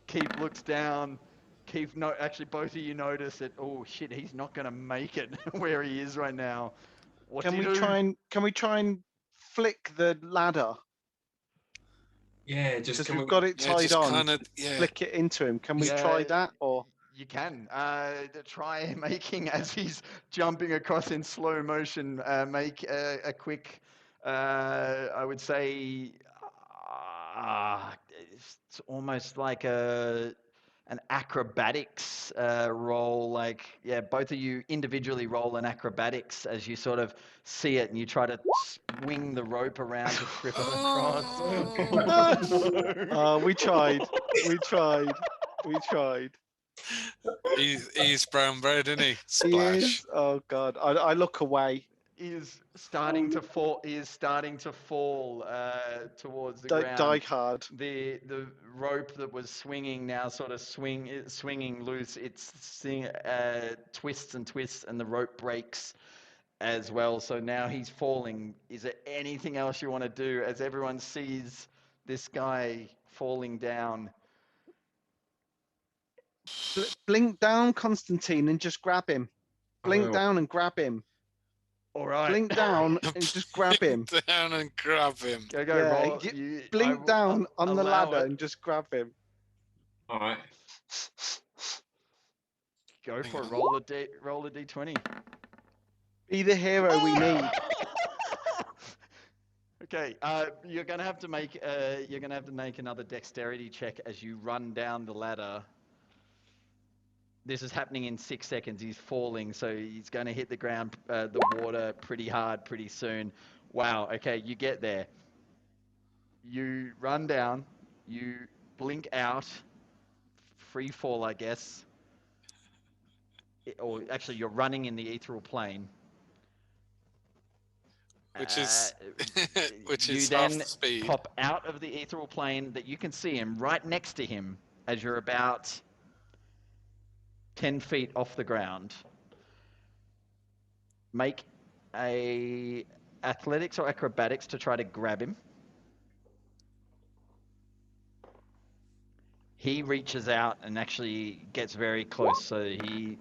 Keith looks down. Keith, actually, both of you notice that. Oh shit, he's not going to make it where he is right now. What Can do we you do? Can we try and flick the ladder? Yeah, Because we've got it tied on. Kinda, Flick it into him. Can we Yeah. try that or? You can try making, as he's jumping across in slow motion, make a quick, I would say, it's almost like a an acrobatics roll. Like, yeah, both of you individually roll an acrobatics as you sort of see it and you try to swing the rope around to trip him across. We tried. We tried. We tried. He's brown bread, isn't he? He Splash. is. Oh God. I look away. He is starting to fall. He is starting to fall towards the Die ground. hard. The rope that was swinging now sort of swinging loose. It's twists and twists, and the rope breaks as well. So now he's falling. Is there anything else you want to do as everyone sees this guy falling down? Blink down, Constantine, and just grab him. Blink down and grab him. All right. Blink down and just grab him. Blink down and grab him. Go, Yeah, roll. blink down on the ladder it. and just grab him. All right. Go Hang for on. it. Roll a d20. Be the hero we need. Okay, you're gonna have to make another dexterity check as you run down the ladder. This is happening in 6 seconds. He's falling, so he's going to hit the ground, the water pretty hard pretty soon. Wow. Okay, you get there. You run down. You blink out. Free fall, I guess. Or actually, you're running in the ethereal plane. Which is which you is then half the speed. pop out of the ethereal plane that you can see him right next to him as you're about 10 feet off the ground. Make a athletics or acrobatics to try to grab him. He reaches out and actually gets very close, so he...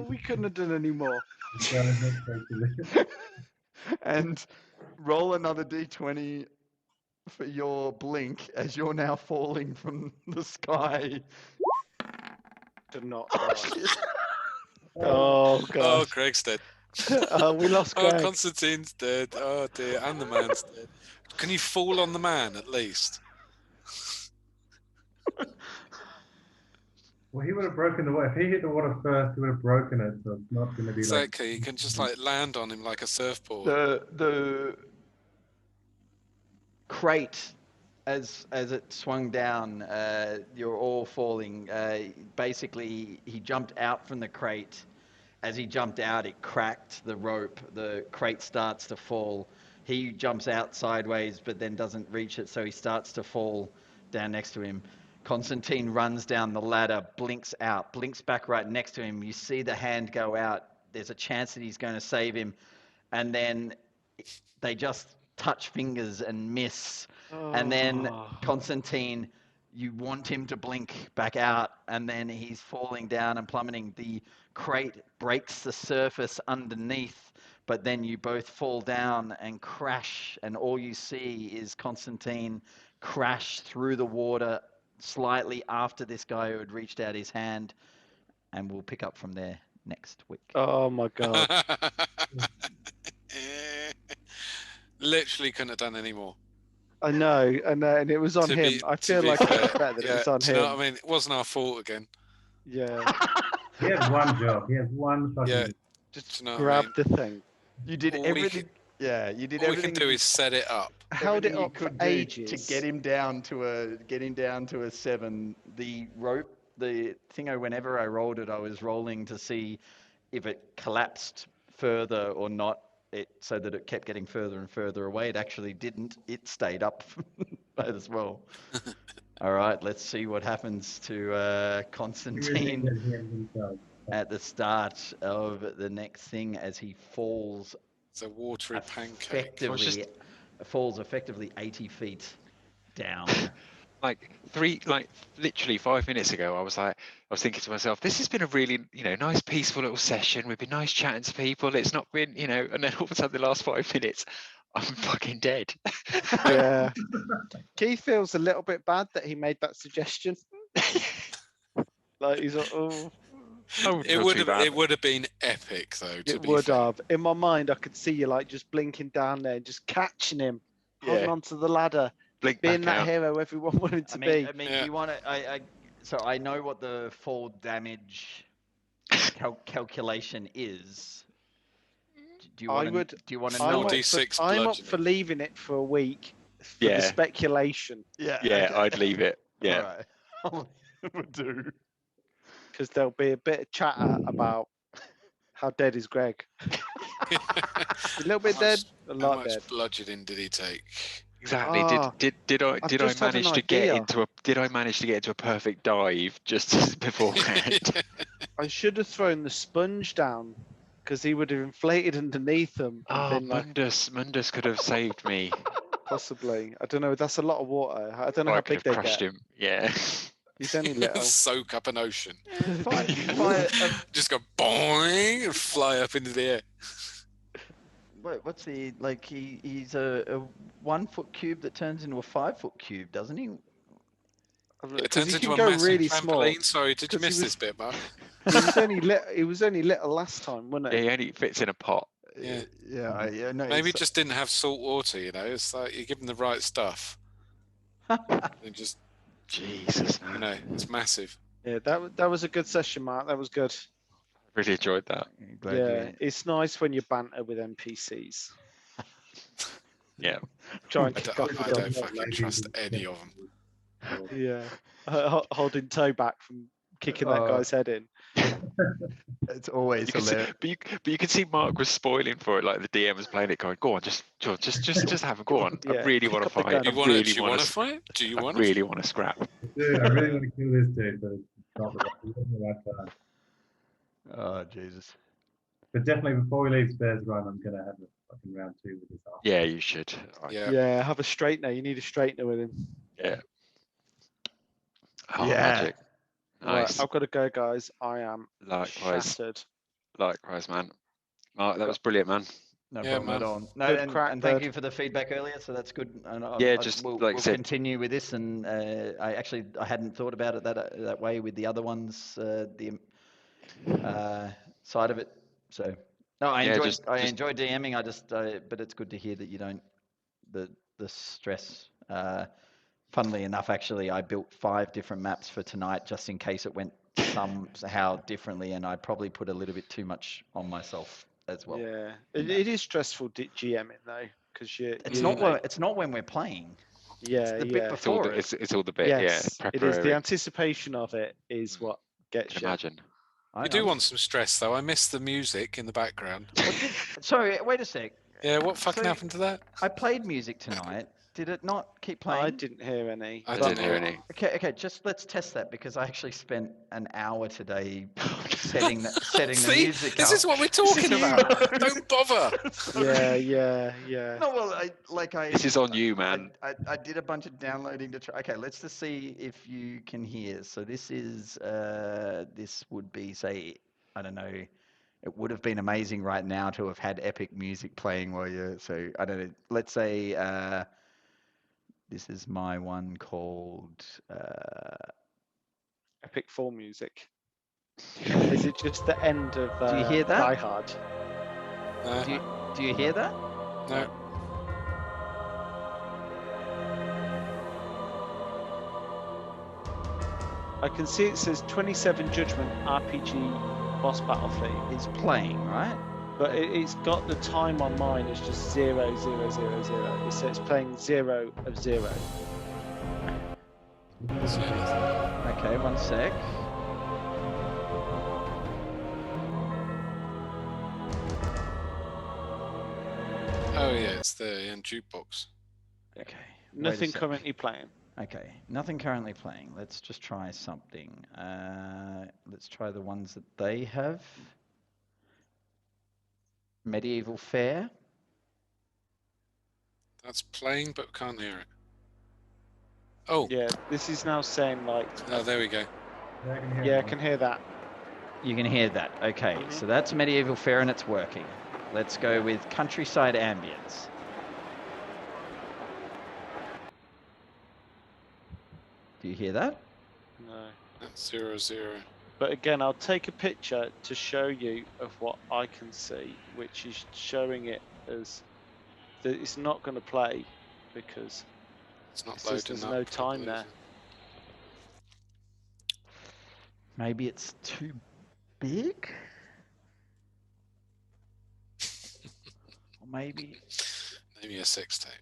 We couldn't have done any more. And roll another d20 for your blink as you're now falling from the sky. Did not. Oh Oh, God. Craig's dead. We lost Greg. Oh, Constantine's dead. Oh dear, and the man's dead. Can you fall on the man at least? Well, he would have broken the water. If he hit the water first, he would have broken it. So it's not going to be Exactly. You can just like land on him like a surfboard. The crate, as it swung down, you're all falling. Basically, he jumped out from the crate. As he jumped out, it cracked the rope. The crate starts to fall. He jumps out sideways, but then doesn't reach it, so he starts to fall down next to him. Constantine runs down the ladder, blinks out, blinks back right next to him. You see the hand go out. There's a chance that he's going to save him. And then they just touch fingers and miss. And then Constantine, you want him to blink back out, and then he's falling down and plummeting. The crate breaks the surface underneath, but then you both fall down and crash, and all you see is Constantine crash through the water slightly after this guy who had reached out his hand, and we'll pick up from there next week. Oh my God. Literally couldn't have done any more. I know, and it was on him. I feel like it's better that it was on do you him. know what I mean? It wasn't our fault again. Yeah. He had one job. He had one fucking. Yeah. Just Do you know grab what I mean? the thing. You did All everything. Yeah, you did All we everything. can do is set it up. Held it everything you up for could do ages. to get him down to a 7. The rope, the thing. Whenever I rolled it, I was rolling to see if it collapsed further or not. So that it kept getting further and further away. It actually didn't. It stayed up as well. All right, let's see what happens to Constantine at the start of the next thing as he falls. It's a watery pancake. Falls effectively 80 feet down. Literally 5 minutes ago, I was thinking to myself, this has been a really, nice peaceful little session. We've been nice chatting to people. It's not been, and then all of a sudden the last 5 minutes, I'm fucking dead. Yeah. Keith feels a little bit bad that he made that suggestion. Like he's like, oh. It would have been epic though. It would have. In my mind, I could see you like just blinking down there, just catching him holding Yeah. onto the ladder, Blink being back that out. hero everyone wanted to be. I mean, Yeah. do you want to? So I know what the fall damage calculation is. Do you I want would. to? Do you want to I'm know up, it? for, 4d6 I'm up for bludgeoning. leaving it for a week for the Yeah. speculation, Yeah. Yeah, okay. I'd leave it. Yeah. All right. We'll do. because there'll be a bit of chatter about how dead is Greg. A little bit dead, a How lot much dead. bludgeoning did he take? Exactly. Ah, Did I I've just had an manage to get idea. into a perfect dive just beforehand? I should have thrown the sponge down because he would have inflated underneath them and Oh, been like, Mundus could have saved me. possibly. I don't know. That's a lot of water. I don't know Or I how could big have they crushed get. him. Yeah. He's only little. Soak up an ocean. Just Just go boing and fly up into the air. what's he like? He's a 1 foot cube that turns into a 5 foot cube, doesn't he? It Because turns he into can a go massive really trampoline. small. Sorry, did you 'Cause he miss was- this bit, Mark? He was only little. He was only little last time, wasn't Yeah, he? he only fits in a pot. Yeah. Yeah. No. Maybe it just didn't have salt water, you know? It's like you give them the right stuff. And just, Jesus, you man. know, it's massive. Yeah, that was a good session, Mark. That was good. Really enjoyed that. Glad Yeah, it's nice when you banter with NPCs. Yeah. Try and I kick don't, off I with them. don't fucking trust any of them. Yeah, holding toe back from kicking that Oh. guy's head in. It's always You can see, hilarious. but you can see Mark was spoiling for it. Like the DM was playing it, going, "Go on, just have him. Go on. Yeah, I really pick want to up the fight. gun. I Do you want to really want to. fight? Do you I want really want to scrap." Dude, I really want to kill this dude, but it's not the right time. Oh Jesus. But definitely before we leave Spare's Run, I'm going to have a fucking round 2 with this after. Yeah, you should. Yeah. Yeah, have a straightener. You need a straightener with him. Yeah. Oh, Yeah. magic. Right, Nice. I've got to go, guys. I am Likewise. shattered. Likewise, man. Mark, that was brilliant, man. No Yeah, problem at man. all. No, Good and, crack, and thank bud. you for the feedback earlier. So that's good. And Yeah, just we'll, like I we'll said- continue with this. And I hadn't thought about it that way with the other ones, the side of it. So no, I Yeah, enjoy DMing. But it's good to hear that you don't the stress. Funnily enough, actually, I built 5 different maps for tonight just in case it went somehow differently, and I probably put a little bit too much on myself as well. Yeah, it is stressful GMing though, because It's not when we're playing. Yeah, It's the yeah. bit before it. It's all the bit. Yes, Yeah, it is. The preparatory. anticipation of it is what I gets can you. imagine. You do want some stress, though. I miss the music in the background. Sorry, wait a sec. Yeah, what fucking So- happened to that? I played music tonight. Did it not keep playing? I didn't hear any. I but- didn't hear any. Okay. Just let's test that because I actually spent an hour today setting the See, music this up. is what we're talking about. Don't bother. Yeah. No, well, This is on you, man. I did a bunch of downloading to try. Okay, let's just see if you can hear. So this is this would be, say, I don't know. It would have been amazing right now to have had epic music playing while you're. So I don't know. Let's say this is my one called. Epic Fall music. Is it just the end of Do you hear that? Die Hard? Do you hear that? No. I can see it says 27 Judgment RPG boss battle theme, It's playing, right? but it's got the time on mine. It's just 0, 0, 0, 0. So it's playing 0 of 0. Okay, one sec. Oh, yeah, it's the jukebox. Okay. Nothing sec. currently playing. Okay, nothing currently playing. Let's just try something. Let's try the ones that they have. Medieval Fair. That's playing, but can't hear it. Oh, Yeah, this is now saying like, oh, there we go. yeah, I can hear that. You can hear that. Okay, so that's Medieval Fair and it's working. Let's go with Countryside Ambience. Do you hear that? No. That's 0, 0. But again, I'll take a picture to show you of what I can see, which is showing it as that it's not going to play. because It's not it says loading there's up no time properly, there. is it? Maybe it's too big? Or maybe Maybe a 6 tape.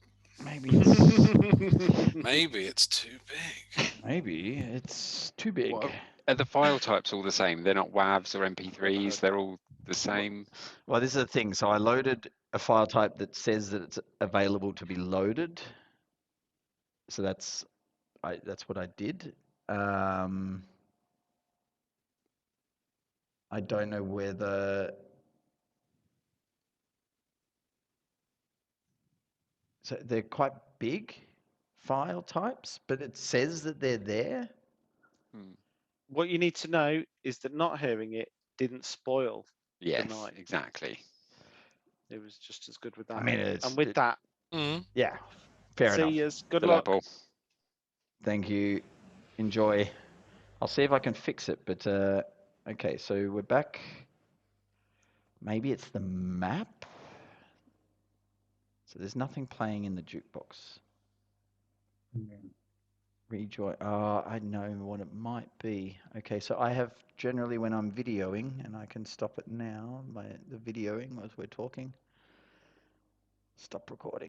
maybe it's Maybe it's too big. maybe it's too big. What are the file types all the same? They're not WAVs or MP3s. They're all the same. Well, this is the thing. So I loaded a file type that says that it's available to be loaded. So that's what I did. I don't know whether. So they're quite big file types, but it says that they're there. What you need to know is that not hearing it didn't spoil Yes, the night. exactly. It was just as good with that. I mean, and with that, yeah, fair enough. see yous. Good The luck. level. Thank you. Enjoy. I'll see if I can fix it, but okay, so we're back. Maybe it's the map? So there's nothing playing in the jukebox. Rejoin. I know what it might be. Okay, so I have generally when I'm videoing, and I can stop it now, the videoing as we're talking. Stop recording.